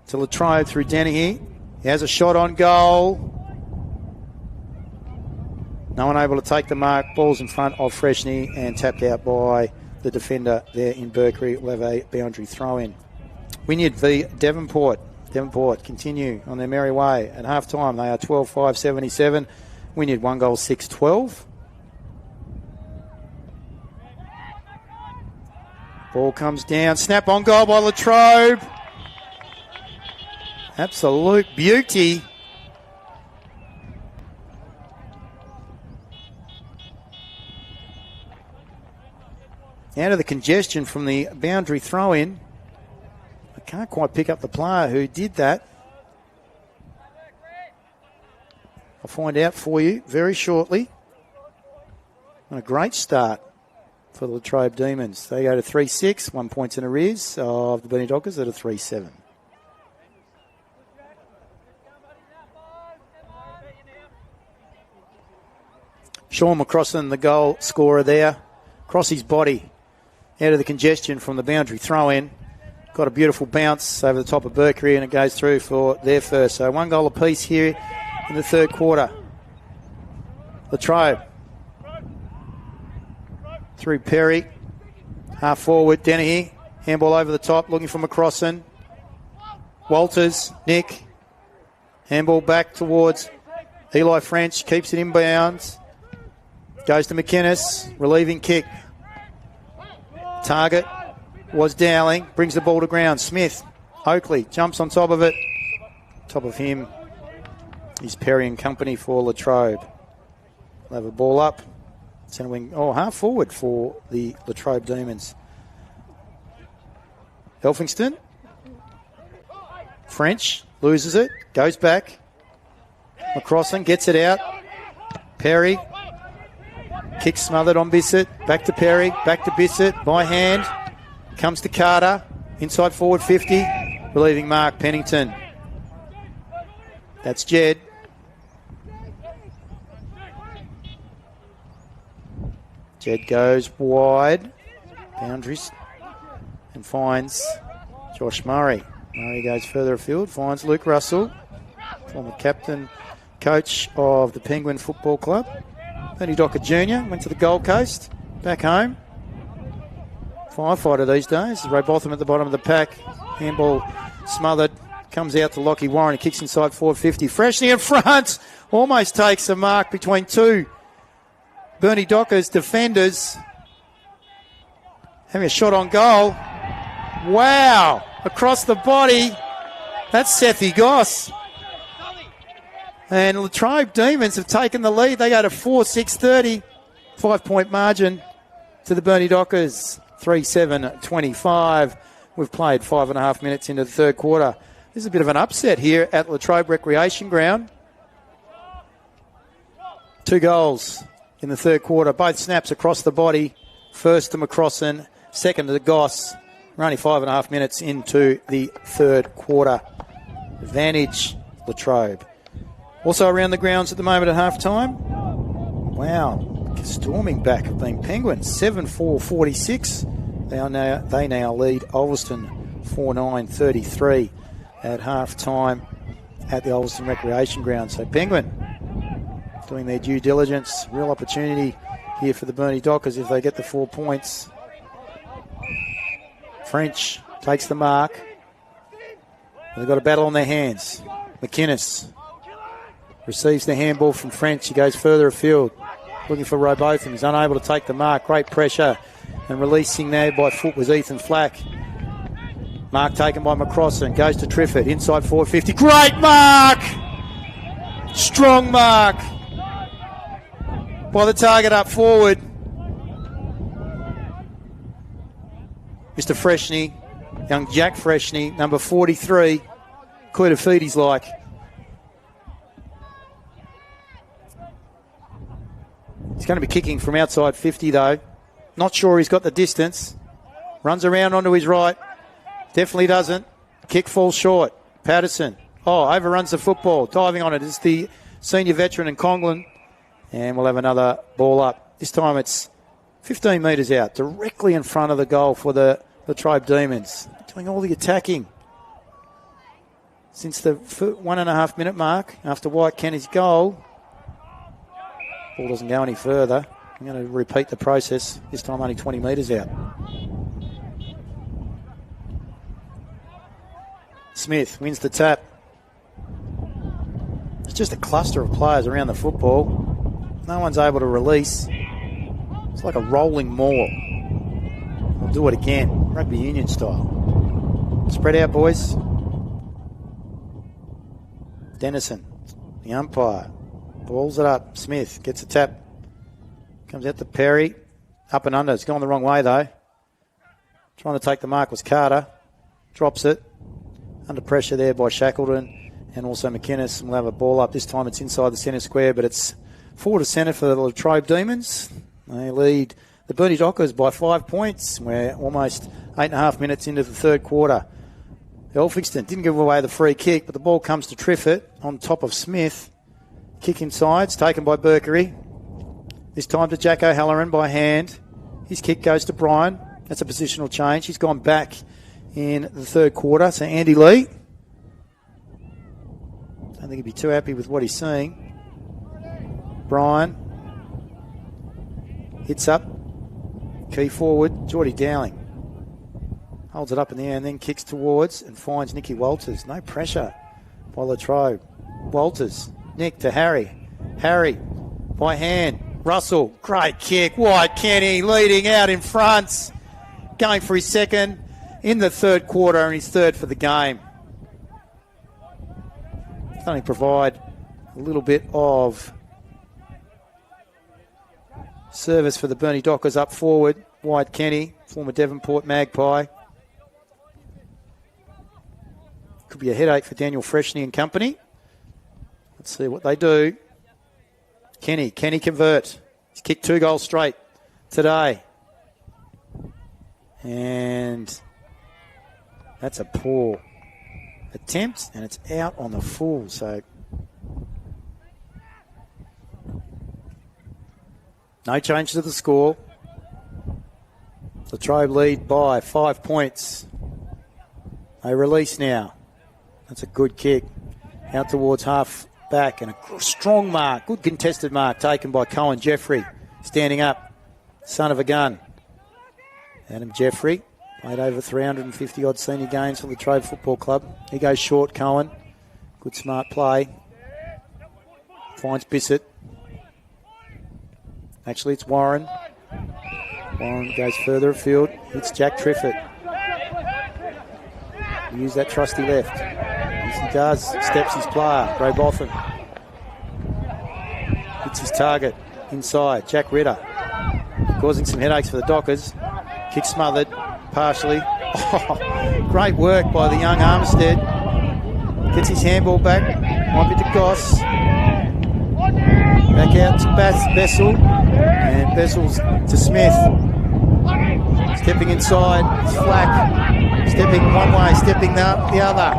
S1: to Latrobe through Dennehy. He has a shot on goal. No one able to take the mark. Ball's in front of Freshney and tapped out by the defender there in Berkery. Will have a boundary throw in. Wynyard v Devonport. Devonport continue on their merry way. At half time they are 12-5-77. Wynyard 1 goal 6-12. Ball comes down. Snap on goal by Latrobe. Absolute beauty. Out of the congestion from the boundary throw-in. I can't quite pick up the player who did that. I'll find out for you very shortly. And a great start for the Latrobe Demons. They go to 3-6, 1 point in arrears of the Burnie Dockers at a 3-7. Sean McCrossan, the goal scorer there. Across his body. Out of the congestion from the boundary throw-in. Got a beautiful bounce over the top of Berkery and it goes through for their first. So 1 goal apiece here in the third quarter. Latrobe. Through Perry. Half forward, Dennehy. Handball over the top, looking for McCrossan. Walters, Nick. Handball back towards Eli French. Keeps it inbounds. Goes to McInnes. Relieving kick. Target was Dowling. Brings the ball to ground. Smith. Oakley jumps on top of it. Top of him is Perry and company for Latrobe. They'll have a ball up. Centre wing, half forward for the Latrobe Demons. Elphingston. French loses it. Goes back. McCrossan gets it out. Perry. Kick smothered on Bissett. Back to Perry. Back to Bissett. By hand. Comes to Carter. Inside forward 50. Relieving mark Pennington. That's Jed. Jed goes wide. Boundaries. And finds Josh Murray. Murray goes further afield. Finds Luke Russell. Former captain, coach of the Penguin Football Club. Burnie Docker Jr. went to the Gold Coast, back home. Firefighter these days. Ray Botham at the bottom of the pack. Handball smothered. Comes out to Lockie Warren. He kicks inside forward 50. Freshney in front. Almost takes a mark between two Burnie Dockers defenders. Having a shot on goal. Wow. Across the body. That's Sethy Goss. And Latrobe Demons have taken the lead. They go to 4-6-30. 5 point margin to the Burnie Dockers. 3-7-25. We've played 5.5 minutes into the third quarter. This is a bit of an upset here at Latrobe Recreation Ground. 2 goals in the third quarter. Both snaps across the body. First to McCrossan, second to Goss. We're only 5.5 minutes into the third quarter. Advantage Latrobe. Also around the grounds at the moment at half-time. Wow, storming back have been Penguins. 7-4-46. They now lead Ulverston 4-9-33 at half-time at the Ulverston Recreation Ground. So Penguin doing their due diligence. Real opportunity here for the Burnie Dockers if they get the 4 points. French takes the mark. They've got a battle on their hands. McInnes receives the handball from French. He goes further afield, looking for Robotham. He's unable to take the mark. Great pressure. And releasing there by foot was Ethan Flack. Mark taken by McCrossan. Goes to Triffett. Inside 450. Great mark! Strong mark by the target up forward. Mr. Freshney, young Jack Freshney, number 43. Quite a feed he's like. He's going to be kicking from outside 50 though. Not sure he's got the distance. Runs around onto his right. Definitely doesn't. Kick falls short. Patterson. Oh, overruns the football. Diving on it is the senior veteran in Conglin. And we'll have another ball up. This time it's 15 metres out. Directly in front of the goal for the Latrobe Demons. Doing all the attacking. Since the 1.5 minute mark after White Kenny's goal. Ball doesn't go any further. I'm going to repeat the process. This time only 20 metres out. Smith wins the tap. It's just a cluster of players around the football. No one's able to release. It's like a rolling maul. We'll do it again. Rugby union style. Spread out, boys. Dennison, the umpire. Balls it up. Smith gets a tap. Comes out to Perry. Up and under. It's gone the wrong way, though. Trying to take the mark was Carter. Drops it. Under pressure there by Shackleton and also McInnes. We'll have a ball up. This time it's inside the centre square, but it's forward to centre for the Latrobe Demons. They lead the Burnie Dockers by 5 points. We're almost 8.5 minutes into the third quarter. Elphingston didn't give away the free kick, but the ball comes to Triffett on top of Smith. Kick inside. It's taken by Burkery. This time to Jack O'Halloran by hand. His kick goes to Brian. That's a positional change. He's gone back in the third quarter. So Andy Lee. Don't think he'd be too happy with what he's seeing. Brian. Hits up. Key forward. Geordie Dowling. Holds it up in the air and then kicks towards and finds Nicky Walters. No pressure by Latrobe. Walters. Nick to Harry. Harry by hand. Russell. Great kick. White Kenny leading out in front. Going for his second in the third quarter and his third for the game. Only provide a little bit of service for the Burnie Dockers up forward. White Kenny, former Devonport Magpie. Could be a headache for Daniel Freshney and company. Let's see what they do. Kenny convert. He's kicked 2 goals straight today. And that's a poor attempt, and it's out on the full. So no change to the score. Latrobe lead by 5 points. They release now. That's a good kick. Out towards half back, and a strong mark. Good contested mark taken by Cohen Jeffrey. Standing up. Son of a gun. Adam Jeffrey. Played over 350-odd senior games for the Latrobe Football Club. He goes short, Cohen. Good smart play. Finds Bissett. Actually, it's Warren. Warren goes further afield. Hits Jack Triffett. Use that trusty left. Yes, he does. Steps his player. Ray Botham. Hits his target. Inside. Jack Ritter. Causing some headaches for the Dockers. Kick smothered. Partially. Oh, great work by the young Armistead. Gets his handball back. Might be to Goss. Back out to Bessel. And Bessel's to Smith. Stepping inside. It's Flack. Stepping one way, stepping the other.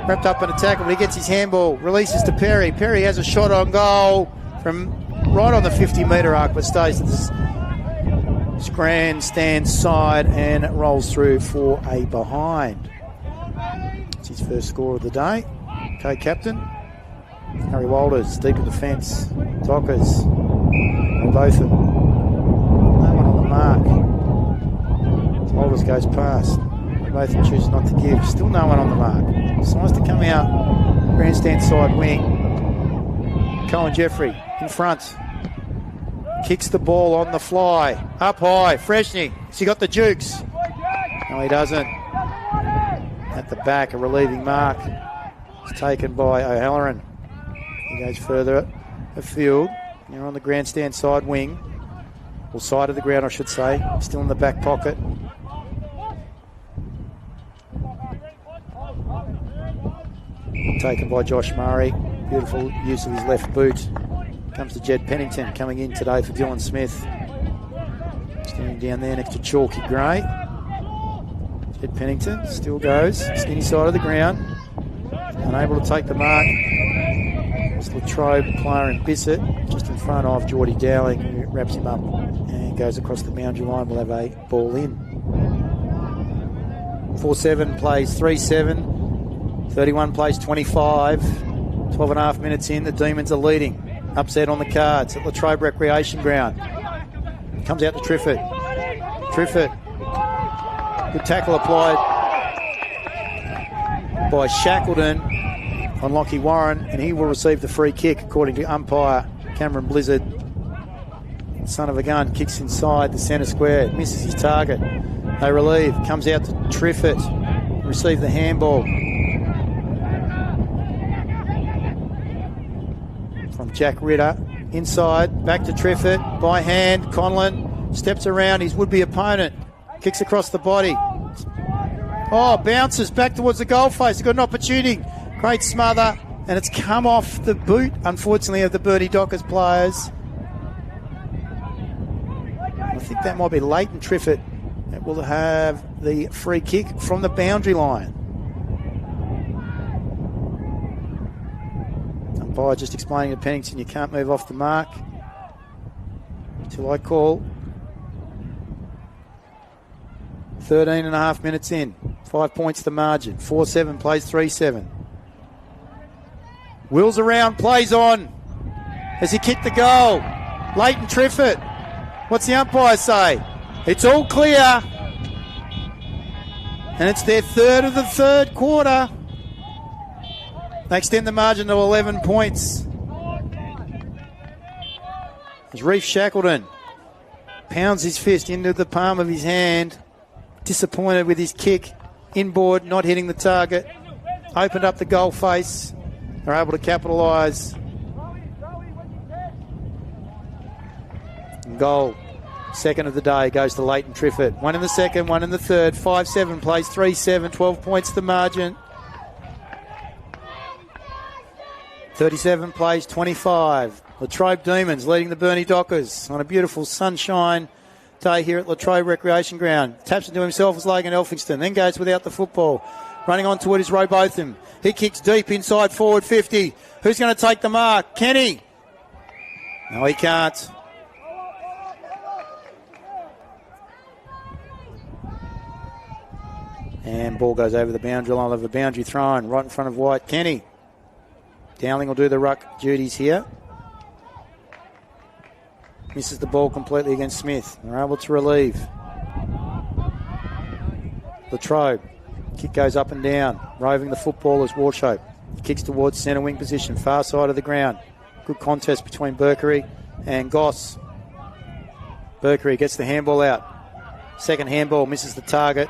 S1: Wrapped up in a tackle, but he gets his handball. Releases to Perry. Perry has a shot on goal from right on the 50-metre arc, but stays to this grandstand side and rolls through for a behind. It's his first score of the day. Co-captain. Harry Walters, deep in defence. Dockers. Botham. No one on the mark. Walters goes past. Both choose not to give. Still no one on the mark. It's nice to come out. Grandstand side wing. Cohen Jeffrey in front. Kicks the ball on the fly. Up high. Freshney. Has he got the jukes? No, he doesn't. the back, a relieving mark. It's taken by O'Halloran. He goes further afield. You're on the grandstand side wing. Or side of the ground, I should say. Still in the back pocket. Taken by Josh Murray. Beautiful use of his left boot. Comes to Jed Pennington coming in today for Dylan Smith. Standing down there next to Chalky Gray. Jed Pennington still goes. Skinny side of the ground. Unable to take the mark. It's Latrobe player in Bissett. Just in front of Geordie Dowling, who wraps him up and goes across the boundary line. We'll have a ball in. 4-7 plays 3-7. 31 plays 25. 12 and a half minutes in. The Demons are leading. Upset on the cards at Latrobe Recreation Ground. Comes out to Triffett. Triffett. Good tackle applied by Shackleton on Lockie Warren, and he will receive the free kick according to umpire Cameron Blizzard. Son of a gun kicks inside the centre square, misses his target. They relieve, comes out to Triffett, receive the handball from Jack Ritter. Inside, back to Triffett, by hand, Conlon steps around his would-be opponent, kicks across the body. Oh, bounces back towards the goal face. He's got an opportunity. Great smother, and it's come off the boot, unfortunately, of the Burnie Dockers players. I think that might be Leighton Triffett that will have the free kick from the boundary line. Umpire just explaining to Pennington, you can't move off the mark until I call. 13 and a half minutes in. 5 points the margin. 4-7 plays 3-7. Wheels around, plays on. Has he kicked the goal? Leighton Triffett. What's the umpire say? It's all clear. And it's their third of the third quarter. They extend the margin to 11 points. As Reef Shackleton pounds his fist into the palm of his hand. Disappointed with his kick. Inboard, not hitting the target. Opened up the goal face. They're able to capitalise. Goal. Second of the day goes to Leighton Triffett. One in the second, one in the third. 5-7 plays 3-7. 12 points the margin. 37 plays 25. Latrobe Demons leading the Burnie Dockers on a beautiful sunshine day here at Latrobe Recreation Ground. Taps into himself as Logan Elphingston. Then goes without the football. Running on toward his Robotham. He kicks deep inside forward 50. Who's going to take the mark? Kenny. No, he can't. And ball goes over the boundary line of the boundary thrown right in front of White. Kenny. Dowling will do the ruck duties here. Misses the ball completely against Smith. They're able to relieve. Latrobe. Kick goes up and down. Roving the football is Warshope. Kicks towards centre wing position, far side of the ground. Good contest between Burkery and Goss. Burkery gets the handball out. Second handball misses the target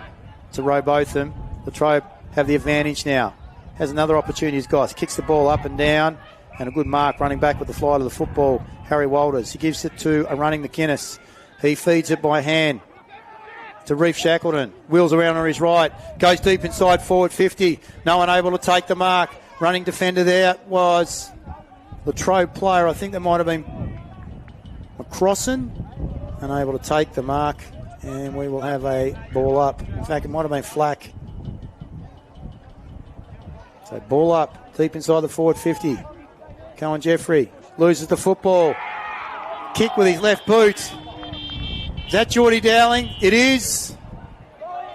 S1: to Robotham. Latrobe have the advantage now. Has another opportunity as Goss. Kicks the ball up and down. And a good mark running back with the flight of the football. Harry Walters. He gives it to a running McInnes. He feeds it by hand to Reef Shackleton. Wheels around on his right. Goes deep inside forward 50. No one able to take the mark. Running defender there was Latrobe player. I think that might have been McCrossan. Unable to take the mark. And we will have a ball up. In fact, it might have been Flack. So ball up. Deep inside the forward 50. Cohen Jeffrey loses the football. Kick with his left boot. Is that Geordie Dowling? It is.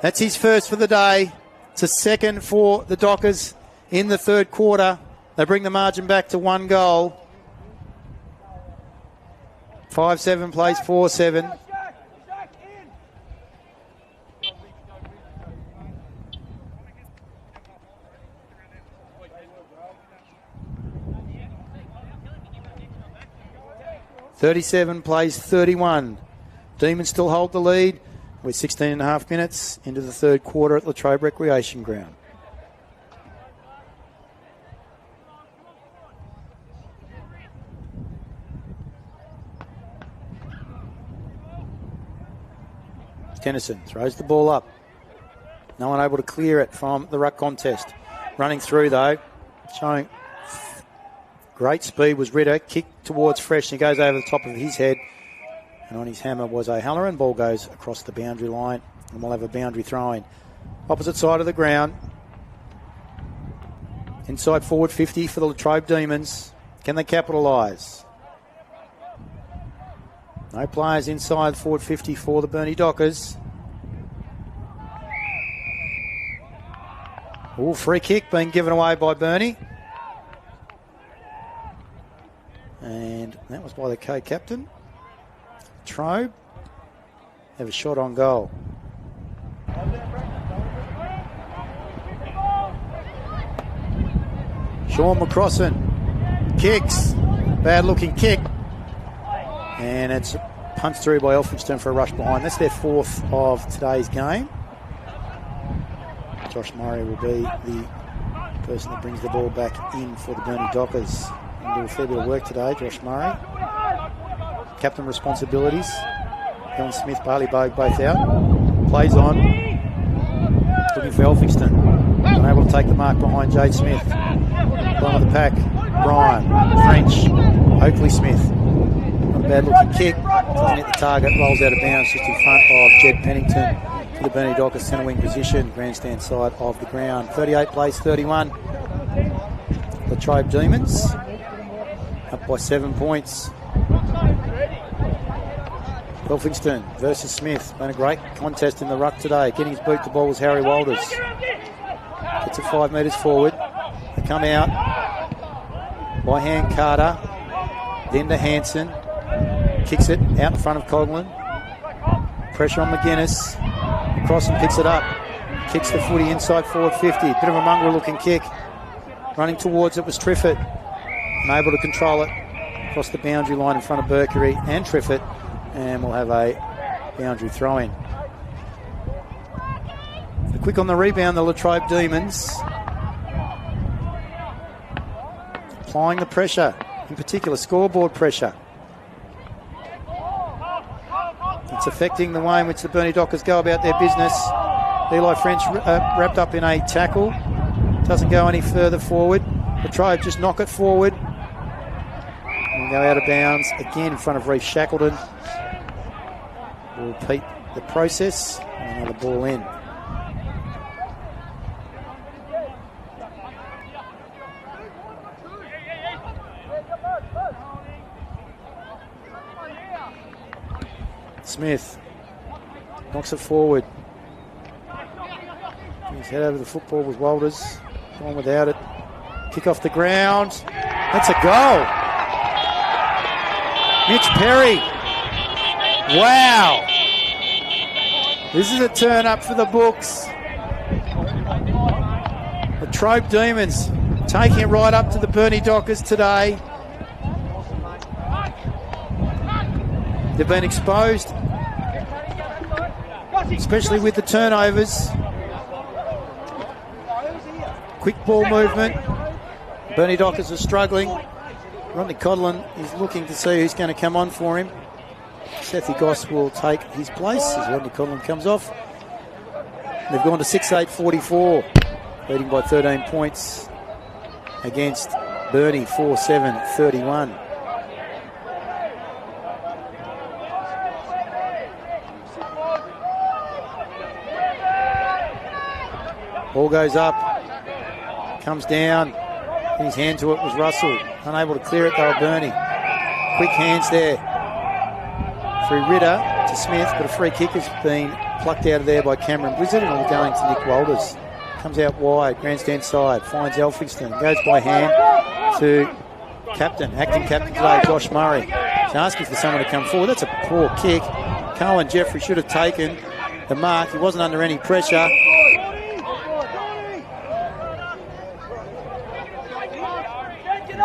S1: That's his first for the day. It's a second for the Dockers in the third quarter. They bring the margin back to 1 goal. 5-7 plays 4-7. (37 plays 31). Demons still hold the lead. We're 16 and a half minutes into the third quarter at Latrobe Recreation Ground. Tennyson throws the ball up. No one able to clear it from the ruck contest. Running through, though, showing great speed was Ritter. Kick towards Fresh, and he goes over the top of his head. And on his hammer was O'Halloran. Ball goes across the boundary line, and we'll have a boundary throw-in. Opposite side of the ground. Inside forward 50 for the Latrobe Demons. Can they capitalise? No players inside forward 50 for the Burnie Dockers. Oh, free kick being given away by Burnie. And that was by the co-captain. Latrobe have a shot on goal. Sean McCrossan kicks. Bad looking kick. And it's punched through by Elphinstone for a rush behind. That's their fourth of today's game. Josh Murray will be the person that brings the ball back in for the Burnie Dockers. He'll do a fair bit of work today, Josh Murray. Captain responsibilities. Helen Smith, Barley Bogue both out. Plays on. Looking for Elphinstone. Unable to take the mark behind Jade Smith. Bottom of the pack. Bryan, French, Oakley Smith. Not a bad looking kick. Doesn't hit the target. Rolls out of bounds just in front of Jed Pennington. For the Burnie Dockers centre wing position, grandstand side of the ground. 38 plays 31. Latrobe Demons up by 7 points. Elphinstone versus Smith. Been a great contest in the ruck today. Getting his boot to ball was Harry Walters. Gets it 5 metres forward. They come out. By hand Carter. Then to Hanson. Kicks it out in front of Coughlin. Pressure on McGuinness. Crossan picks it up. Kicks the footy inside forward 50. Bit of a mongrel looking kick. Running towards it was Triffett. Unable to control it. Across the boundary line in front of Berkery and Triffett. And we'll have a boundary throw-in. Quick on the rebound, the Latrobe Demons. Applying the pressure. In particular, scoreboard pressure. It's affecting the way in which the Burnie Dockers go about their business. Eli French wrapped up in a tackle. Doesn't go any further forward. Latrobe just knock it forward. And go out of bounds again in front of Reece Shackleton. We'll repeat the process. And another ball in. Smith knocks it forward. His head over the football was Walters. Gone without it. Kick off the ground. That's a goal. Mitch Perry. Wow. This is a turn up for the books. The Latrobe Demons taking it right up to the Burnie Dockers today. They've been exposed, especially with the turnovers. Quick ball movement. Burnie Dockers are struggling. Rodney Codlin is looking to see who's going to come on for him. Sethy Goss will take his place as Rodney Codlin comes off. They've gone to 6-8-44, leading by 13 points against Burnie 4-7-31. Ball goes up, comes down, in his hand to it was Russell. Unable to clear it, they were Burnie. Quick hands there. Through Ritter to Smith, but a free kick has been plucked out of there by Cameron Blizzard and will going to Nick Walters. Comes out wide, grandstand side, finds Elphinstone, goes by hand to acting captain today, Josh Murray. He's asking for someone to come forward. That's a poor kick. Cohen Jeffrey should have taken the mark. He wasn't under any pressure.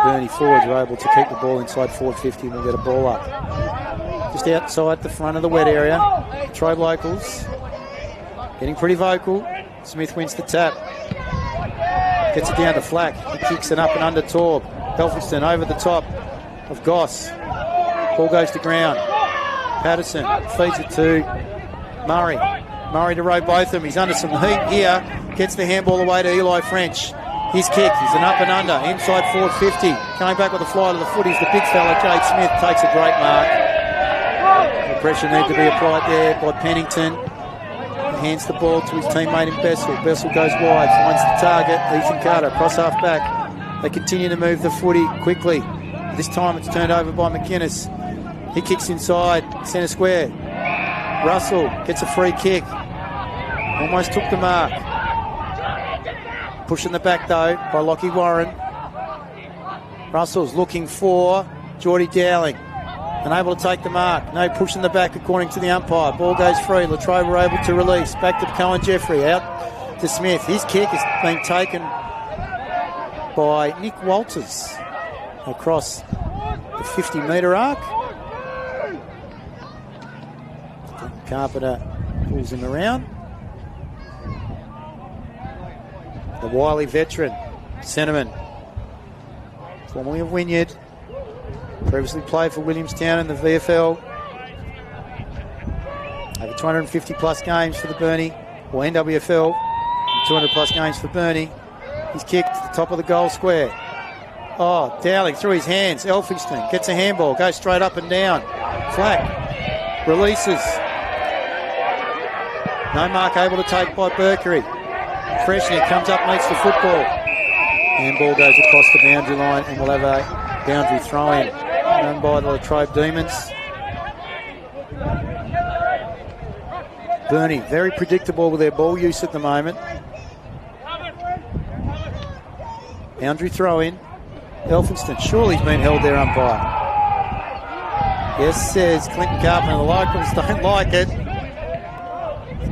S1: Burnie forwards are able to keep the ball inside forward 50 and we'll get a ball up. Just outside the front of the wet area. Latrobe locals getting pretty vocal. Smith wins the tap. Gets it down to Flack. He kicks it up and under Torb. Elphinstone over the top of Goss. Ball goes to ground. Patterson feeds it to Murray to row both of them. He's under some heat here. Gets the handball away to Eli French. His kick is an up and under. Inside forward 50. Coming back with a fly to the foot. He's the big fella. Jade Smith takes a great mark. The pressure needs to be applied there by Pennington. He hands the ball to his teammate in Bessel. Bessel goes wide. Finds the target. Ethan Carter. Cross half back. They continue to move the footy quickly. This time it's turned over by McInnes. He kicks inside. Centre square. Russell gets a free kick. Almost took the mark. Pushing the back though by Lockie Warren. Russell's looking for Geordie Dowling. Unable to take the mark. No push in the back according to the umpire. Ball goes free. Latrobe were able to release. Back to Cohen Jeffrey. Out to Smith. His kick has been taken by Nick Walters across the 50-metre arc. Carpenter pulls him around. The wily veteran, Cinnamon, formerly of Wynyard, previously played for Williamstown in the VFL. Over 250 plus games for the Burnie, or NWFL, 200 plus games for Burnie. He's kicked to the top of the goal square. Oh, Dowling through his hands. Elphingston gets a handball, goes straight up and down. Flack releases. No mark able to take by Burkery. Freshney comes up, meets the football. Handball goes across the boundary line and we'll have a boundary throw-in run by the Latrobe Demons. Burnie, very predictable with their ball use at the moment. Boundary throw-in. Elphinston, surely he's been held there, umpire. Yes, says Clinton Carpenter. The locals don't like it.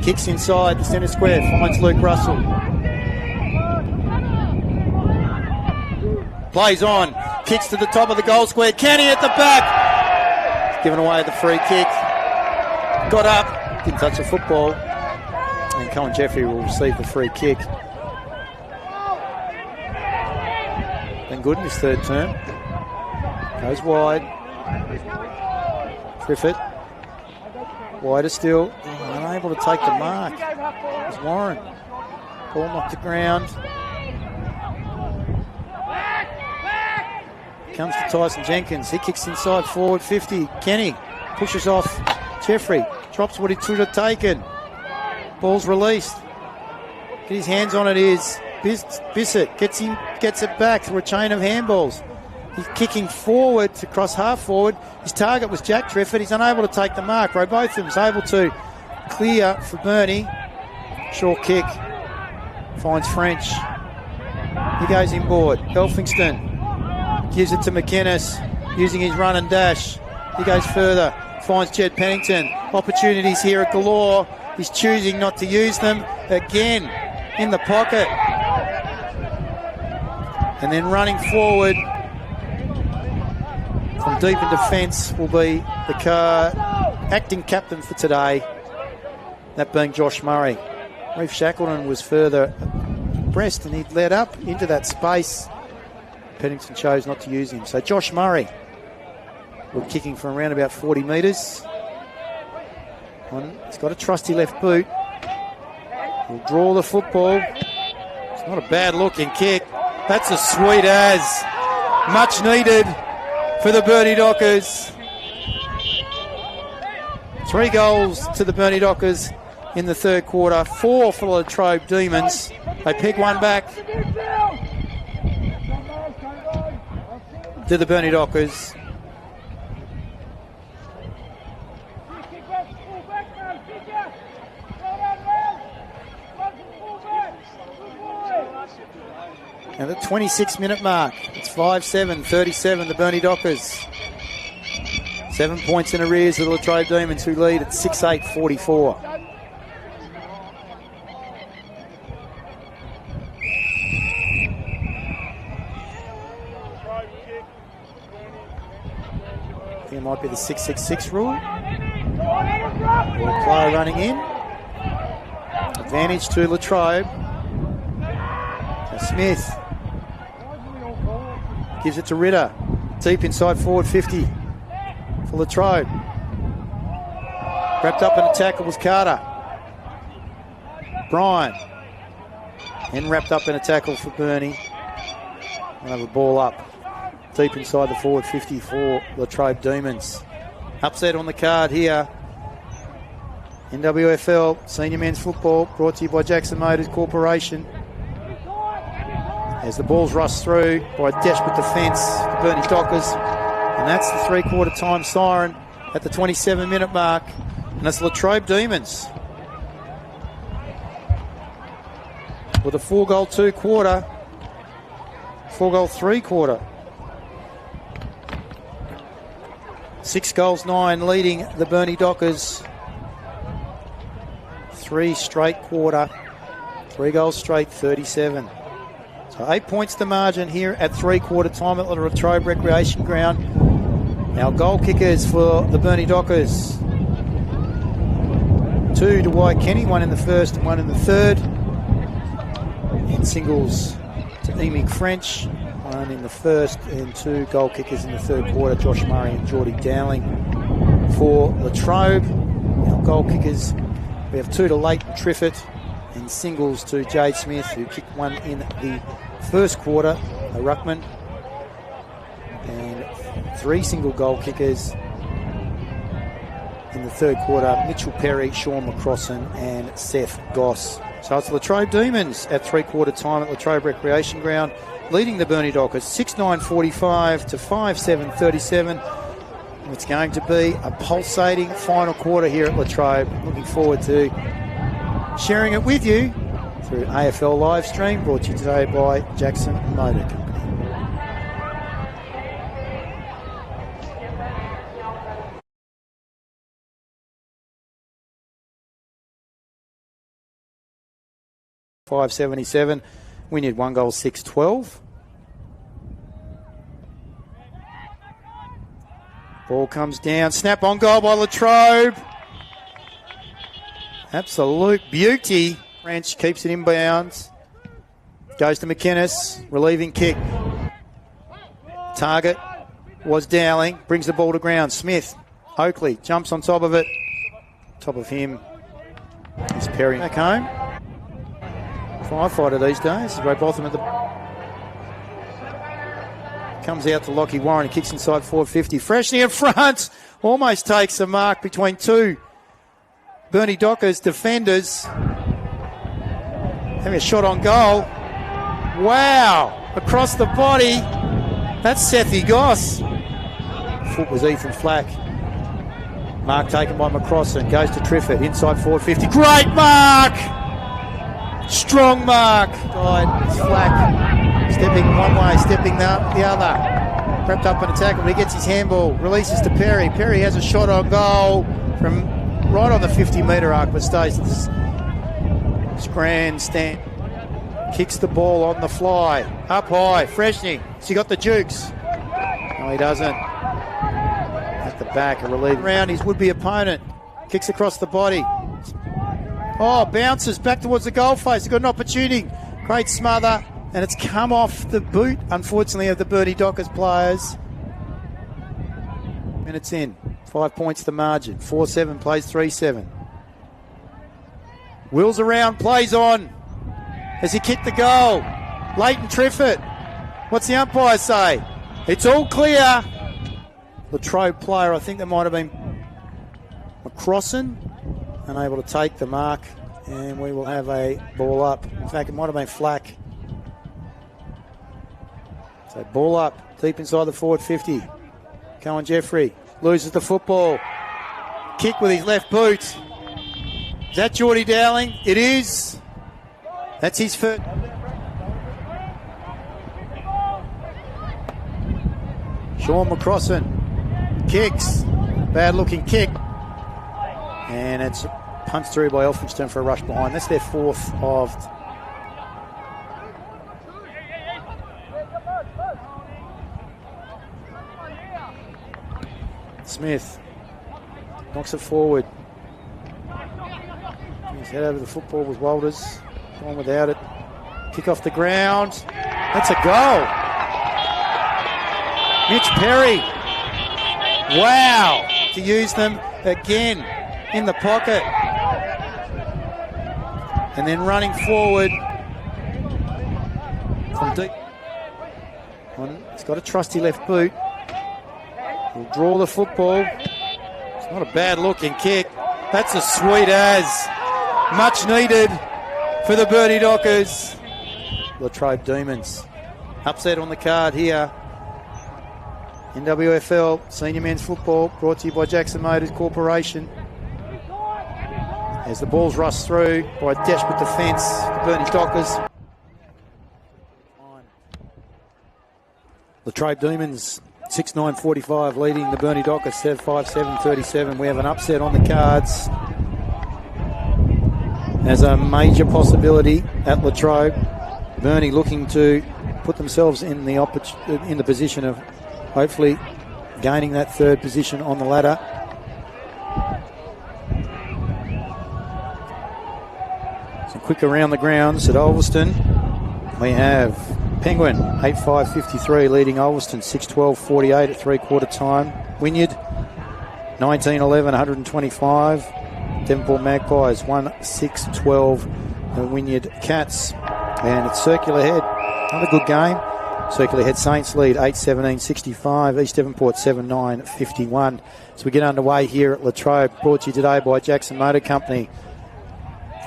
S1: Kicks inside the centre square, finds Luke Russell. Plays on, kicks to the top of the goal square. Kenny at the back. He's given away the free kick. Got up, didn't touch the football. And Colin Jeffrey will receive the free kick. Been good in his third term. Goes wide. Griffith. Wider still. Unable to take the mark. It was Warren. Ball knocked to ground. Comes to Tyson Jenkins. He kicks inside forward 50. Kenny pushes off Jeffrey. Drops what he should have taken. Ball's released. Get his hands on it is Bissett. Gets it back through a chain of handballs. He's kicking forward to cross half forward. His target was Jack Trefford. He's unable to take the mark. Robotham's able to clear for Burnie. Short kick. Finds French. He goes inboard. Elphingston gives it to McInnes. Using his run and dash. He goes further. Finds Jed Pennington. Opportunities here at galore. He's choosing not to use them. Again in the pocket. And then running forward from deep in defence will be the acting captain for today, that being Josh Murray. Reef Shackleton was further abreast and he'd led up into that space. Pennington chose not to use him. So Josh Murray, we're kicking from around about 40 metres. He's got a trusty left boot. He'll draw the football. It's not a bad looking kick. That's a sweet as. Much needed for the Burnie Dockers. 3 goals to the Burnie Dockers in the third quarter. 4 for the Latrobe Demons. They peg one back to the Burnie Dockers. And the 26-minute mark, it's 5-7, 37, the Burnie Dockers. 7 points in arrears of the Latrobe Demons, who lead at 6-8, 44. I think it might be the 6-6-6 rule. Ball player running in. Advantage to Latrobe. Smith gives it to Ritter. Deep inside forward 50 for Latrobe. Wrapped up in a tackle was Carter. Brian. And wrapped up in a tackle for Burnie. Another ball up. Deep inside the forward 50 for Latrobe Demons. Upset on the card here. NWFL Senior Men's Football brought to you by Jackson Motors Corporation. As the ball's rushed through by a desperate defence, the Burnie Dockers. And that's the three-quarter time siren at the 27-minute mark. And it's Latrobe Demons with a 4-goal 2-quarter, 4-goal 3-quarter. 6 goals 9 leading the Burnie Dockers. 3 straight quarter, 3 goals straight, 37. So 8 points the margin here at three-quarter time at the Latrobe Recreation Ground. Our goal kickers for the Burnie Dockers. 2 to White Kenny, 1 in the first and 1 in the third. And singles to Emic French, 1 in the first and 2 goal kickers in the third quarter, Josh Murray and Geordie Dowling. For Latrobe, our goal kickers, we have 2 to Leighton Triffett and singles to Jade Smith, who kicked 1 in the first quarter, a ruckman. And 3 single goal kickers in the third quarter, Mitchell Perry, Sean McCrossan and Seth Goss. So it's Latrobe Demons at three-quarter time at Latrobe Recreation Ground, leading the Burnie Dockers 6-9-45 to 5-7-37. It's going to be a pulsating final quarter here at Latrobe. Looking forward to sharing it with you through AFL live stream, brought to you today by Jackson Motor Company. $5.77. We need 1 goal, 6-12. Ball comes down. Snap on goal by Latrobe. Absolute beauty. French keeps it in bounds. Goes to McInnes. Relieving kick. Target was Dowling. Brings the ball to ground. Smith. Oakley jumps on top of it. Top of him is Perry. Back home. Firefighter these days. Ray Botham at the... Comes out to Lockie Warren. He kicks inside 450. Freshney in front. Almost takes a mark between 2 Burnie Dockers defenders. Having a shot on goal. Wow. Across the body. That's Sethy Goss. Foot was Ethan Flack. Mark taken by McCrossan. Goes to Triffett. Inside 450. Great mark. Strong mark. Guide Flack. Stepping one way, stepping the other. Wrapped up in a tackle, but he gets his handball. Releases to Perry. Perry has a shot on goal from right on the 50-metre arc, but stays at this grandstand. Kicks the ball on the fly. Up high. Freshney. Has he got the jukes? No, he doesn't. At the back, a relief around his would-be opponent. Kicks across the body. Oh, bounces back towards the goal face. He's got an opportunity. Great smother. And it's come off the boot, unfortunately, of the Burnie Dockers players. Minutes in. 5 points the margin. 4-7 plays 3-7. Wheels around, plays on. Has he kicked the goal? Leighton Triffett. What's the umpire say? It's all clear. Latrobe player, I think that might have been McCrossan, unable to take the mark. And we will have a ball up. In fact, it might have been Flack. So ball up, deep inside the forward 50. Cohen Jeffrey loses the football. Kick with his left boot. Is that Geordie Dowling? It is. That's his first. Sean McCrossan kicks. Bad looking kick. And it's punched through by Elphinstone for a rush behind. That's their 4th of... Smith knocks it forward. His head over the football was Walters. Gone without it. Kick off the ground. That's a goal. Mitch Perry. Wow. To use them again. in the pocket. And then running forward from deep. He's got a trusty left boot. He'll draw the football. It's not a bad looking kick. That's a sweet as. Much needed for the Burnie Dockers. Latrobe Demons. Upset on the card here. NWFL Senior Men's Football brought to you by Jackson Motors Corporation. As the ball's rushed through by a desperate defence, the Burnie Dockers. Latrobe Demons 6-9-45 leading the Burnie Dockers 5-7-37. We have an upset on the cards as a major possibility at Latrobe. Burnie looking to put themselves in the position of hopefully gaining that third position on the ladder. So quick around the grounds at Ulverston. We have Penguin 8-5-53 leading Ulverston 6-12-48 at three-quarter time. Wynyard 19-11-125. Devonport Magpies 1-6-12 the Wynyard Cats. And it's Circular Head. Another good game. Circular Head Saints lead 8-17-65. East Devonport 7-9-51. So we get underway here at Latrobe. Brought to you today by Jackson Motor Company.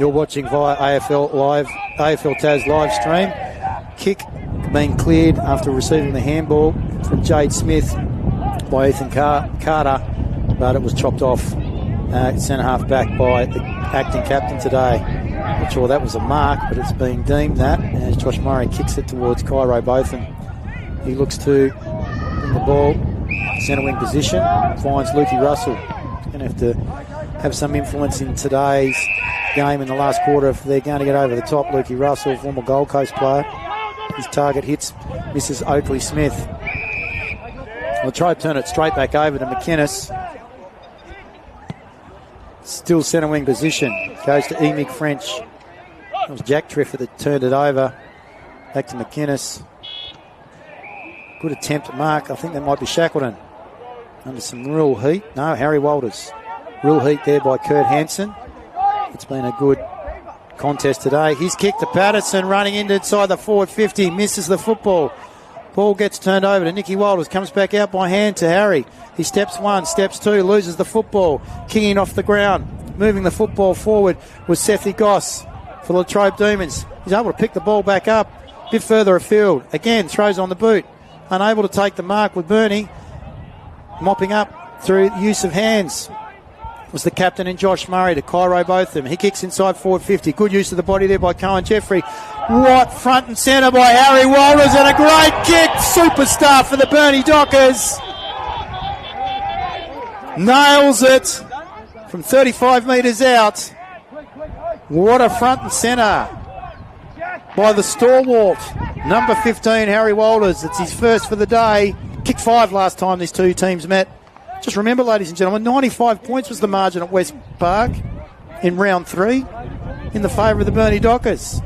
S1: You're watching via AFL Tas live stream. Kick being cleared after receiving the handball from Jade Smith by Ethan Carter, but it was chopped off centre half back by the acting captain today. Not sure that was a mark, but it's being deemed that as Josh Murray kicks it towards Cairo Botham. He looks to bring the ball centre wing position, finds Lukey Russell. Going to have to have some influence in today's game in the last quarter if they're going to get over the top. Lukey Russell, former Gold Coast player. His target hits Mrs. Oakley Smith. We'll try to turn it straight back over to McInnes. Still centre wing position. Goes to Emick French. It was Jack Triffer that turned it over. Back to McInnes. Good attempt at mark. I think that might be Shackleton. Under some real heat. No, Harry Walters. Real heat there by Kurt Hansen. It's been a good contest today. He's kicked to Patterson, running inside the forward 50. Misses the football. Ball gets turned over to Nicky Walters. Comes back out by hand to Harry. He steps one, steps two, loses the football. Kicking off the ground. Moving the football forward was Sethi Goss for Latrobe Demons. He's able to pick the ball back up. A bit further afield. Again, throws on the boot. Unable to take the mark with Burnie. Mopping up through use of hands was the captain in Josh Murray to Cairo Botham. He kicks inside forward 50. Good use of the body there by Cohen Jeffrey. Right front and centre by Harry Walters, and a great kick. Superstar for the Burnie Dockers. Nails it from 35 metres out. What a front and centre by the stalwart. Number 15, Harry Walters. It's his first for the day. Kicked 5 last time these two teams met. Just remember, ladies and gentlemen, 95 points was the margin at West Park in round 3 in the favour of the Burnie Dockers.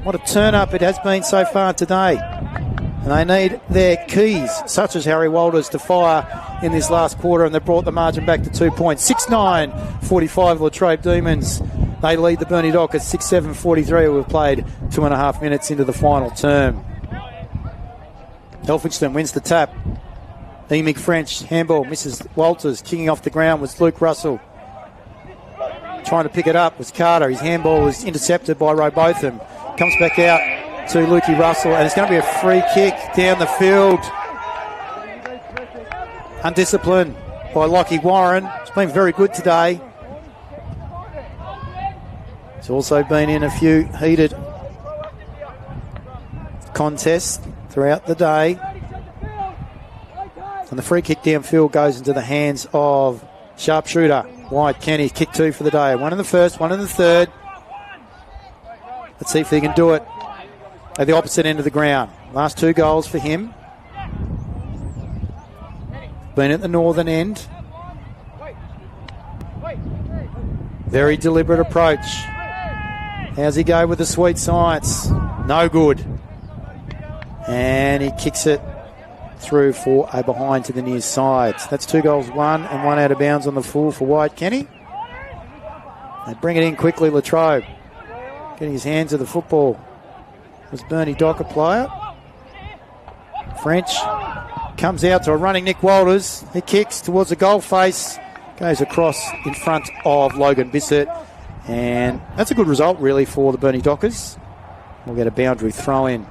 S1: What a turn-up it has been so far today. And they need their keys, such as Harry Walters, to fire in this last quarter, and they've brought the margin back to 2 points. 6-9-45 Latrobe Demons. They lead the Burnie Dockers 6-7-43. We've played 2.5 minutes into the final term. Elphinstone wins the tap. Emick French, handball, misses Walters. Kicking off the ground was Luke Russell. Trying to pick it up was Carter. His handball was intercepted by Robotham. Comes back out to Lukey Russell, and it's going to be a free kick down the field. Undisciplined by Lockie Warren. It's been very good today. It's also been in a few heated contests throughout the day. And the free kick downfield goes into the hands of sharpshooter Wyatt Kenny. Kick 2 for the day. 1 in the first, 1 in the third. Let's see if he can do it at the opposite end of the ground. Last 2 goals for him. Been at the northern end. Very deliberate approach. How's he go with the sweet science? No good. And he kicks it through for a behind to the near side. That's 2 goals, 1 and 1 out of bounds on the full for Wyatt Kenny. They bring it in quickly, Latrobe. Getting his hands to the football was Burnie Docker player. French comes out to a running Nick Walters. He kicks towards the goal face. Goes across in front of Logan Bissett. And that's a good result, really, for the Burnie Dockers. We'll get a boundary throw in.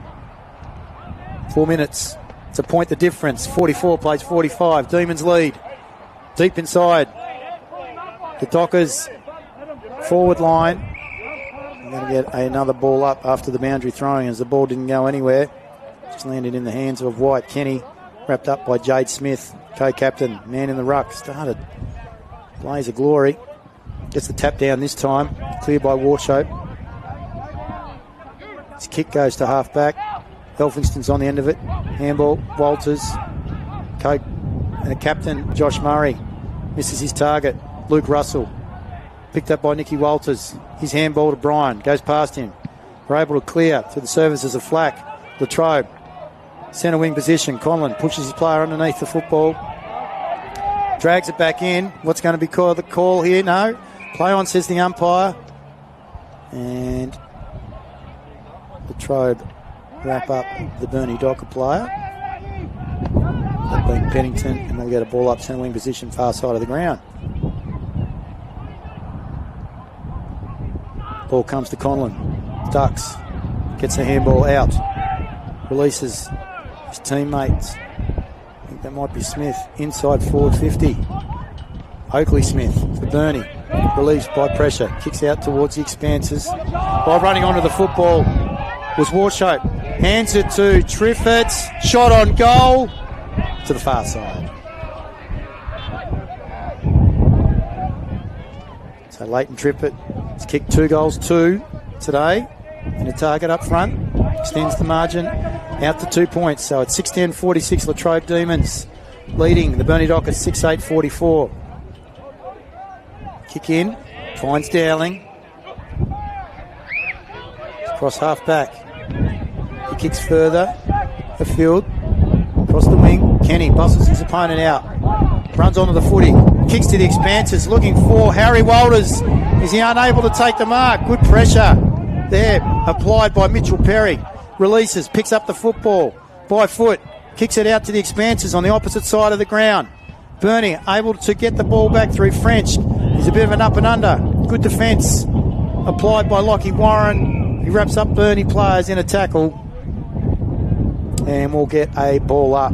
S1: 4 minutes to point the difference. 44 plays 45. Demons lead. Deep inside. The Dockers forward line. We're going to get another ball up after the boundary throwing as the ball didn't go anywhere. Just landed in the hands of White Kenny. Wrapped up by Jade Smith, co-captain. Man in the ruck. Started blaze of glory. Gets the tap down this time. Cleared by Warshope. His kick goes to half-back. Elphinston's on the end of it. Handball. Walters. Captain Josh Murray misses his target. Luke Russell. Picked up by Nicky Walters. His handball to Brian. Goes past him. We're able to clear to the services of Flack. Latrobe. Centre wing position. Conlon pushes his player underneath the football. Drags it back in. What's going to be called the call here? No. Play on, says the umpire. And Latrobe wrap up the Burnie Docker player. That being Pennington, and we'll get a ball up centre wing position, far side of the ground. Ball comes to Conlon. Ducks. Gets the handball out. Releases his teammates. I think that might be Smith. Inside forward 50. Oakley Smith for Burnie. Released by pressure. Kicks out towards the expanses. While running onto the football was Warshope. Hands it to Triffett. Shot on goal. To the far side. So Leighton Trippett has kicked 2 goals, 2 today. And a target up front. Extends the margin out to 2 points. So it's 6-10-46 Latrobe Demons leading the Burnie Dockers 6-8-44. Kick in. Finds Dowling. Across half back. He kicks further afield. Across the wing. Kenny bustles his opponent out. Runs onto the footy. Kicks to the expanses. Looking for Harry Walters. Is he unable to take the mark? Good pressure there. Applied by Mitchell Perry. Releases. Picks up the football by foot. Kicks it out to the expanses on the opposite side of the ground. Burnie able to get the ball back through French. He's a bit of an up and under. Good defence. Applied by Lockie Warren. He wraps up Burnie players in a tackle. And we'll get a ball up.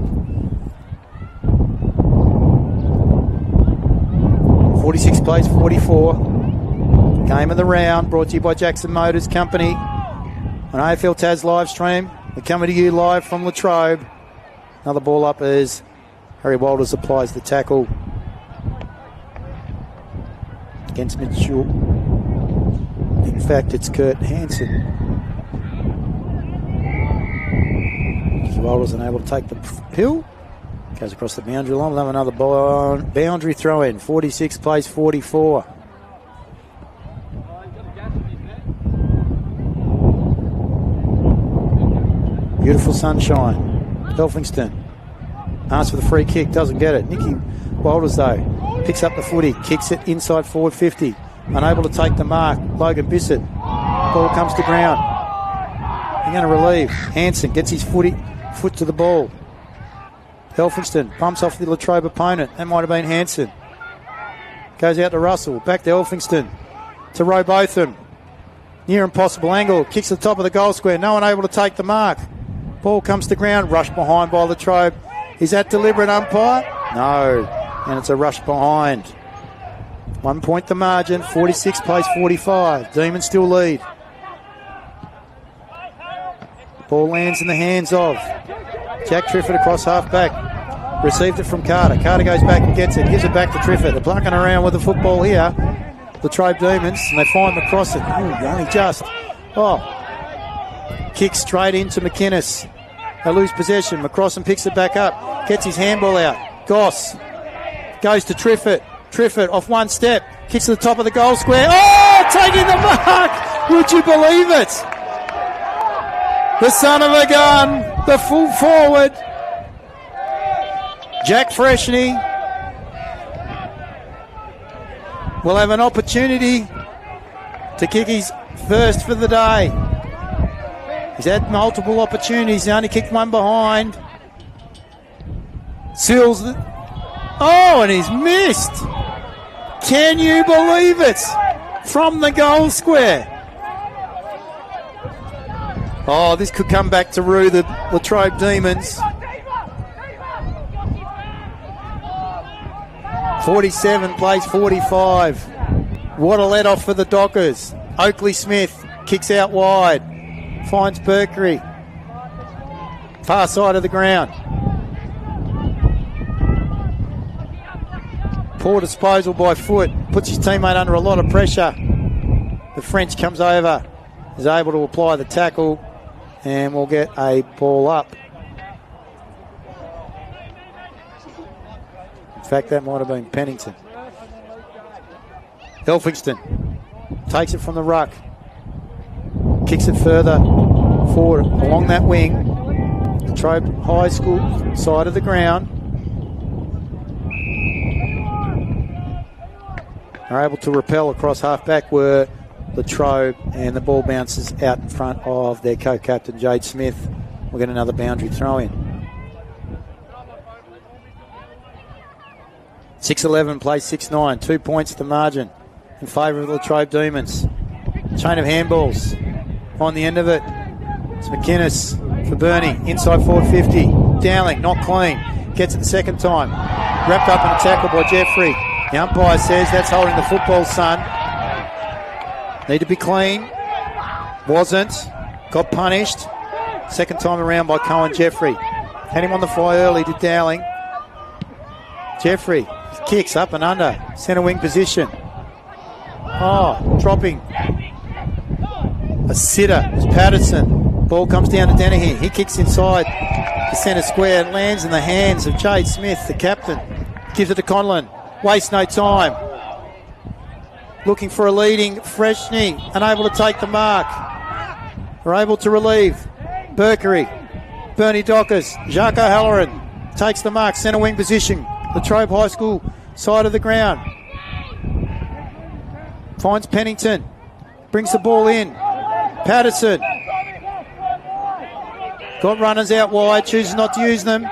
S1: 46 plays 44. Game of the round brought to you by Jackson Motors Company on AFL Taz live stream. We're coming to you live from Latrobe. Another ball up as Harry Walters applies the tackle against Mitchell. In fact, it's Kurt Hansen. Walters unable to take the pill. Goes across the boundary line. We'll have another boundary throw in. 46 plays 44. Beautiful sunshine. Elphinston asks for the free kick. Doesn't get it. Nicky Walters, though, picks up the footy. Kicks it inside forward 50. Unable to take the mark. Logan Bissett. Ball comes to ground. They're going to relieve. Hansen gets his foot to the ball. Elphinston bumps off the Latrobe opponent. That might have been Hansen. Goes out to Russell. Back to Elphinston. To Robotham. Near impossible angle. Kicks the top of the goal square. No one able to take the mark. Ball comes to ground. Rushed behind by Latrobe. Is that deliberate, umpire? No. And it's a rush behind. 1 point the margin. 46 plays 45. Demons still lead. Ball lands in the hands of Jack Triffett across half back. Received it from Carter. Carter goes back and gets it. Gives it back to Triffett. They're plucking around with the football here. The Latrobe Demons. And they find McCrossan. Only just. Kicks straight into McInnes. They lose possession. McCrossan picks it back up. Gets his handball out. Goss. Goes to Triffett. Triffett off one step. Kicks to the top of the goal square. Taking the mark. Would you believe it? The son of a gun, the full forward, Jack Freshney will have an opportunity to kick his first for the day. He's had multiple opportunities. He only kicked one behind. Seals the... Oh, and he's missed. Can you believe it? From the goal square. Oh, this could come back to rue the Latrobe Demons. 47 plays 45. What a let-off for the Dockers. Oakley Smith kicks out wide. Finds Burkery. Far side of the ground. Poor disposal by Foot. Puts his teammate under a lot of pressure. The French comes over. Is able to apply the tackle. And we'll get a ball up. In fact, that might have been Pennington. Elphingston takes it from the ruck. Kicks it further forward along that wing. Latrobe High School side of the ground. Are able to repel across half-back were Latrobe, and the ball bounces out in front of their co-captain Jade Smith. We'll get another boundary throw-in. 6-11 plays 6-9. 2 points to margin in favour of the Latrobe Demons. Chain of handballs on the end of it. It's McInnes for Burnie. Inside forward 50. Dowling, not clean. Gets it the second time. Wrapped up in a tackle by Jeffrey. The umpire says that's holding the football, son. Need to be clean. Wasn't. Got punished. Second time around by Cohen Jeffrey. Had him on the fly early to Dowling. Jeffrey kicks up and under. Centre wing position. Oh, dropping. A sitter is Patterson. Ball comes down to Dennehy. He kicks inside the centre square. It lands in the hands of Jade Smith, the captain. Gives it to Conlon. Waste no time. Looking for a leading Freshney. Unable to take the mark. We're able to relieve. Burkery. Burnie Dockers. Jacques O'Halloran takes the mark. Centre wing position. Latrobe High School side of the ground. Finds Pennington. Brings the ball in. Patterson. Got runners out wide. Chooses not to use them.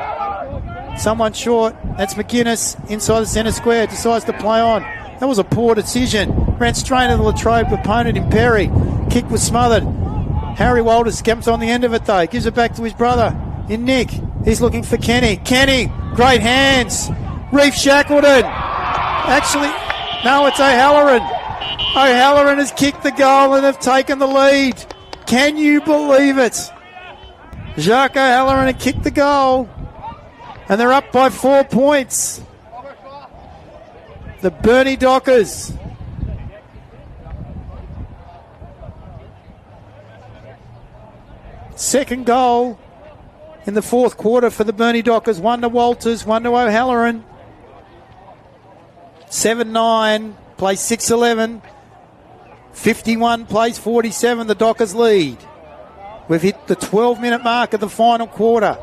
S1: Someone short. That's McInnes inside the centre square. Decides to play on. That was a poor decision. Ran straight into the Latrobe opponent in Perry. Kick was smothered. Harry Walters scamps on the end of it though. Gives it back to his brother in Nick. He's looking for Kenny. Kenny. Great hands. Reef Shackleton. Actually, no, it's O'Halloran. O'Halloran has kicked the goal and have taken the lead. Can you believe it? Jacques O'Halloran had kicked the goal. And they're up by 4 points. The Burnie Dockers. Second goal in the fourth quarter for the Burnie Dockers. 1 to Walters, 1 to O'Halloran. 7-9, plays 6-11. 51 plays 47, the Dockers lead. We've hit the 12-minute mark of the final quarter.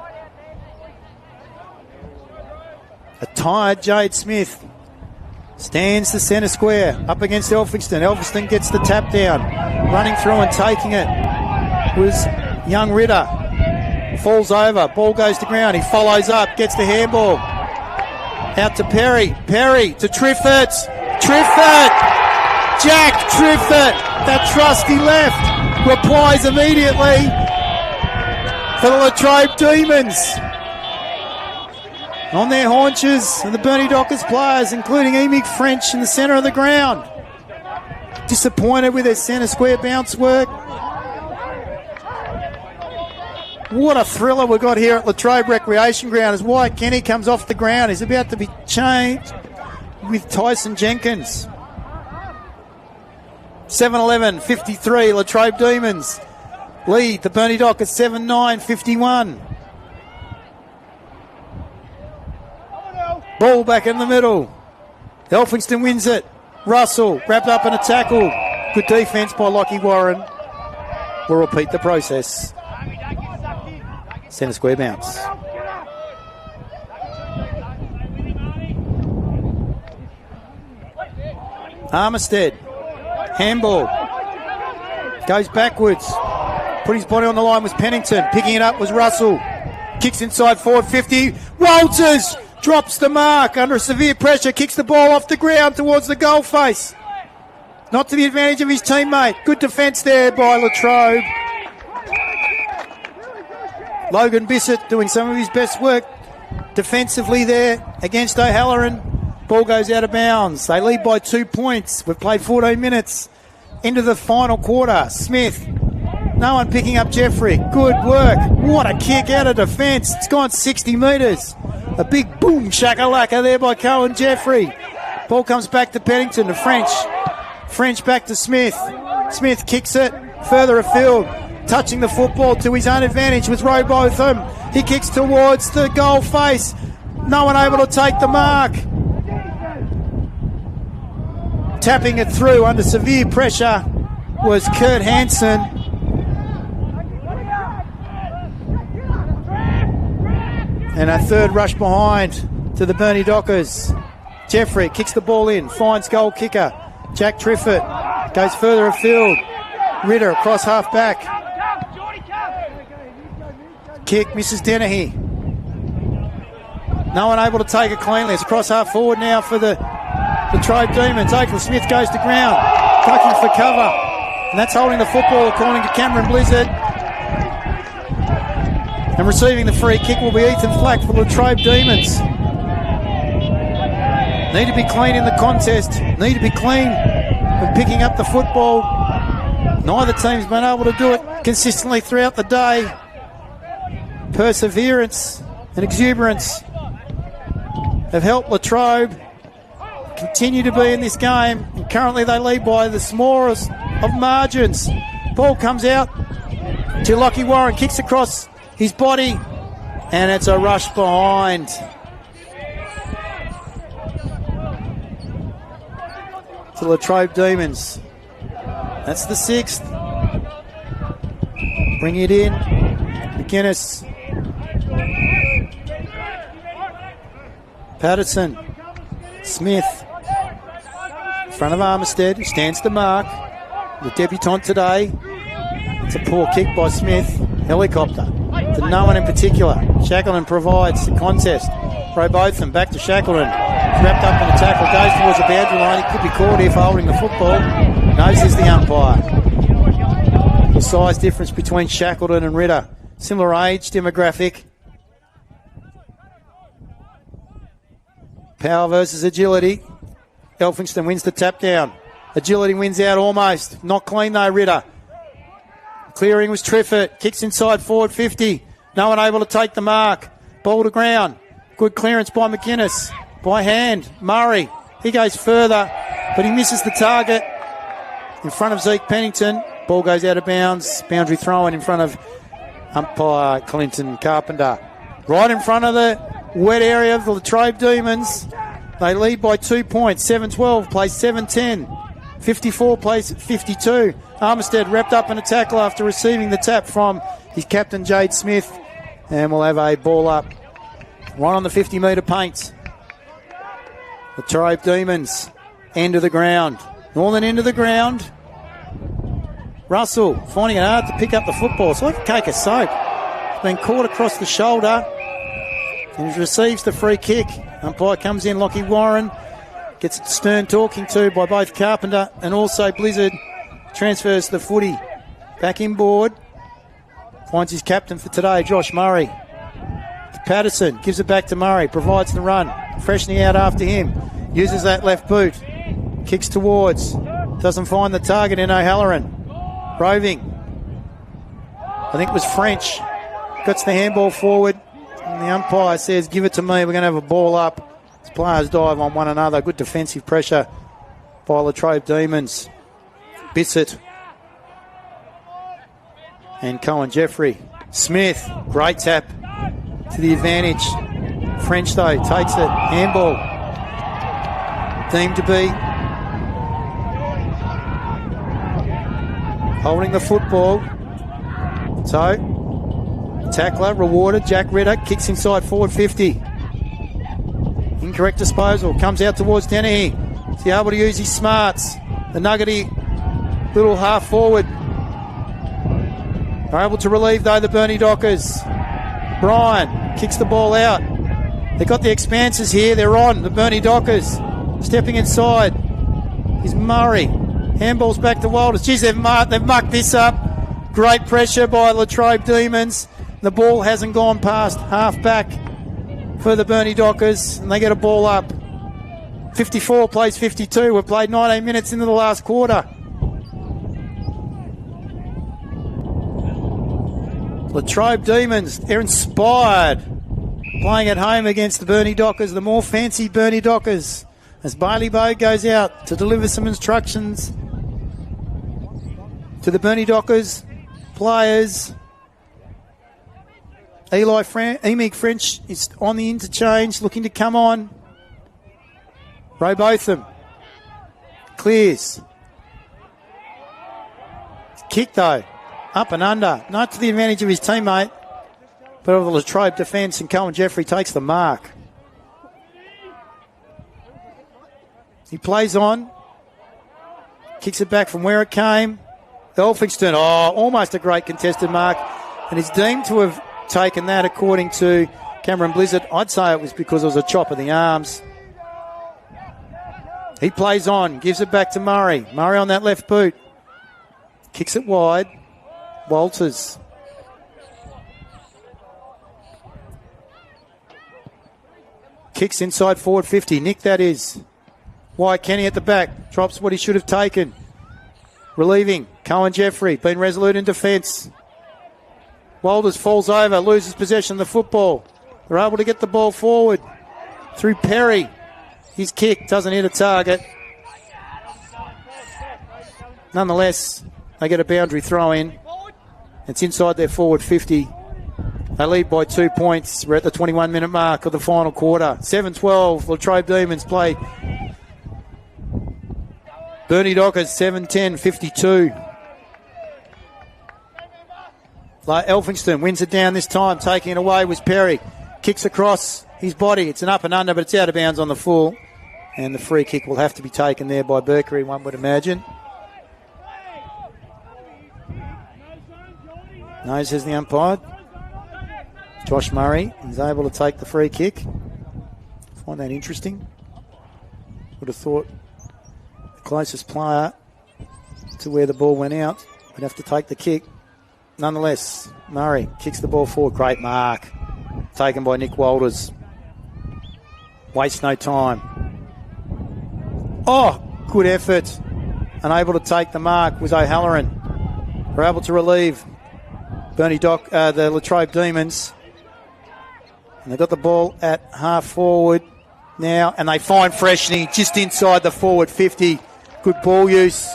S1: A tired Jade Smith stands the centre square up against Elphingston. Elphingston gets the tap down. Running through and taking it was young Ritter. Falls over. Ball goes to ground. He follows up. Gets the handball. Out to Perry. Perry to Triffett. Triffett! Jack Triffett! That trusty left. Replies immediately for the Latrobe Demons. On their haunches are the Burnie Dockers players, including Emic French in the centre of the ground. Disappointed with their centre square bounce work. What a thriller we've got here at Latrobe Recreation Ground as Wyatt Kenny comes off the ground. He's about to be changed with Tyson Jenkins. 7-11, 53, Latrobe Demons lead the Burnie Dockers 7-9, 51. Ball back in the middle. Elphingston wins it. Russell wrapped up in a tackle. Good defence by Lockie Warren. We'll repeat the process. Centre square bounce. Armistead. Handball. Goes backwards. Put his body on the line was Pennington. Picking it up was Russell. Kicks inside forward 50. Walters drops the mark under severe pressure. Kicks the ball off the ground towards the goal face. Not to the advantage of his teammate. Good defence there by Latrobe. Logan Bissett doing some of his best work defensively there against O'Halloran. Ball goes out of bounds. They lead by 2 points. We've played 14 minutes into the final quarter. Smith. No one picking up Jeffrey. Good work. What a kick out of defence. It's gone 60 metres. A big boom shakalaka there by Cohen Jeffrey. Ball comes back to Pennington to French. French back to Smith. Smith kicks it further afield. Touching the football to his own advantage with Robotham. He kicks towards the goal face. No one able to take the mark. Tapping it through under severe pressure was Kurt Hansen. And a third rush behind to the Burnie Dockers. Jeffrey kicks the ball in, finds goal kicker. Jack Triffett goes further afield. Ritter across half back. Kick misses Dennehy. No one able to take it cleanly. It's across half forward now for the Latrobe Demons. Oakland Smith goes to ground, ducking for cover. And that's holding the football according to Cameron Blizzard. And receiving the free kick will be Ethan Flack for the Latrobe Demons. Need to be clean in the contest. Need to be clean when picking up the football. Neither team's been able to do it consistently throughout the day. Perseverance and exuberance have helped Latrobe continue to be in this game. And currently they lead by the smallest of margins. Ball comes out to Lockie Warren. Kicks across his body. And it's a rush behind. To Latrobe Demons. That's the 6th. Bring it in. McGuinness. Patterson. Smith. In front of Armistead, who stands to mark. The debutant today. It's a poor kick by Smith. Helicopter. To no one in particular. Shackleton provides the contest. Robotham back to Shackleton. He's wrapped up in a tackle. Goes towards the boundary line. He could be caught here for holding the football. Notices the umpire. The size difference between Shackleton and Ritter. Similar age, demographic. Power versus agility. Elphingston wins the tap down. Agility wins out almost. Not clean though, Ritter. Clearing was Triffett. Kicks inside forward 50. No one able to take the mark. Ball to ground. Good clearance by McGuinness. By hand. Murray. He goes further, but he misses the target. In front of Zeke Pennington. Ball goes out of bounds. Boundary throw-in front of umpire Clinton Carpenter. Right in front of the wet area of the Latrobe Demons. They lead by 2 points. 7-12 plays 7-10. 54 plays 52. Armistead wrapped up in a tackle after receiving the tap from his captain Jade Smith. And we'll have a ball up right on the 50-metre paint. Latrobe Demons, end of the ground. Northern end of the ground. Russell finding it hard to pick up the football. It's like a cake of soap. It's been caught across the shoulder. And he receives the free kick. Umpire comes in, Lockie Warren. Gets stern talking to by both Carpenter and also Blizzard. Transfers the footy back inboard. Finds his captain for today, Josh Murray. Patterson gives it back to Murray. Provides the run. Freshening out after him. Uses that left boot. Kicks towards. Doesn't find the target in O'Halloran. Roving. I think it was French. Gets the handball forward. And the umpire says, give it to me. We're going to have a ball up. As players dive on one another. Good defensive pressure by Latrobe Demons. Bissett. And Cohen Jeffrey. Smith. Great tap to the advantage. French, though, takes it. Handball. Deemed to be holding the football. So, tackler rewarded. Jack Ritter kicks inside forward 50. Incorrect disposal. Comes out towards Dennehy. Is he able to use his smarts? The nuggety little half forward They're able to relieve, though, the Burnie Dockers. Brian kicks the ball out. They've got the expanses here. They're on. The Burnie Dockers stepping inside is Murray. Handball's back to Walters. Geez, they've mucked this up. Great pressure by Latrobe Demons. The ball hasn't gone past half back for the Burnie Dockers, and they get a ball up. 54 plays 52. We've played 19 minutes into the last quarter. Latrobe Demons, they're inspired. Playing at home against the Burnie Dockers, the more fancy Burnie Dockers. As Bailey Bowe goes out to deliver some instructions to the Burnie Dockers players. Emig French is on the interchange, looking to come on. Robotham clears. Kick though, up and under, not to the advantage of his teammate, but of the Latrobe defence, and Cohen Jeffrey takes the mark. He plays on, kicks it back from where it came. Elphingston, almost a great contested mark, and is deemed to have taken that according to Cameron Blizzard. I'd say it was because it was a chop of the arms. He plays on, gives it back to Murray. Murray on that left boot. Kicks it wide. Walters. Kicks inside forward 50. Nick, that is. Why Kenny at the back. Drops what he should have taken. Relieving. Cohen Jeffrey. Been resolute in defence. Walters falls over. Loses possession of the football. They're able to get the ball forward. Through Perry. His kick doesn't hit a target. Nonetheless, they get a boundary throw in. It's inside their forward 50. They lead by 2 points. We're at the 21-minute mark of the final quarter. 7-12. Latrobe Demons play Burnie Dockers 7-10, 52. Elphingston wins it down this time. Taking it away was Perry. Kicks across his body. It's an up and under, but it's out of bounds on the full. And the free kick will have to be taken there by Berkery, one would imagine. No, says the umpire. Josh Murray is able to take the free kick. Find that interesting. Would have thought the closest player to where the ball went out would have to take the kick. Nonetheless, Murray kicks the ball forward. Great mark. Taken by Nick Walters. Waste no time. Good effort. Unable to take the mark was O'Halloran. We're able to relieve the Latrobe Demons. And they've got the ball at half forward now, and they find Freshney just inside the forward 50. Good ball use.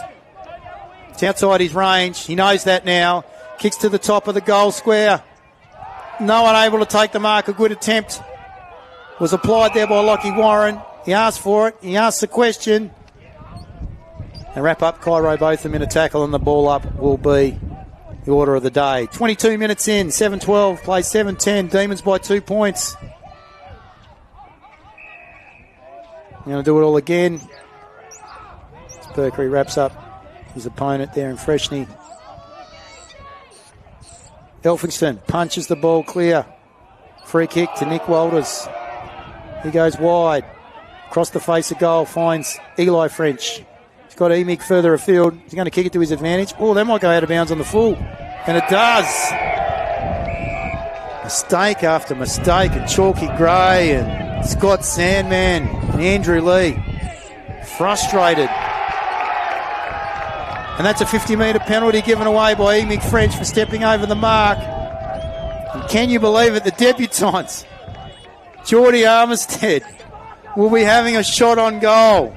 S1: It's outside his range. He knows that now. Kicks to the top of the goal square. No one able to take the mark. A good attempt was applied there by Lockie Warren. He asked for it. He asked the question. And wrap up Cairo Botham in a tackle, and the ball up will be the order of the day. 22 minutes in, 7-12, play 7-10, Demons by 2 points. Going to do it all again. As Berkery wraps up his opponent there in Freshney. Elphingston punches the ball clear. Free kick to Nick Walters. He goes wide. Across the face of goal, finds Eli French. He's got Emig further afield. He's going to kick it to his advantage. That might go out of bounds on the full. And it does. Mistake after mistake. And Chalky Gray and Scott Sandman and Andrew Lee. Frustrated. And that's a 50-metre penalty given away by Emig French for stepping over the mark. And can you believe it? The debutants, Geordie Armistead, will be having a shot on goal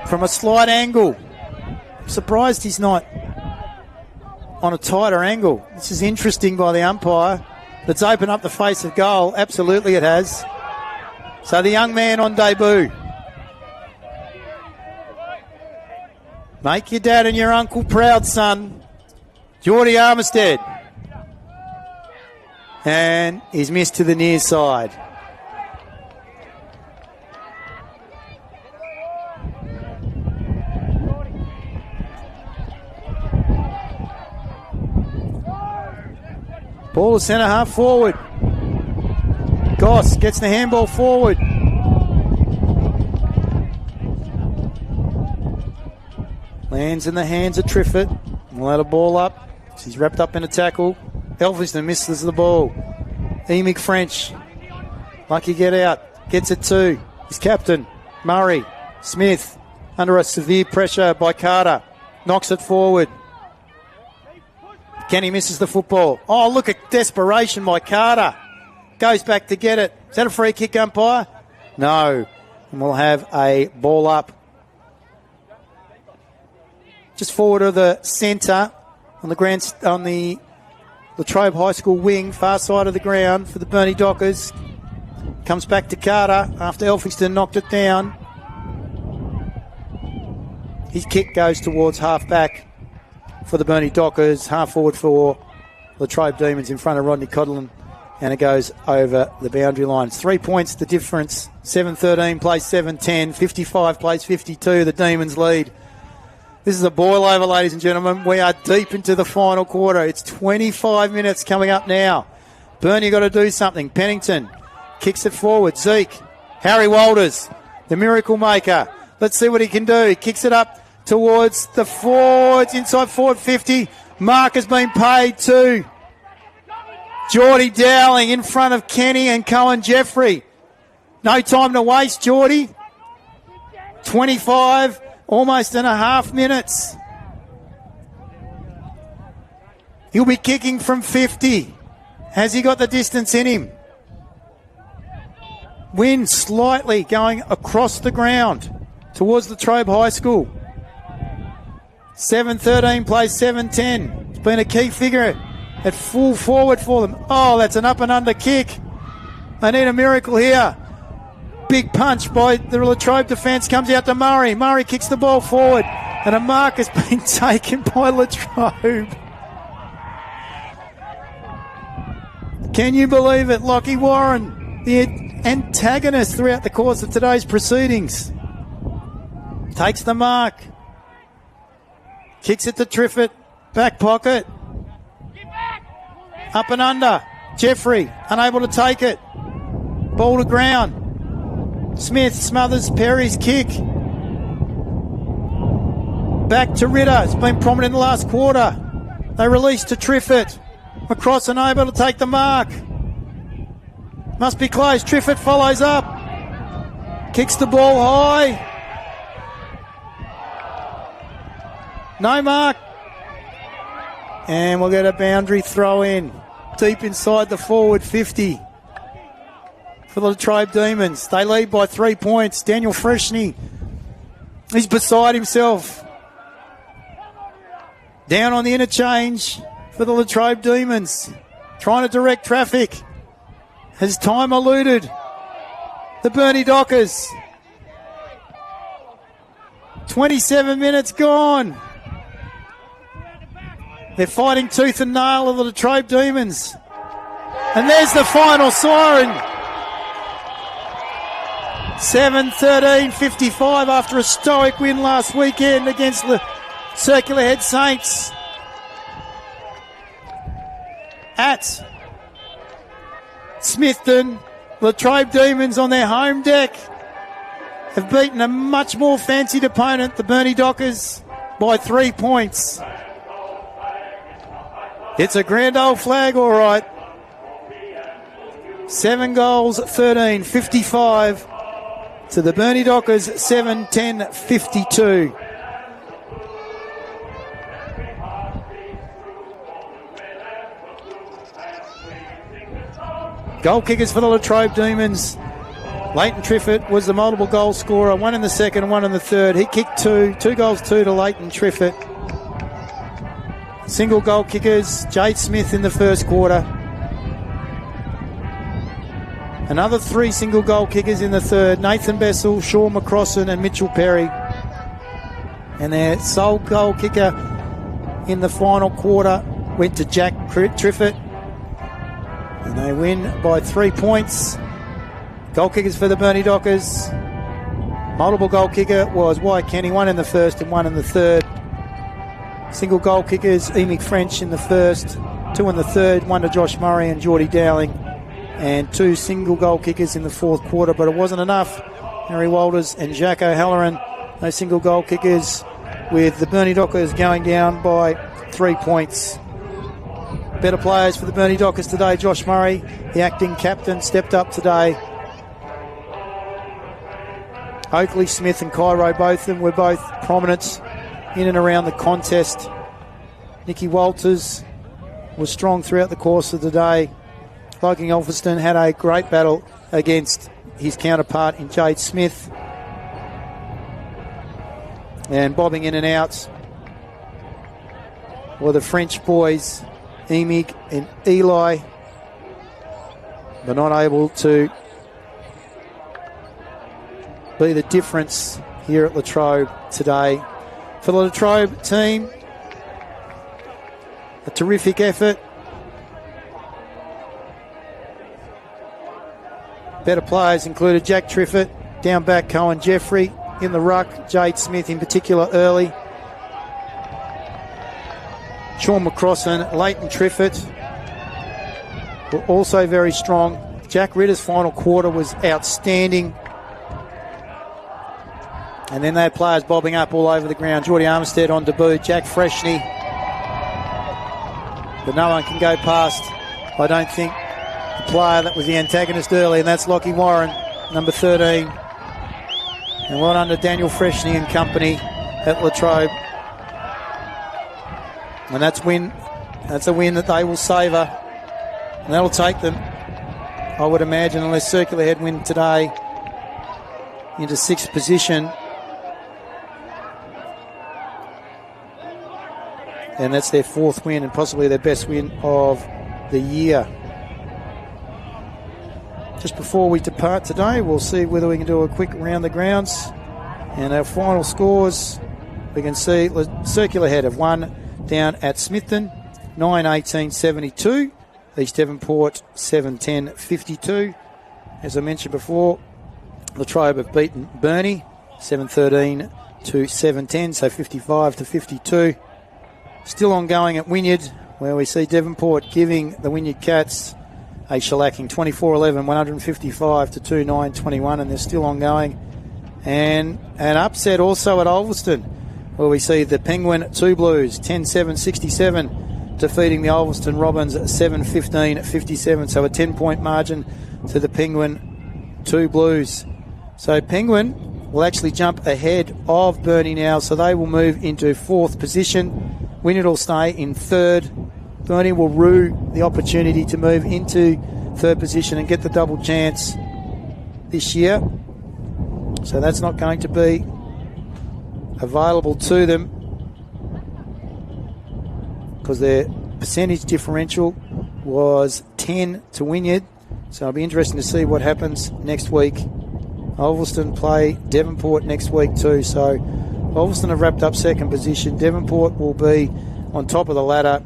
S1: from a slight angle. I'm surprised he's not on a tighter angle. This is interesting by the umpire. It's opened up the face of goal. Absolutely it has. So the young man on debut. Make your dad and your uncle proud, son. Geordie Armistead. And he's missed to the near side. Ball to centre half forward. Goss gets the handball forward. Lands in the hands of Triffett. Let a ball up. She's wrapped up in a tackle. Elphiston misses the ball. Emick French. Lucky get out. Gets it to his captain, Murray. Smith under a severe pressure by Carter. Knocks it forward. Kenny misses the football. Oh, look at desperation by Carter. Goes back to get it. Is that a free kick, umpire? No. And we'll have a ball up. Just forward of the centre on the Latrobe High School wing, far side of the ground for the Burnie Dockers. Comes back to Carter after Elphiston knocked it down. His kick goes towards half back for the Burnie Dockers, half forward for Latrobe Demons in front of Rodney Codlin, and it goes over the boundary line. It's 3 points the difference. 7-13 plays 7-10, 55 plays 52, the Demons lead. This is a boil over, ladies and gentlemen. We are deep into the final quarter. It's 25 minutes coming up now. Burnie got to do something. Pennington kicks it forward. Zeke. Harry Walters, the miracle maker. Let's see what he can do. He kicks it up towards the forwards, inside forward 50. Mark has been paid to Geordie Dowling in front of Kenny and Cohen Jeffrey. No time to waste, Geordie. 25, almost and a half minutes. He'll be kicking from 50. Has he got the distance in him? Wind slightly going across the ground towards Latrobe High School. 7-13 plays 7-10. It's been a key figure at full forward for them. Oh, that's an up and under kick. They need a miracle here. Big punch by the Latrobe defence comes out to Murray. Murray kicks the ball forward and a mark has been taken by Latrobe. Can you believe it? Lockie Warren, the antagonist throughout the course of today's proceedings, takes the mark. Kicks it to Triffett. Back pocket. Up and under. Jeffrey unable to take it. Ball to ground. Smith smothers Perry's kick. Back to Ritter. It's been prominent in the last quarter. They release to Triffett. Macross unable to take the mark. Must be close. Triffett follows up. Kicks the ball high. No mark. And we'll get a boundary throw in. Deep inside the forward 50 for the Latrobe Demons. They lead by 3 points. Daniel Freshney, he's beside himself. Down on the interchange for the Latrobe Demons. Trying to direct traffic. Has time eluded the Burnie Dockers. 27 minutes gone. They're fighting tooth and nail of the Latrobe Demons. And there's the final siren. 7-13-55 after a stoic win last weekend against the Circular Head Saints. At Smithton, Latrobe Demons on their home deck have beaten a much more fancied opponent, the Burnie Dockers, by 3 points. It's a grand old flag, all right. 7 goals, 13, 55 to the Burnie Dockers, 7-10, 52. Goal kickers for the Latrobe Demons. Leighton Triffett was the multiple goal scorer, one in the second and one in the third. He kicked 2 goals, 2 to Leighton Triffett. Single goal kickers, Jade Smith in the first quarter. Another 3 single goal kickers in the third. Nathan Bessel, Shaw McCrossan and Mitchell Perry. And their sole goal kicker in the final quarter went to Jack Triffett. And they win by 3 points. Goal kickers for the Burnie Dockers. Multiple goal kicker was Wyatt Kenny, one in the first and one in the third. Single goal kickers, Emick French in the first, 2 in the third, 1 to Josh Murray and Geordie Dowling, and 2 single goal kickers in the fourth quarter, but it wasn't enough. Harry Walters and Jack O'Halloran, those single goal kickers, with the Burnie Dockers going down by 3 points. Better players for the Burnie Dockers today. Josh Murray, the acting captain, stepped up today. Oakley, Smith and Cairo, both of them were both prominent in and around the contest. Nicky Walters was strong throughout the course of the day. Viking Alfreston had a great battle against his counterpart in Jade Smith. And bobbing in and out were the French boys, Emig and Eli, but not able to be the difference here at Latrobe today. For the Latrobe team, a terrific effort. Better players included Jack Triffett, down back Cohen Jeffrey, in the ruck, Jade Smith in particular early. Sean McCrossan, Leighton Triffett were also very strong. Jack Ritter's final quarter was outstanding. And then they had players bobbing up all over the ground. Geordie Armstead on debut, Jack Freshney. But no one can go past, I don't think, the player that was the antagonist early, and that's Lockie Warren, number 13. And well done to Daniel Freshney and company at Latrobe. And that's a win that they will savour. And that'll take them, I would imagine, unless Circular Head win today, into 6th position. And that's their 4th win and possibly their best win of the year. Just before we depart today, we'll see whether we can do a quick round the grounds. And our final scores, we can see Circular Head have won down at Smithton, 9-18-72. East Devonport, 7-10-52. As I mentioned before, Latrobe have beaten Burnie, 7-13 to 7-10, so 55-52. Still ongoing at Wynyard, where we see Devonport giving the Wynyard Cats a shellacking, 24-11, 155 to 2-9-21, and they're still ongoing. And an upset also at Ulverston, where we see the Penguin 2 Blues, 10-7-67, defeating the Ulverston Robins 7-15-57, so a 10-point margin to the Penguin 2 Blues. So Penguin will actually jump ahead of Burnie now, so they will move into 4th position. Wynyard will stay in 3rd. Burnie will rue the opportunity to move into 3rd position and get the double chance this year. So that's not going to be available to them because their percentage differential was 10 to Wynyard. So it'll be interesting to see what happens next week. Ulverston play Devonport next week too. So Ulverston have wrapped up 2nd position. Devonport will be on top of the ladder.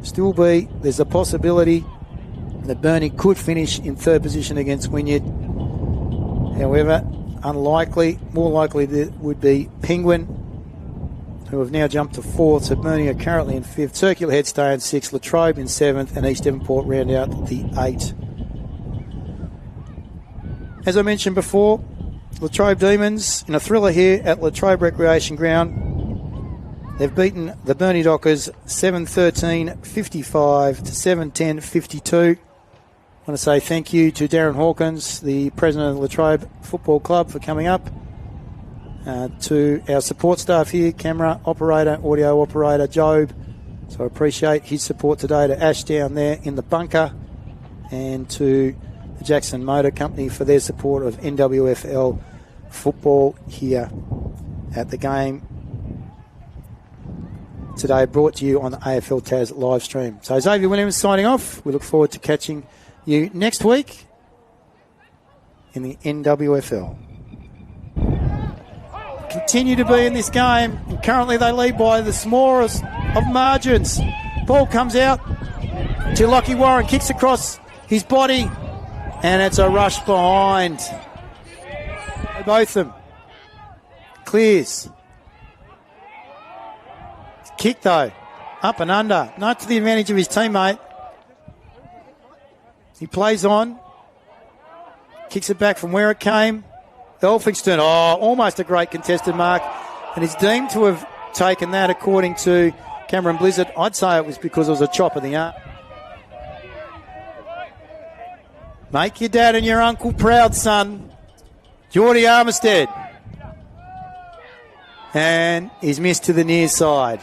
S1: There's a possibility that Burnie could finish in 3rd position against Wynyard. However, unlikely. More likely that would be Penguin, who have now jumped to 4th. So Burnie are currently in 5th. Circular Head stay in 6th. Latrobe in 7th. And East Devonport round out the 8. As I mentioned before, Latrobe Demons in a thriller here at Latrobe Recreation Ground. They've beaten the Burnie Dockers 7-13-55 to 7-10-52. I want to say thank you to Darren Hawkins, the president of the Latrobe Football Club, for coming up. To our support staff here, camera operator, audio operator, Job. So I appreciate his support today, to Ash down there in the bunker, and to the Jackson Motor Company for their support of NWFL football here at the game today, brought to you on the AFL Taz live stream. So Xavier Williams signing off. We look forward to catching you next week in the NWFL. Continue to be in this game, and currently they lead by the smallest of margins. Ball comes out to Lockie Warren, kicks across his body, and it's a rush behind. Both of them. Clears. Kick though. Up and under. Not to the advantage of his teammate. He plays on. Kicks it back from where it came. Elphinstone, almost a great contested mark. And is deemed to have taken that, according to Cameron Blizzard. I'd say it was because it was a chop of the arm. Make your dad and your uncle proud, son. Geordie Armistead. And he's missed to the near side.